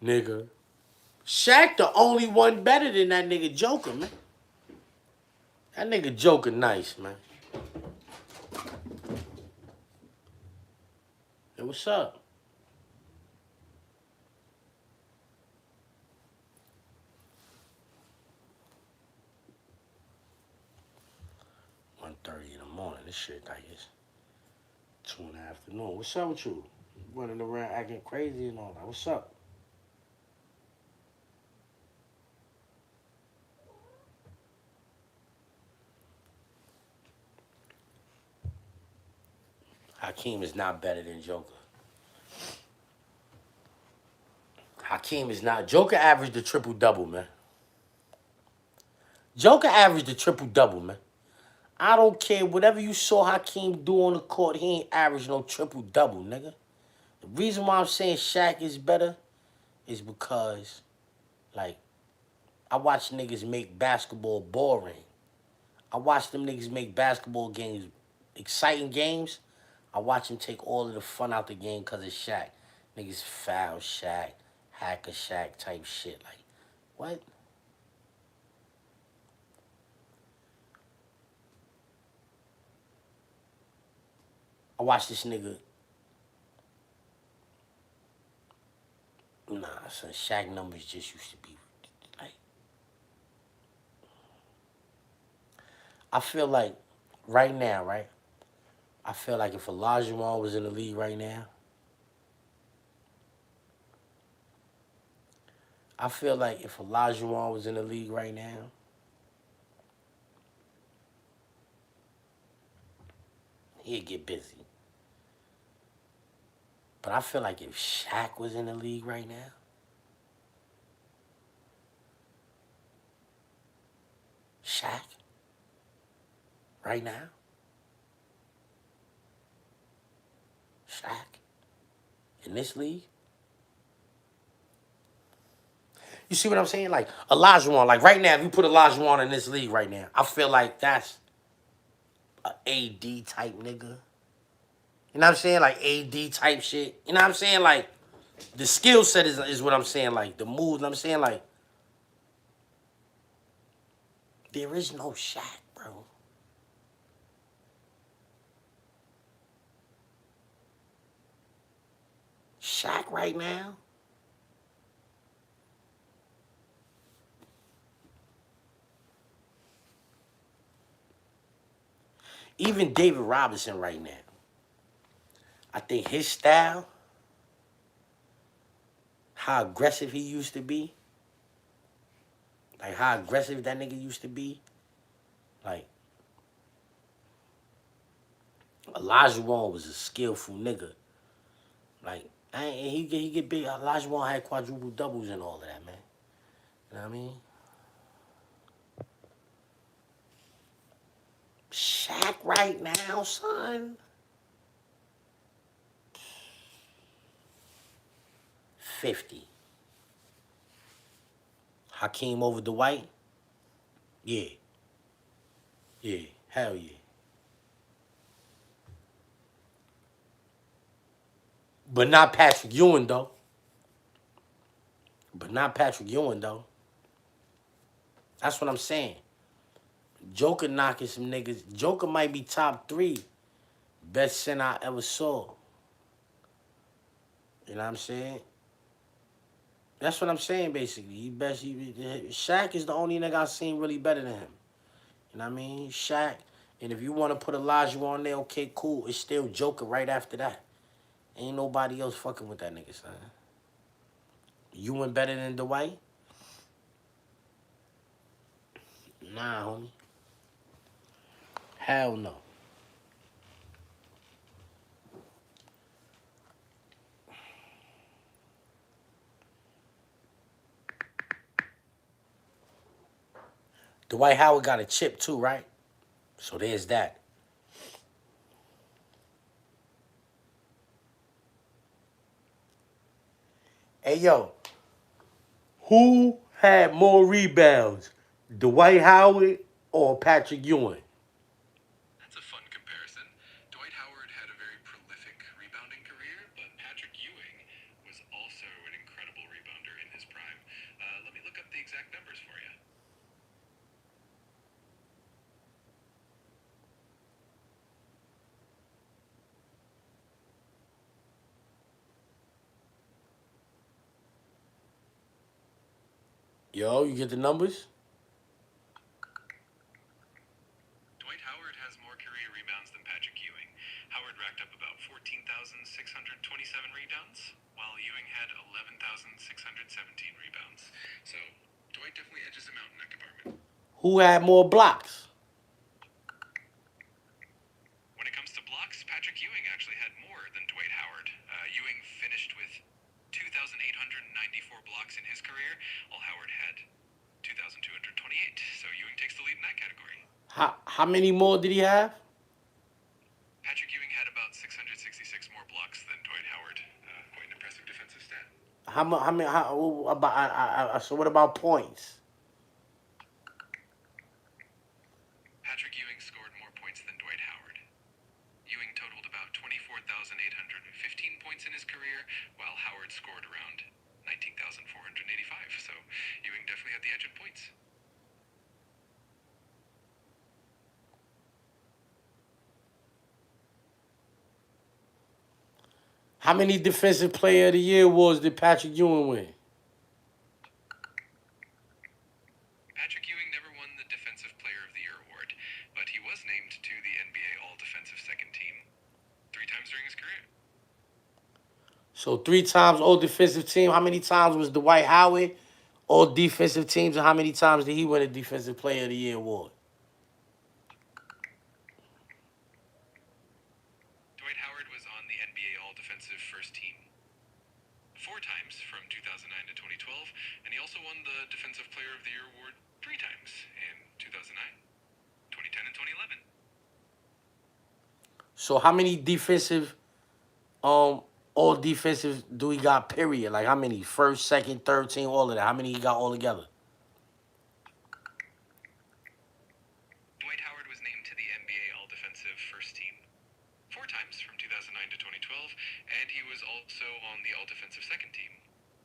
Nigga. Shaq the only one better than that nigga Joker, man. That nigga Joker nice, man. Hey, what's up? $1:30 in the morning. This shit, I guess, 2 in the afternoon. What's up with you? Running around acting crazy and all that. What's up? Hakeem is not better than Joker. Hakeem is not. Joker averaged a triple-double, man. Joker averaged a triple-double, man. I don't care. Whatever you saw Hakeem do on the court, he ain't averaged no triple-double, nigga. The reason why I'm saying Shaq is better is because, like, I watch niggas make basketball boring. I watch them niggas make basketball games exciting games. I watch them take all of the fun out the game because of Shaq. Niggas foul Shaq, hacker Shaq type shit. Like, what? I watch this nigga. Nah, son, Shaq numbers just used to be like. I feel like right now, right? I feel like if Elijah Wan was in the league right now, he'd get busy. But I feel like if Shaq was in the league right now, right now, Shaq in this league. You see what I'm saying? Like Olajuwon, like right now, if you put Olajuwon in this league right now, I feel like that's a AD type nigga. You know what I'm saying? Like AD type shit. You know what I'm saying? Like the skill set is what I'm saying. Like the moves. I'm saying like there is no Shaq, bro. Shaq right now. Even David Robinson right now. I think his style, how aggressive he used to be, like how aggressive that nigga used to be, like Olajuwon was a skillful nigga. Like he get big. Olajuwon had quadruple doubles and all of that, man. You know what I mean? Shaq right now, son. 50. Hakeem over Dwight? Yeah. Yeah. Hell yeah. But not Patrick Ewing, though. That's what I'm saying. Joker knocking some niggas. Joker might be top 3 best center I ever saw. You know what I'm saying? That's what I'm saying, basically. Shaq is the only nigga I've seen really better than him. You know what I mean? Shaq. And if you want to put Elijah on there, okay, cool. It's still Joker right after that. Ain't nobody else fucking with that nigga, son. Ewing better than Dwight? Nah, homie. Hell no. Dwight Howard got a chip too, right? So there's that. Hey, yo. Who had more rebounds? Dwight Howard or Patrick Ewing? That's a fun comparison. Dwight Howard had a very prolific rebounding career, but Patrick Ewing was also an incredible rebounder in his prime. Let me look up the exact numbers for you. Yo, you get the numbers? Dwight Howard has more career rebounds than Patrick Ewing. Howard racked up about 14,627 rebounds, while Ewing had 11,617 rebounds. So Dwight definitely edges him out in that department. Who had more blocks? When it comes to blocks, Patrick Ewing actually had more than Dwight Howard. Ewing finished with 2,894 blocks in his career, while Howard had 2,228. So Ewing takes the lead in that category. How many more did he have? Patrick Ewing had about 666 more blocks than Dwight Howard. Quite an impressive defensive stat. So what about points? Patrick Ewing scored more points than Dwight Howard. Ewing totaled about 24,815 points in his career, while Howard scored around 19,485. So Ewing definitely had the edge in points. How many Defensive Player of the Year awards did Patrick Ewing win? Patrick Ewing never won the Defensive Player of the Year award, but he was named to the NBA All-Defensive Second Team 3 times during his career. So 3 times All-Defensive Team. How many times was Dwight Howard All-Defensive Teams, and how many times did he win a Defensive Player of the Year award? Dwight Howard was on the NBA All-Defensive First Team 4 times from 2009 to 2012, and he also won the Defensive Player of the Year award 3 times in 2009, 2010, and 2011. So how many Defensive All defensive do he got, period? Like how many? First, second, third team, all of that. How many he got all together? Dwight Howard was named to the NBA All-Defensive First Team 4 times from 2009 to 2012, and he was also on the All-Defensive Second Team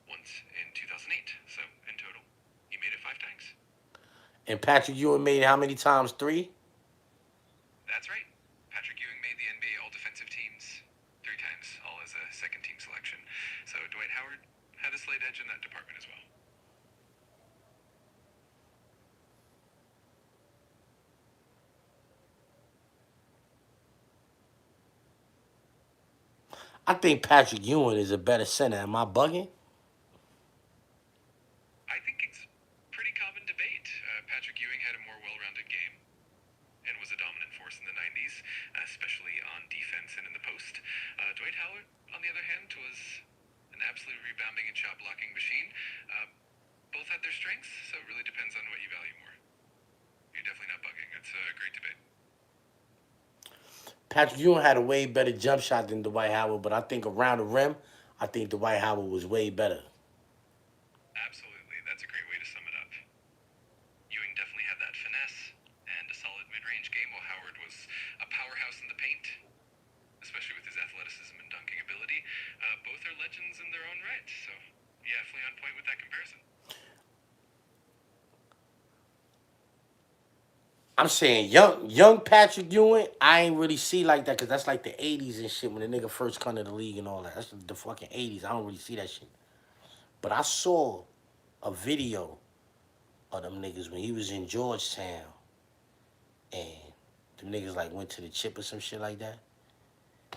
once in 2008. So in total, he made it 5 times. And Patrick Ewing made how many times? 3? That's right. Patrick Ewing made the NBA All-Defensive Teams 3 times, all as a second-team selection. So Dwight Howard had a slight edge in that department as well. I think Patrick Ewing is a better center. Am I bugging? I think it's pretty common debate. Patrick Ewing had a more well-rounded game and was a dominant force in the 90s, especially on defense and in the post. Dwight Howard, on the other hand, was an absolute rebounding and shot blocking machine. Both had their strengths, so it really depends on what you value more. You're definitely not bugging. It's a great debate. Patrick Ewing had a way better jump shot than Dwight Howard, but I think around the rim, I think Dwight Howard was way better. Absolutely. That's a great way to sum it up. Ewing definitely had that finesse and a solid mid-range game, while Howard was a powerhouse in the paint, especially with his athleticism and dunking ability. Both are legends in their own right, so yeah, definitely on point with that comparison. I'm saying young Patrick Ewing, I ain't really see like that because that's like the 80s and shit when the nigga first come to the league and all that. That's the fucking 80s. I don't really see that shit. But I saw a video of them niggas when he was in Georgetown and them niggas like went to the chip or some shit like that.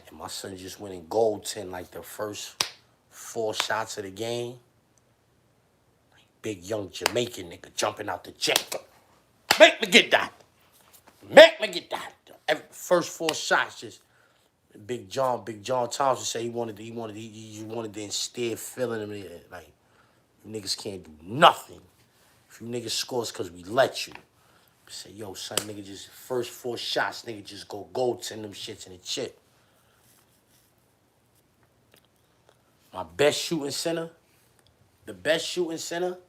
And my son just went in goaltend like the first 4 shots of the game. Like big young Jamaican nigga jumping out the chip. Make me get that. Make me get that. Every first 4 shots, just Big John Thompson said he wanted to instill feeling him like you niggas can't do nothing. If you niggas scores cause we let you. Say, yo, son, nigga, just first 4 shots, nigga, just go goaltend them shits in the chip. My best shooting center, the best shooting center.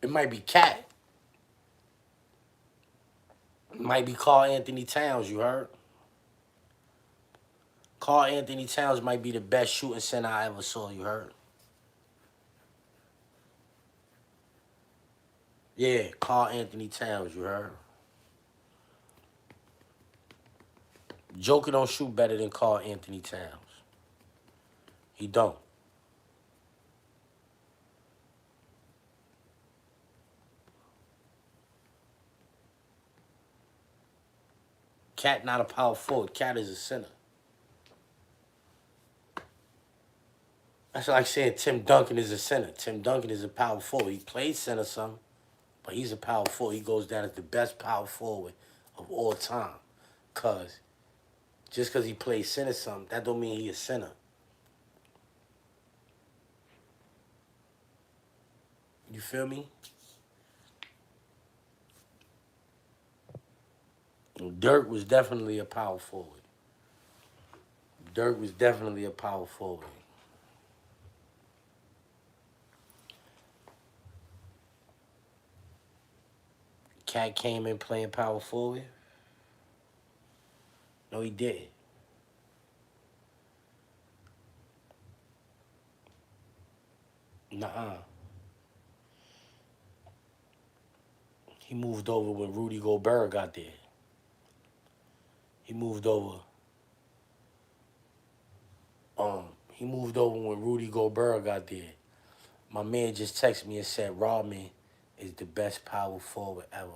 It might be Cat. It might be Karl Anthony Towns, you heard? Karl Anthony Towns might be the best shooting center I ever saw, you heard? Yeah, Karl Anthony Towns, you heard? Joker don't shoot better than Karl Anthony Towns. He don't. Cat not a power forward. Cat is a center. That's like saying Tim Duncan is a center. Tim Duncan is a power forward. He plays center some, but he's a power forward. He goes down as the best power forward of all time. Just because he plays center some, that don't mean he a center. You feel me? Dirk was definitely a power forward. Dirk was definitely a power forward. Cat came in playing power forward. No, he didn't. Nuh-uh. He moved over when Rudy Gobert got there. He moved over when Rudy Gobert got there. My man just texted me and said Rodman is the best power forward ever.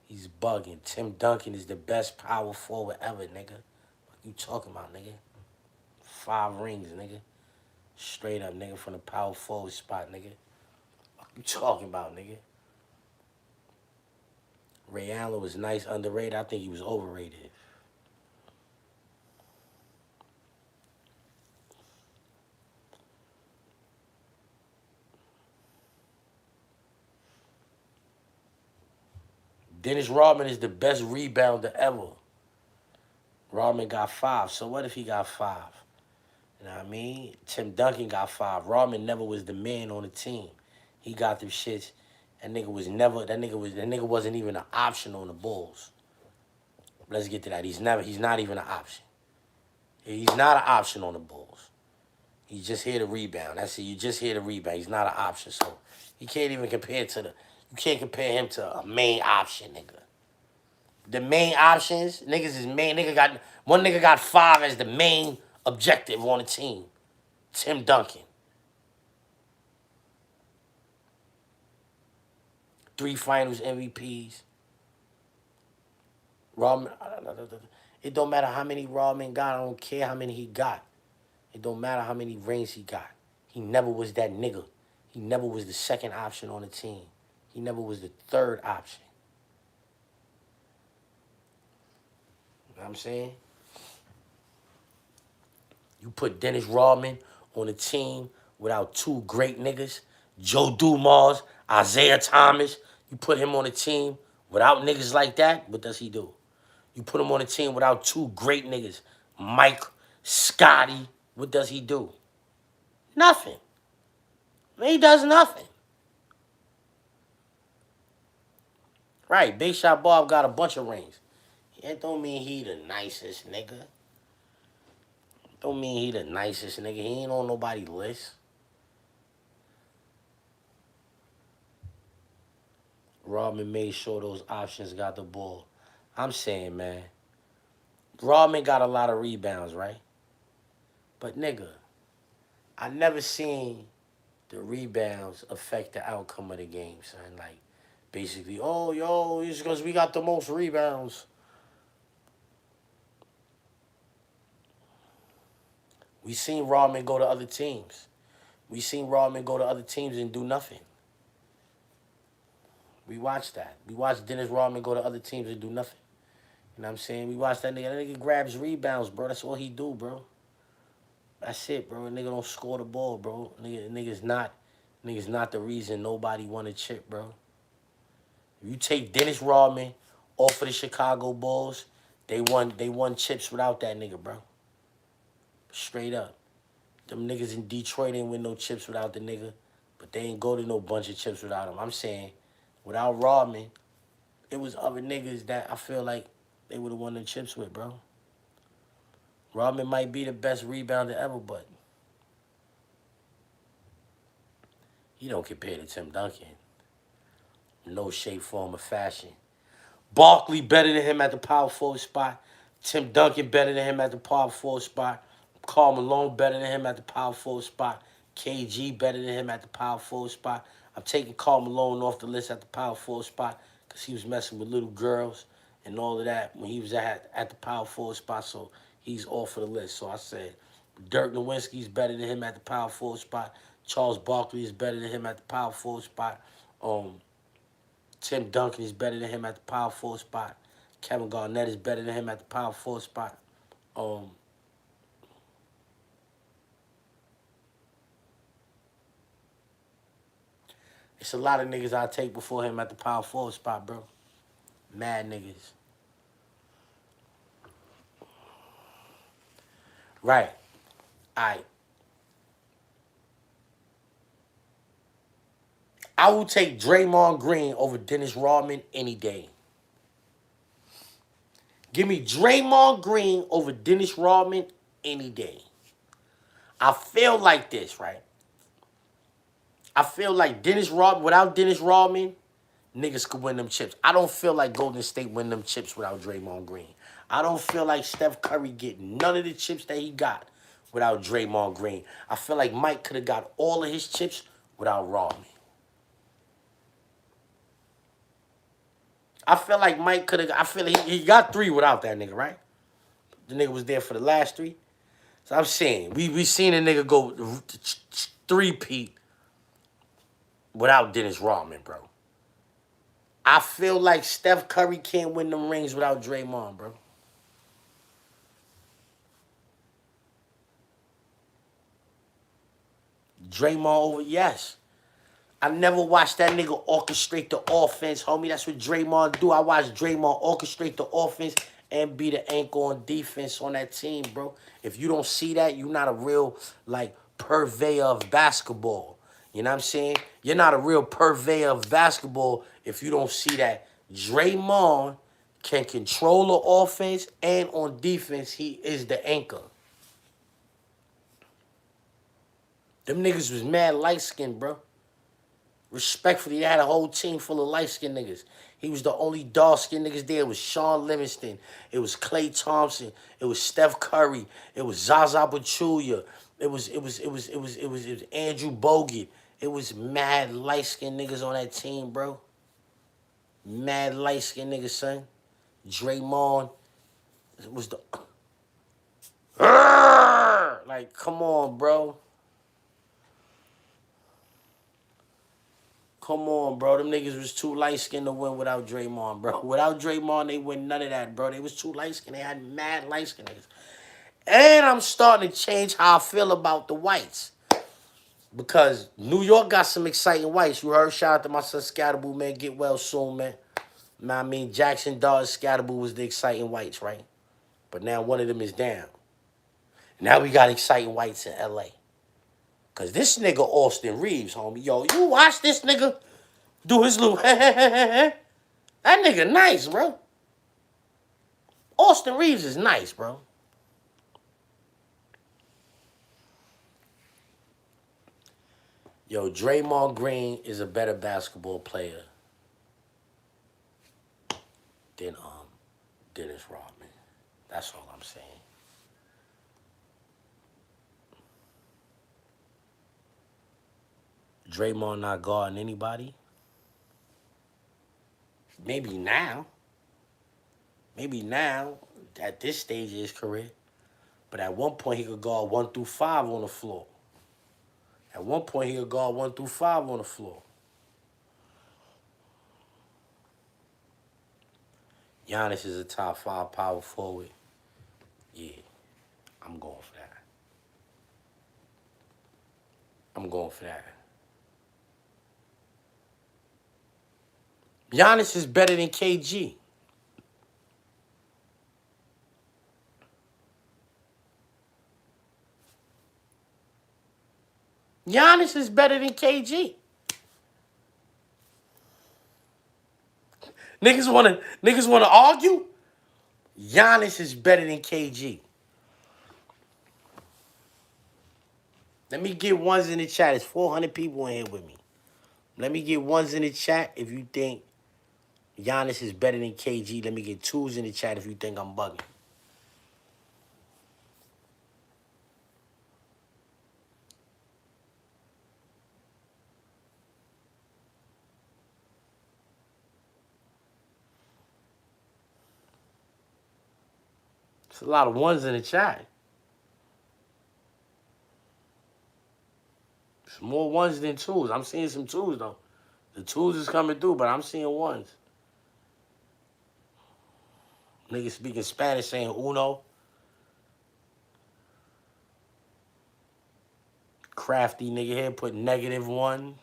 He's bugging. Tim Duncan is the best power forward ever, nigga. What you talking about, nigga? 5 rings, nigga. Straight up, nigga, from the power forward spot, nigga. What you talking about, nigga? Ray Allen was nice, underrated. I think he was overrated. Dennis Rodman is the best rebounder ever. Rodman got 5. So what if he got 5? You know what I mean? Tim Duncan got 5. Rodman never was the man on the team. He got them shits. That nigga wasn't even an option on the Bulls. Let's get to that. He's not even an option. He's not an option on the Bulls. He's just here to rebound. That's it. You just here to rebound. He's not an option. So you can't even compare him to a main option, nigga. The main options, niggas is main. One nigga got 5 as the main objective on the team. Tim Duncan. 3 finals MVPs. Rodman, it don't matter how many Rodman got. I don't care how many he got. It don't matter how many rings he got. He never was that nigga. He never was the second option on the team. He never was the third option. You know what I'm saying? You put Dennis Rodman on a team without 2 great niggas, Joe Dumars, Isaiah Thomas. You put him on a team without niggas like that, what does he do? You put him on a team without 2 great niggas, Mike, Scotty, what does he do? Nothing. He does nothing. Right, Big Shot Bob got a bunch of rings. That don't mean he the nicest nigga. Don't mean he the nicest nigga. He ain't on nobody's list. Rodman made sure those options got the ball. I'm saying, man, Rodman got a lot of rebounds, right? But, nigga, I never seen the rebounds affect the outcome of the game, son. Like, basically, oh, yo, it's because we got the most rebounds. We seen Rodman go to other teams. We seen Rodman go to other teams and do nothing. We watched that. We watched Dennis Rodman go to other teams and do nothing. You know what I'm saying? We watched that nigga. That nigga grabs rebounds, bro. That's all he do, bro. That's it, bro. Nigga don't score the ball, bro. Nigga's not the reason nobody won a chip, bro. If you take Dennis Rodman off of the Chicago Bulls, they won chips without that nigga, bro. Straight up. Them niggas in Detroit ain't win no chips without the nigga, but they ain't go to no bunch of chips without him. I'm saying, without Rodman, it was other niggas that I feel like they would have won the chips with, bro. Rodman might be the best rebounder ever, but he don't compare to Tim Duncan. No shape, form, or fashion. Barkley better than him at the power forward spot. Tim Duncan better than him at the power forward spot. Karl Malone better than him at the power forward spot. KG better than him at the power forward spot. I'm taking Karl Malone off the list at the power forward spot because he was messing with little girls and all of that when he was at the power forward spot, so he's off of the list. So I said Dirk Nowitzki's better than him at the power forward spot. Charles Barkley is better than him at the power forward spot. Tim Duncan is better than him at the power forward spot. Kevin Garnett is better than him at the power forward spot. It's a lot of niggas I take before him at the power forward spot, bro. Mad niggas. Right. All right. I will take Draymond Green over Dennis Rodman any day. Give me Draymond Green over Dennis Rodman any day. I feel like this, right? I feel like without Dennis Rodman, niggas could win them chips. I don't feel like Golden State win them chips without Draymond Green. I don't feel like Steph Curry get none of the chips that he got without Draymond Green. I feel like Mike could have got all of his chips without Rodman. I feel like Mike could have. I feel like he got 3 without that nigga, right? The nigga was there for the last 3. So I'm saying we seen a nigga go 3-peat without Dennis Rodman, bro. I feel like Steph Curry can't win them rings without Draymond, bro. Draymond over, yes. I never watched that nigga orchestrate the offense, homie. That's what Draymond do. I watched Draymond orchestrate the offense and be the anchor on defense on that team, bro. If you don't see that, you're not a real, like, purveyor of basketball. You know what I'm saying? You're not a real purveyor of basketball if you don't see that Draymond can control the offense, and on defense, he is the anchor. Them niggas was mad light-skinned, bro. Respectfully, they had a whole team full of light-skinned niggas. He was the only dark-skinned niggas there. It was Sean Livingston. It was Klay Thompson. It was Steph Curry. It was Zaza Pachulia. It was Andrew Bogut. It was mad light-skinned niggas on that team, bro. Mad light-skinned niggas, son. Draymond was the... Like, come on, bro. Come on, bro. Them niggas was too light-skinned to win without Draymond, bro. Without Draymond, they win none of that, bro. They was too light-skinned. They had mad light-skinned niggas. And I'm starting to change how I feel about the whites. Because New York got some exciting whites. You heard? Shout out to my son Scatterboo, man. Get well soon, man. I mean, Jackson Dawes, Scatterboo was the exciting whites, right? But now one of them is down. Now we got exciting whites in L.A. Because this nigga Austin Reeves, homie. Yo, you watch this nigga do his little that nigga nice, bro. Austin Reeves is nice, bro. Yo, Draymond Green is a better basketball player than Dennis Rodman. That's all I'm saying. Draymond not guarding anybody. Maybe now. Maybe now, at this stage of his career. But at one point, he could guard 1 through 5 on the floor. At one point, he could guard 1 through 5 on the floor. Giannis is a top 5 power forward. Yeah, I'm going for that. I'm going for that. Giannis is better than KG. Giannis is better than KG. Niggas wanna argue? Giannis is better than KG. Let me get ones in the chat. There's 400 people in here with me. Let me get ones in the chat if you think Giannis is better than KG. Let me get 2s in the chat if you think I'm bugging. There's a lot of ones in the chat. There's more ones than 2s. I'm seeing some 2s, though. The 2s is coming through, but I'm seeing 1s. Niggas speaking Spanish saying uno. Crafty nigga here put -1.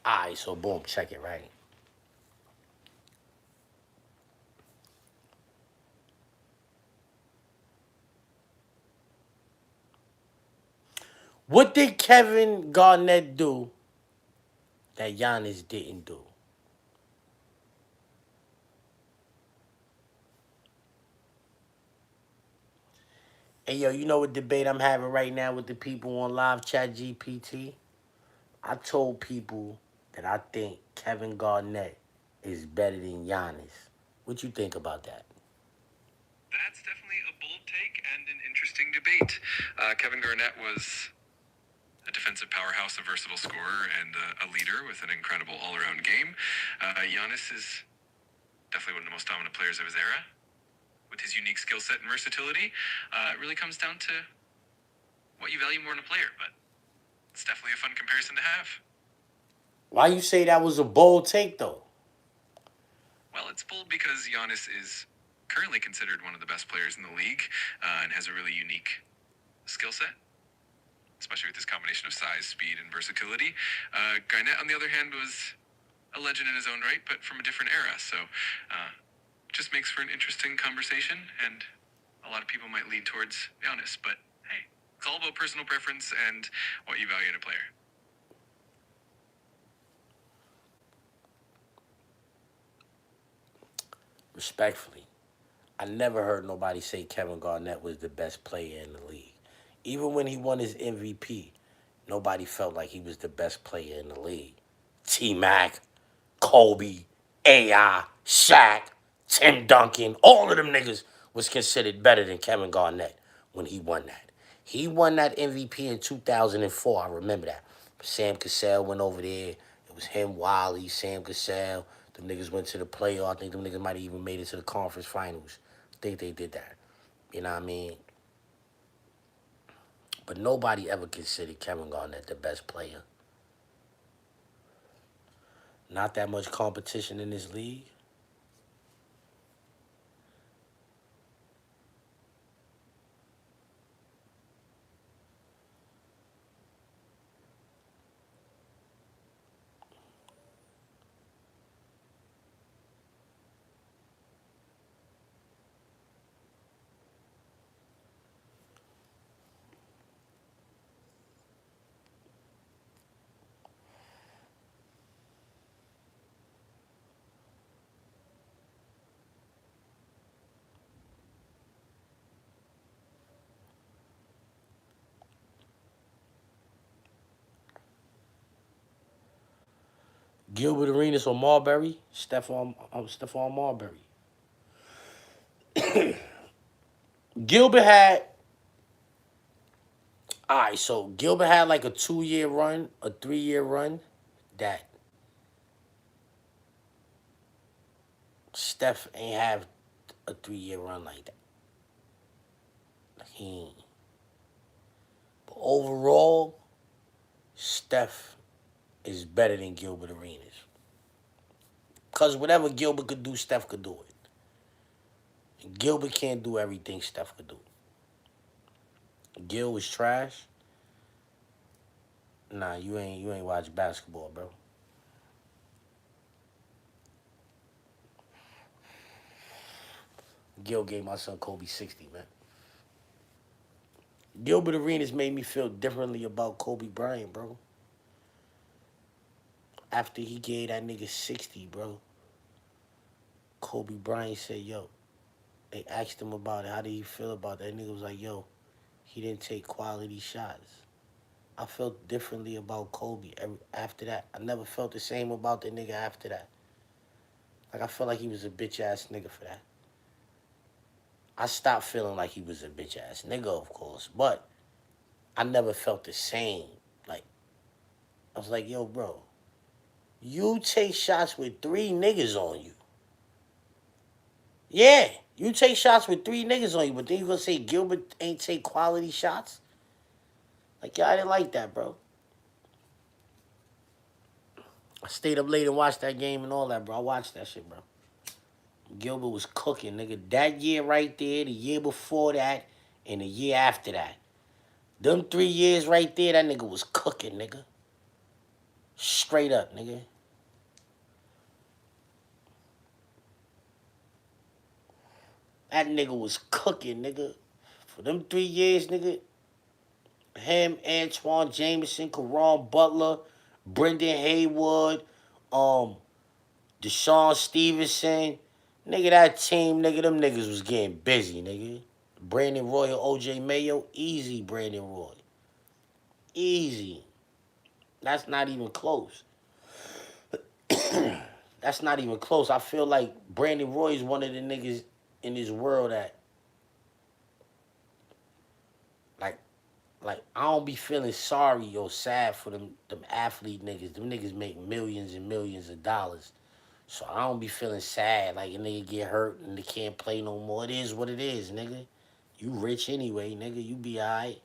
Alright, so boom, check it, right? What did Kevin Garnett do that Giannis didn't do? Hey, yo, you know what debate I'm having right now with the people on live chat GPT? I told people that I think Kevin Garnett is better than Giannis. What you think about that? That's definitely a bold take and an interesting State. Kevin Garnett was a defensive powerhouse, a versatile scorer, and a leader with an incredible all-around game. Giannis is definitely one of the most dominant players of his era. With his unique skill set and versatility, it really comes down to what you value more in a player, but it's definitely a fun comparison to have. Why you say that was a bold take, though? Well, it's bold because Giannis is currently considered one of the best players in the league and has a really unique skill set, especially with his combination of size, speed, and versatility. Garnett, on the other hand, was a legend in his own right, but from a different era. So just makes for an interesting conversation, and a lot of people might lean towards Giannis. But hey, it's all about personal preference and what you value in a player. Respectfully, I never heard nobody say Kevin Garnett was the best player in the league. Even when he won his MVP, nobody felt like he was the best player in the league. T-Mac, Kobe, AI, Shaq, Tim Duncan, all of them niggas was considered better than Kevin Garnett when he won that. He won that MVP in 2004, I remember that. Sam Cassell went over there. It was him, Wiley, Sam Cassell. Them niggas went to the playoff. I think them niggas might have even made it to the conference finals. I think they did that. You know what I mean? But nobody ever considered Kevin Garnett the best player. Not that much competition in this league. Gilbert Arenas or Marbury? Stephon Marbury. Gilbert had... Alright, so Gilbert had like a 2-year run, a 3-year run that Steph ain't have a 3-year run like that. He ain't. But overall, Steph is better than Gilbert Arenas. Because whatever Gilbert could do, Steph could do it. And Gilbert can't do everything Steph could do. Gil was trash. Nah, you ain't watch basketball, bro. Gil gave my son Kobe 60, man. Gilbert Arenas made me feel differently about Kobe Bryant, bro. After he gave that nigga 60, bro, Kobe Bryant said, yo, they asked him about it. How did he feel about that? Nigga was like, yo, he didn't take quality shots. I felt differently about Kobe after that. I never felt the same about the nigga after that. Like, I felt like he was a bitch-ass nigga for that. I stopped feeling like he was a bitch-ass nigga, of course, but I never felt the same. Like, I was like, yo, bro, you take shots with 3 niggas on you. Yeah, you take shots with 3 niggas on you, but then you gonna say Gilbert ain't take quality shots? Like, yeah, I didn't like that, bro. I stayed up late and watched that game and all that, bro. I watched that shit, bro. Gilbert was cooking, nigga. That year right there, the year before that, and the year after that. Them 3 years right there, that nigga was cooking, nigga. Straight up, nigga. That nigga was cooking, nigga. For them 3 years, nigga, him, Antoine Jameson, Caron Butler, Brendan Haywood, Deshaun Stevenson, nigga, that team, nigga, them niggas was getting busy, nigga. Brandon Roy or OJ Mayo, easy, Brandon Roy. Easy. That's not even close. That's not even close. I feel like Brandon Roy is one of the niggas in this world that like I don't be feeling sorry or sad for them athlete niggas. Them niggas make millions and millions of dollars. So I don't be feeling sad like a nigga get hurt and they can't play no more. It is what it is, nigga. You rich anyway, nigga. You be alright.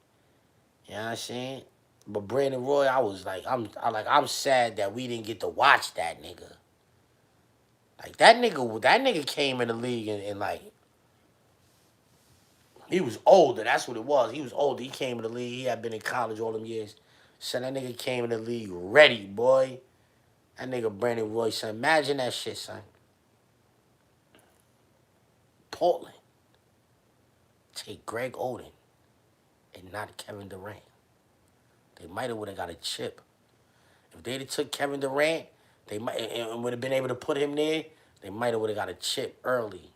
You know what I'm saying? But Brandon Roy, I was like, I'm sad that we didn't get to watch that nigga. Like that nigga came in the league and like he was older. That's what it was. He was older. He came in the league. He had been in college all them years. So that nigga came in the league ready, boy. That nigga Brandon Roy, son. Imagine that shit, son. Portland. Take Greg Oden and not Kevin Durant. They might have would have got a chip. If they'd have took Kevin Durant, they might and would have been able to put him there. They might have would have got a chip early.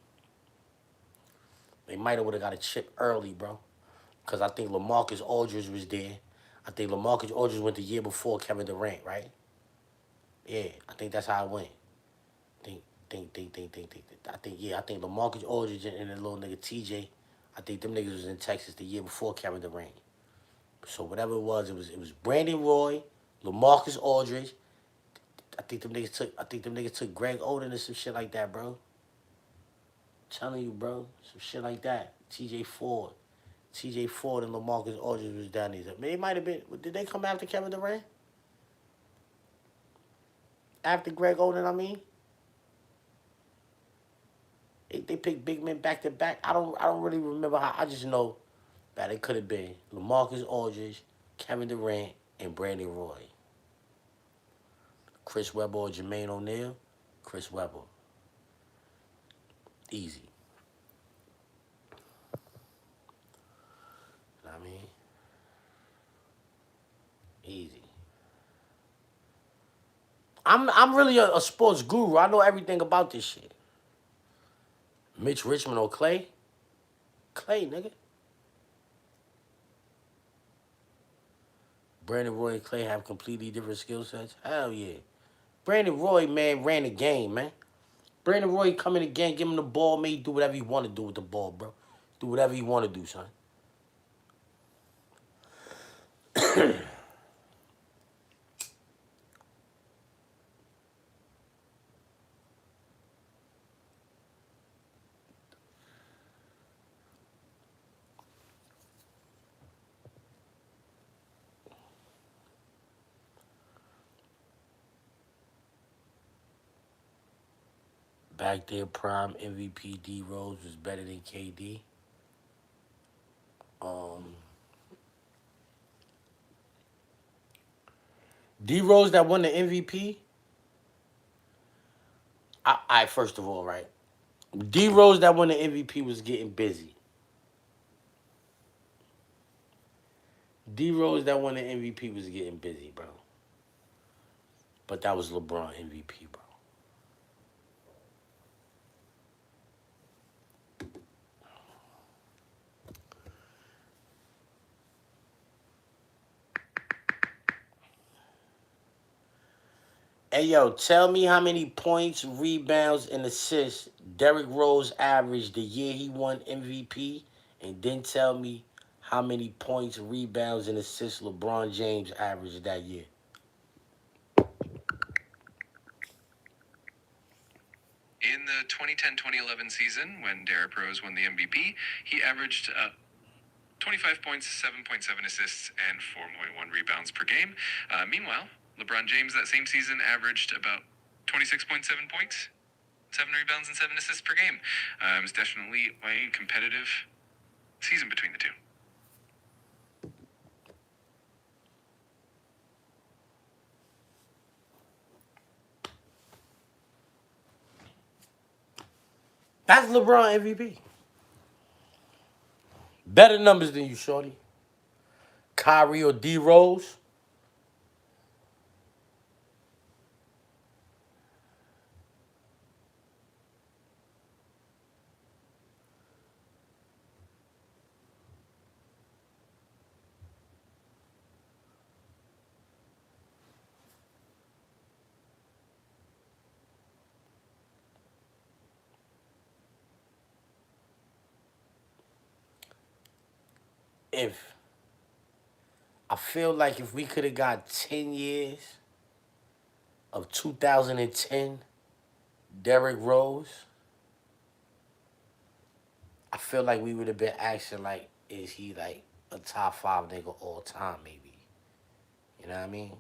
They might have would have got a chip early, bro. Because I think LaMarcus Aldridge was there. I think LaMarcus Aldridge went the year before Kevin Durant, right? Yeah, I think that's how it went. I think LaMarcus Aldridge and the little nigga TJ, I think them niggas was in Texas the year before Kevin Durant. So whatever it was Brandon Roy, LaMarcus Aldridge. I think them niggas took Greg Oden and some shit like that, bro. I'm telling you, bro, some shit like that. TJ Ford and LaMarcus Aldridge was down there. They might have been. Did they come after Kevin Durant? After Greg Oden, I mean. They picked big men back to back. I don't really remember how. I just know that it could have been LaMarcus Aldridge, Kevin Durant, and Brandon Roy. Chris Webber or Jermaine O'Neal? Chris Webber. Easy. You know what I mean? Easy. I'm really a sports guru. I know everything about this shit. Mitch Richmond or Clay? Clay, nigga. Brandon Roy and Clay have completely different skill sets? Hell yeah. Brandon Roy, man, ran the game, man. Brandon Roy come in the game, give him the ball, man, he do whatever he want to do with the ball, bro. Do whatever he want to do, son. Back there, prime MVP D Rose was better than KD. D Rose that won the MVP. I first of all, right. D Rose that won the MVP was getting busy. D Rose that won the MVP was getting busy, bro. But that was LeBron MVP, bro. Hey, yo, tell me how many points, rebounds, and assists Derrick Rose averaged the year he won MVP, and then tell me how many points, rebounds, and assists LeBron James averaged that year. In the 2010-2011 season, when Derrick Rose won the MVP, he averaged 25 points, 7.7 assists, and 4.1 rebounds per game. Meanwhile, LeBron James that same season averaged about 26.7 points, 7 rebounds, and 7 assists per game. It was definitely a competitive season between the two. That's LeBron MVP. Better numbers than you, shorty. Kyrie or D Rose. If I feel like if we could have got 10 years of 2010 Derrick Rose, I feel like we would have been asking, like, is he, like, a top 5 nigga all time, maybe? You know what I mean?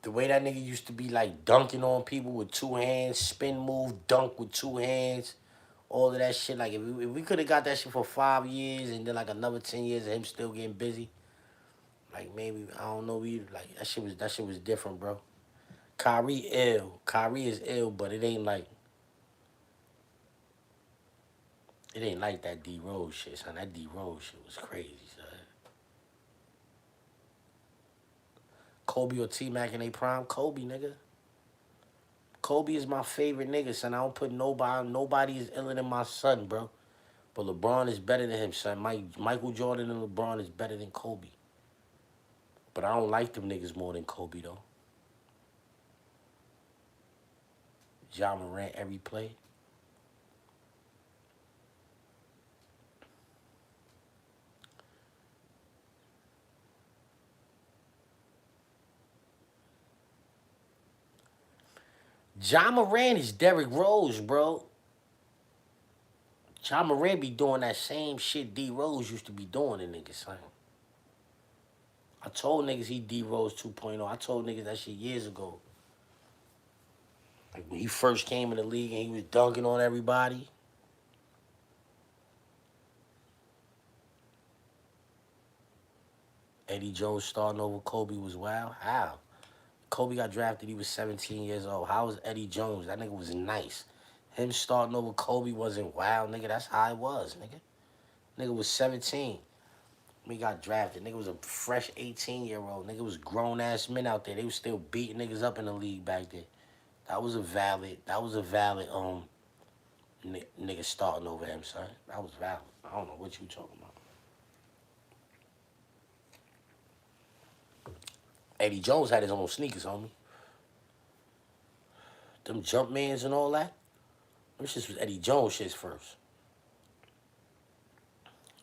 The way that nigga used to be, like, dunking on people with 2 hands, spin move, dunk with 2 hands, all of that shit. Like, if we could have got that shit for 5 years and then, like, another 10 years of him still getting busy, like, maybe, I don't know, like, that shit was different, bro. Kyrie ill. Kyrie is ill, but it ain't like that D Rose shit, son. That D Rose shit was crazy, son. Kobe or T-Mac in they prime? Kobe, nigga. Kobe is my favorite nigga, son. I don't put nobody is iller than my son, bro. But LeBron is better than him, son. Michael Jordan and LeBron is better than Kobe. But I don't like them niggas more than Kobe, though. Ja Morant every play. Ja Morant is Derrick Rose, bro. Ja Morant be doing that same shit D Rose used to be doing to niggas, son. I told niggas he D Rose 2.0. I told niggas that shit years ago. Like when he first came in the league and he was dunking on everybody. Eddie Jones starting over Kobe was wild. How? Kobe got drafted, he was 17 years old. How was Eddie Jones? That nigga was nice. Him starting over Kobe wasn't wild, nigga. That's how it was, nigga. Nigga was 17 when he got drafted. Nigga was a fresh 18-year-old. Nigga was grown-ass men out there. They was still beating niggas up in the league back then. That was a valid, nigga starting over him, son. That was valid. I don't know what you talking about. Eddie Jones had his own sneakers, homie. Them Jumpmans and all that. Them shits was Eddie Jones shits first.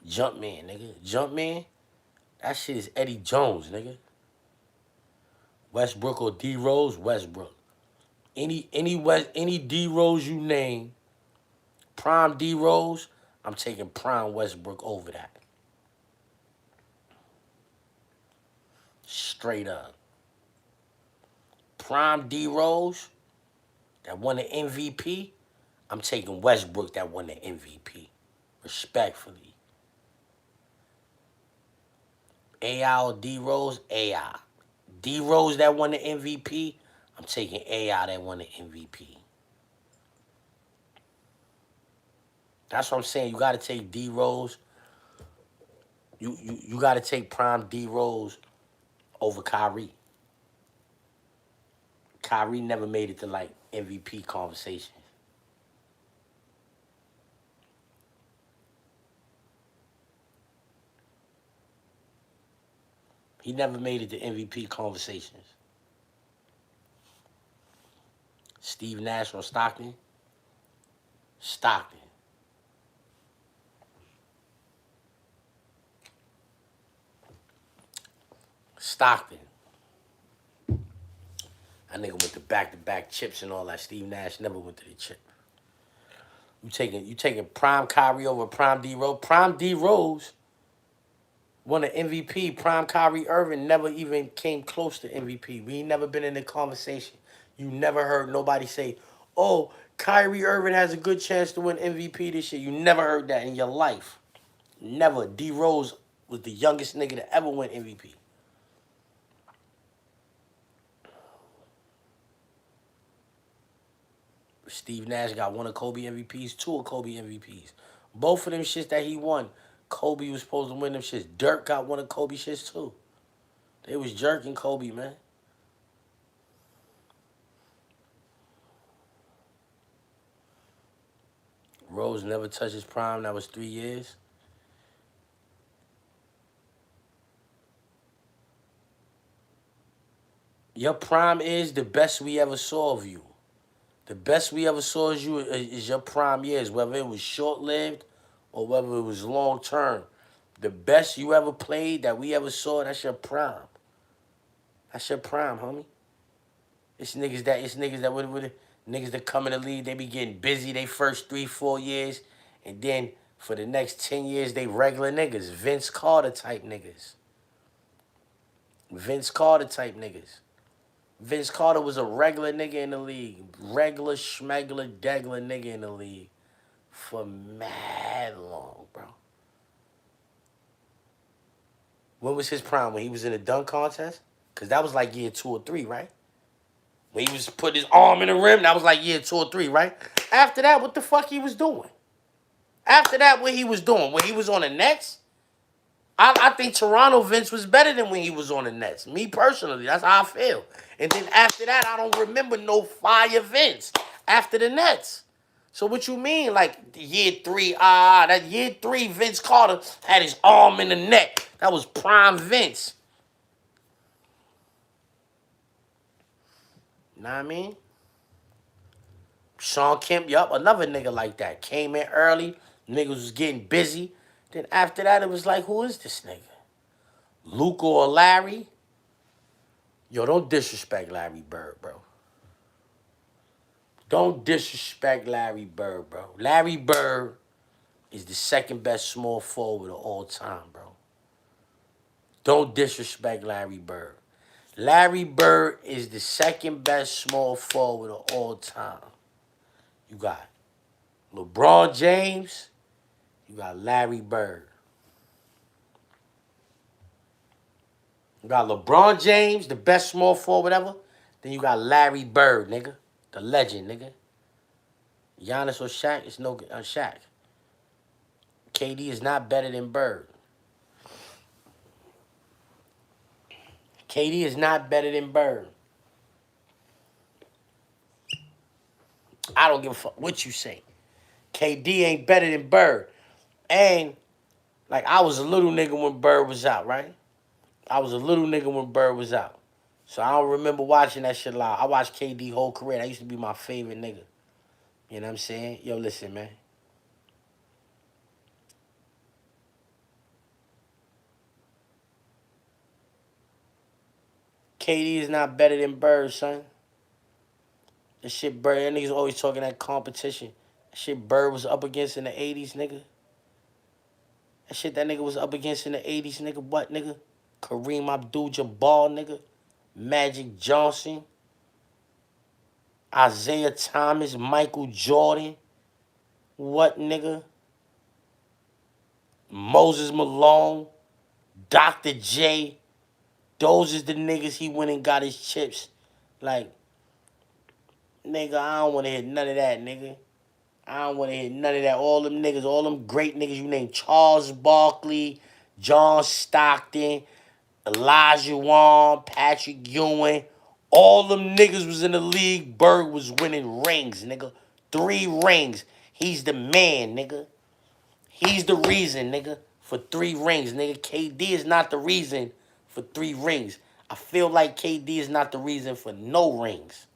Jumpman, nigga. Jumpman, that shit is Eddie Jones, nigga. Westbrook or D Rose, Westbrook. Any D Rose you name, prime D Rose, I'm taking prime Westbrook over that. Straight up. Prime D Rose, that won the MVP, I'm taking Westbrook that won the MVP. Respectfully. AI or D Rose, AI. D Rose that won the MVP, I'm taking AI that won the MVP. That's what I'm saying. You gotta take D Rose. You gotta take prime D Rose over Kyrie. Kyrie never made it to like MVP conversation. He never made it to MVP conversations. Steve Nash or Stockton? Stockton. Stockton. That nigga went to back-to-back chips and all that. Steve Nash never went to the chip. You taking prime Kyrie over prime D Rose. Prime D Rose won an MVP. Prime Kyrie Irving never even came close to MVP. We ain't never been in the conversation. You never heard nobody say, oh, Kyrie Irving has a good chance to win MVP this year. You never heard that in your life. Never. D Rose was the youngest nigga to ever win MVP. Steve Nash got one of Kobe MVPs, 2 of Kobe MVPs. Both of them shits that he won, Kobe was supposed to win them shits. Dirk got one of Kobe shits too. They was jerking Kobe, man. Rose never touched his prime. That was 3 years. Your prime is the best we ever saw of you. The best we ever saw is your prime years, whether it was short-lived or whether it was long-term. The best you ever played that we ever saw, that's your prime. That's your prime, homie. It's niggas that would niggas that come in the league, they be getting busy they first 3-4 years, and then for the next 10 years they regular niggas. Vince Carter type niggas. Vince Carter type niggas. Vince Carter was a regular nigga in the league. Regular, schmegular, degler nigga in the league. For mad long, bro. When was his prime? When he was in the dunk contest? Because that was like year 2 or 3, right? When he was putting his arm in the rim, that was like year 2 or 3, right? After that, what the fuck he was doing? After that, what he was doing? When he was on the Nets? I think Toronto Vince was better than when he was on the Nets. Me personally, that's how I feel. And then after that, I don't remember no fire Vince after the Nets. So what you mean, like year 3? That year 3, Vince Carter had his arm in the net. That was prime Vince. Know what I mean? Sean Kemp, yup, another nigga like that. Came in early, niggas was getting busy. Then after that, it was like, who is this nigga? Luka or Larry? Yo, don't disrespect Larry Bird, bro. Don't disrespect Larry Bird, bro. Larry Bird is the second best small forward of all time, bro. Don't disrespect Larry Bird. Larry Bird is the second best small forward of all time. You got LeBron James. You got Larry Bird. You got LeBron James, the best small forward ever. Then you got Larry Bird, nigga. The legend, nigga. Giannis or Shaq, it's no Shaq. KD is not better than Bird. KD is not better than Bird. I don't give a fuck what you say. KD ain't better than Bird. And, like, I was a little nigga when Bird was out, right? I was a little nigga when Bird was out. So I don't remember watching that shit live. I watched KD whole career. That used to be my favorite nigga. You know what I'm saying? Yo, listen, man. KD is not better than Bird, son. That shit Bird, that niggas always talking that competition. That shit Bird was up against in the 80s, nigga. That shit that nigga was up against in the 80s, nigga. What, nigga? Kareem Abdul-Jabbar, nigga. Magic Johnson. Isaiah Thomas. Michael Jordan. What, nigga? Moses Malone. Dr. J. Those is the niggas he went and got his chips. Like, nigga, I don't want to hear none of that, nigga. I don't want to hear none of that. All them niggas, all them great niggas you named, Charles Barkley, John Stockton, Elijah Wan, Patrick Ewing. All them niggas was in the league. Bird was winning rings, nigga. 3 rings. He's the man, nigga. He's the reason, nigga, for 3 rings, nigga. KD is not the reason for 3 rings. I feel like KD is not the reason for no rings.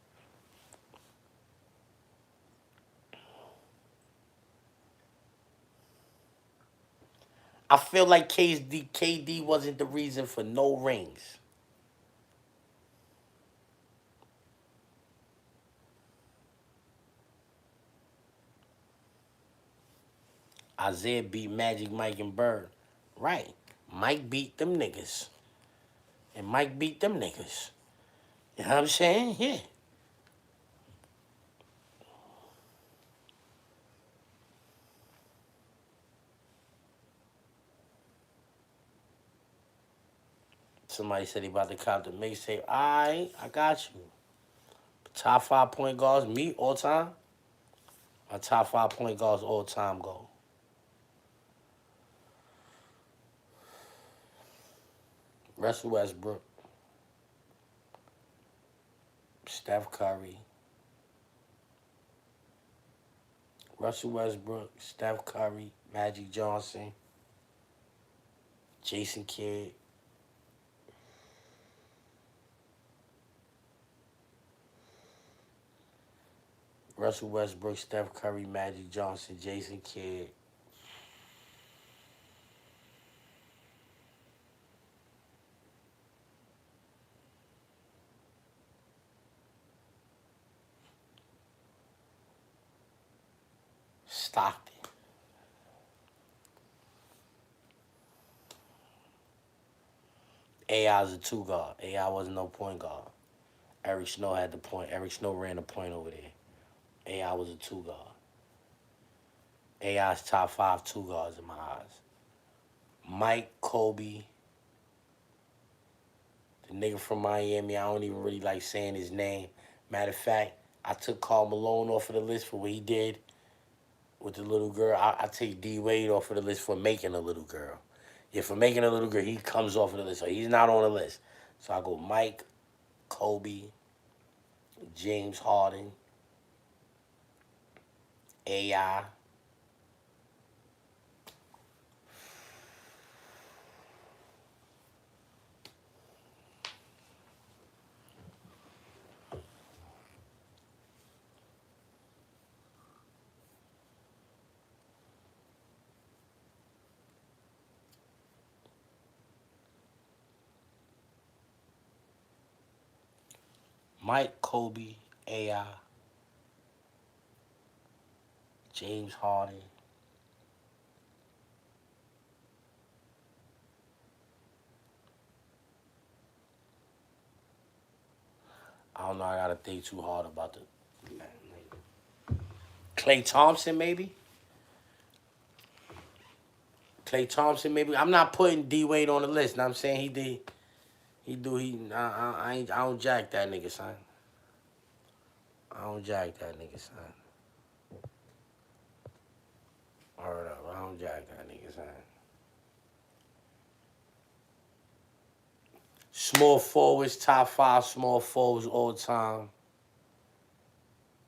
I feel like KD wasn't the reason for no rings. Isaiah beat Magic, Mike, and Bird. Right. Mike beat them niggas. And Mike beat them niggas. You know what I'm saying? Yeah. Somebody said he about to cop the mixtape. Alright, I got you. Top 5 point guards, me, all time? My top 5 point guards all time go. Russell Westbrook. Steph Curry. Russell Westbrook, Steph Curry, Magic Johnson, Jason Kidd. Russell Westbrook, Steph Curry, Magic Johnson, Jason Kidd. Stockton. AI is a two guard. AI wasn't no point guard. Eric Snow had the point. Eric Snow ran the point over there. AI was a two guard. AI's top 5 two guards in my eyes. Mike, Kobe, the nigga from Miami. I don't even really like saying his name. Matter of fact, I took Karl Malone off of the list for what he did with the little girl. I take D Wade off of the list for making a little girl. Yeah, for making a little girl, he comes off of the list. So he's not on the list. So I go Mike, Kobe, James Harden, AI. Mike, Kobe, AI, James Harden. I don't know. I gotta think too hard about the Klay Thompson, maybe. Klay Thompson, maybe. I'm not putting D Wade on the list. Know what I'm saying he did. I don't jack that nigga, son. I don't jack that nigga, son. Word up. I don't jack that nigga, son. Small forwards, top 5 small forwards all time.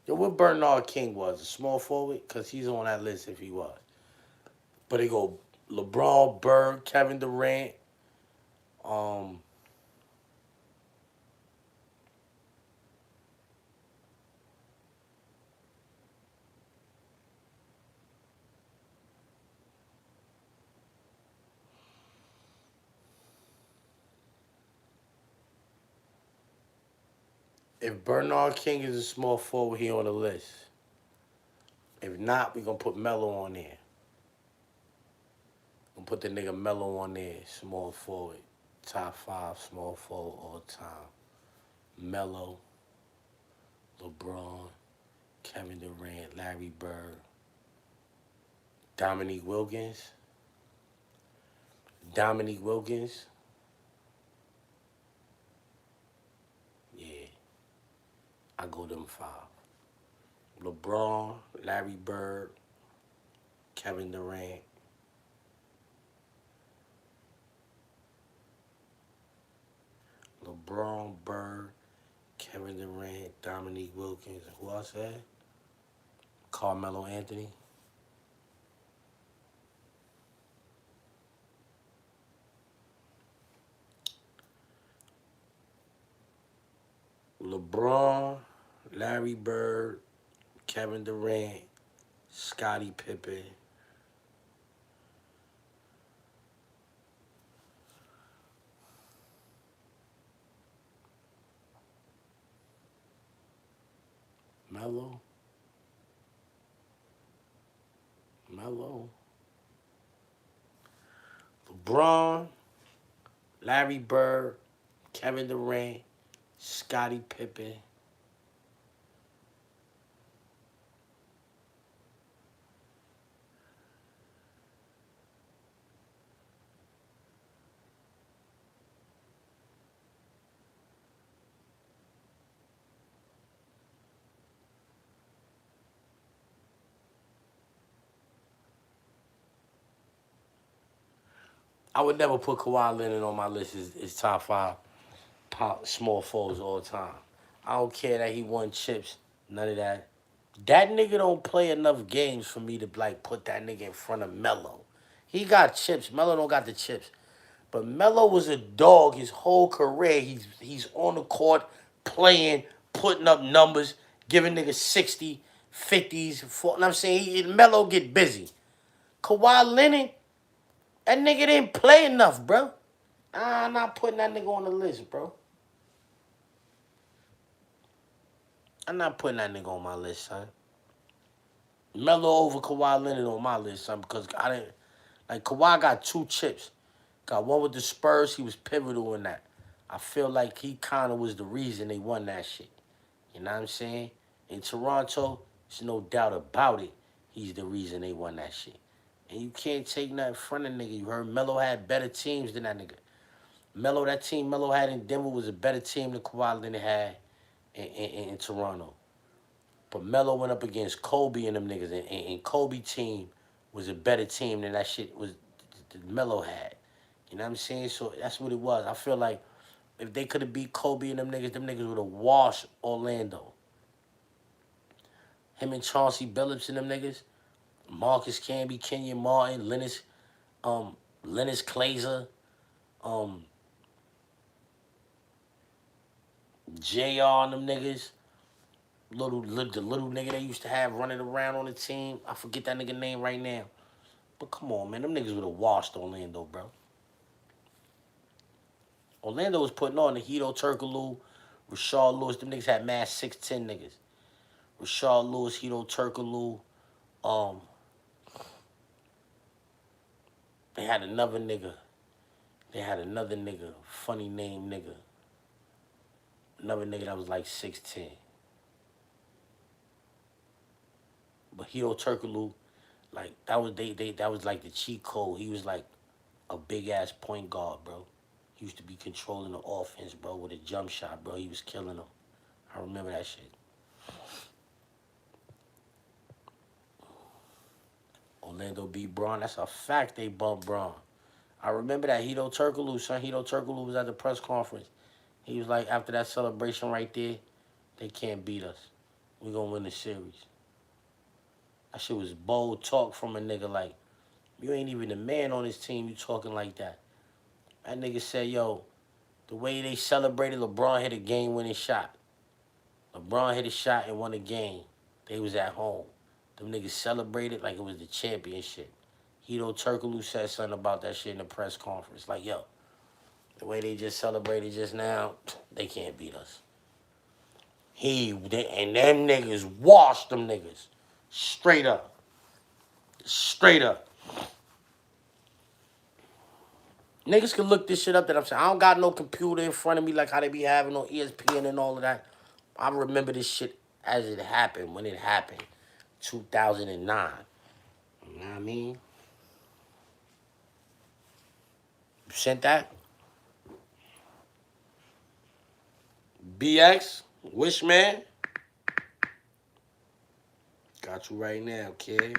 Yo, what Bernard King was? A small forward? Because he's on that list if he was. But they go LeBron, Bird, Kevin Durant. If Bernard King is a small forward, he on the list. If not, we gonna put Melo on there. Gonna put the nigga Melo on there, small forward. Top 5 small forward all time. Melo, LeBron, Kevin Durant, Larry Bird, Dominique Wilkins. Yeah, I go them 5. LeBron, Larry Bird, Kevin Durant. LeBron, Bird, Kevin Durant, Dominique Wilkins. Who else had? Carmelo Anthony. LeBron, Larry Bird, Kevin Durant, Scottie Pippen. Melo. LeBron, Larry Bird, Kevin Durant, Scottie Pippen. I would never put Kawhi Leonard on my list as top 5 small forwards all the time. I don't care that he won chips. None of that. That nigga don't play enough games for me to like put that nigga in front of Melo. He got chips. Melo don't got the chips. But Melo was a dog his whole career. He's on the court playing, putting up numbers, giving niggas 60, 50s, 40s. I'm saying Melo get busy. Kawhi Leonard, that nigga didn't play enough, bro. I'm not putting that nigga on the list, bro. I'm not putting that nigga on my list, son. Melo over Kawhi Leonard on my list, son, because I didn't like Kawhi got 2 chips. Got one with the Spurs, he was pivotal in that. I feel like he kind of was the reason they won that shit. You know what I'm saying? In Toronto, there's no doubt about it. He's the reason they won that shit. And you can't take nothing from the nigga. You heard Melo had better teams than that nigga. That team Melo had in Denver was a better team than Kawhi Leonard had in Toronto. But Melo went up against Kobe and them niggas, and Kobe team was a better team than that shit was Melo had. You know what I'm saying? So that's what it was. I feel like if they could have beat Kobe and them niggas would have washed Orlando. Him and Chauncey Billups and them niggas, Marcus Camby, Kenyon Martin, Lennis Clazer, JR and them niggas, the little nigga they used to have running around on the team. I forget that nigga name right now. But come on, man, them niggas would have washed Orlando, bro. Orlando was putting on the Hito Turkoglu, Rashard Lewis. Them niggas had mad 6'10" niggas. Rashard Lewis, Hito Turkoglu. They had another nigga. Funny name nigga. Another nigga that was like 6'10". But Hito Turkoglu, like that was like the cheat code. He was like a big ass point guard, bro. He used to be controlling the offense, bro, with a jump shot, bro. He was killing them. I remember that shit. Orlando beat Braun. That's a fact they bumped Braun. I remember that Hito Turkoglu, son. Hito Turkoglu was at the press conference. He was like, after that celebration right there, they can't beat us. We gonna win the series. That shit was bold talk from a nigga like, you ain't even the man on this team, you talking like that. That nigga said, yo, the way they celebrated, LeBron hit a game-winning shot. LeBron hit a shot and won a game. They was at home. Them niggas celebrated like it was the championship. Hito Turkoglu said something about that shit in the press conference. Like, yo, the way they just celebrated just now, they can't beat us. And them niggas washed them niggas. Straight up. Straight up. Niggas can look this shit up that I'm saying. I don't got no computer in front of me like how they be having on ESPN and all of that. I remember this shit as it happened, when it happened. 2009. You know what I mean? You sent that? BX, Wishman. Got you right now, kid.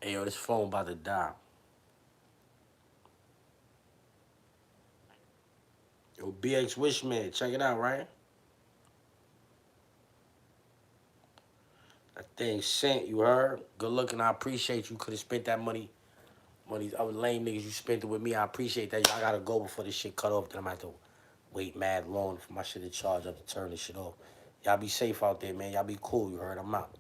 Hey, yo, this phone about to die. Yo, BX Wishman, check it out, right? That thing sent, you heard? Good looking, I appreciate you. Could have spent that money. One of these other lame niggas, you spent it with me. I appreciate that. I gotta go before this shit cut off. Then I'm gonna have to wait mad long for my shit to charge up to turn this shit off. Y'all be safe out there, man. Y'all be cool, you heard? I'm out.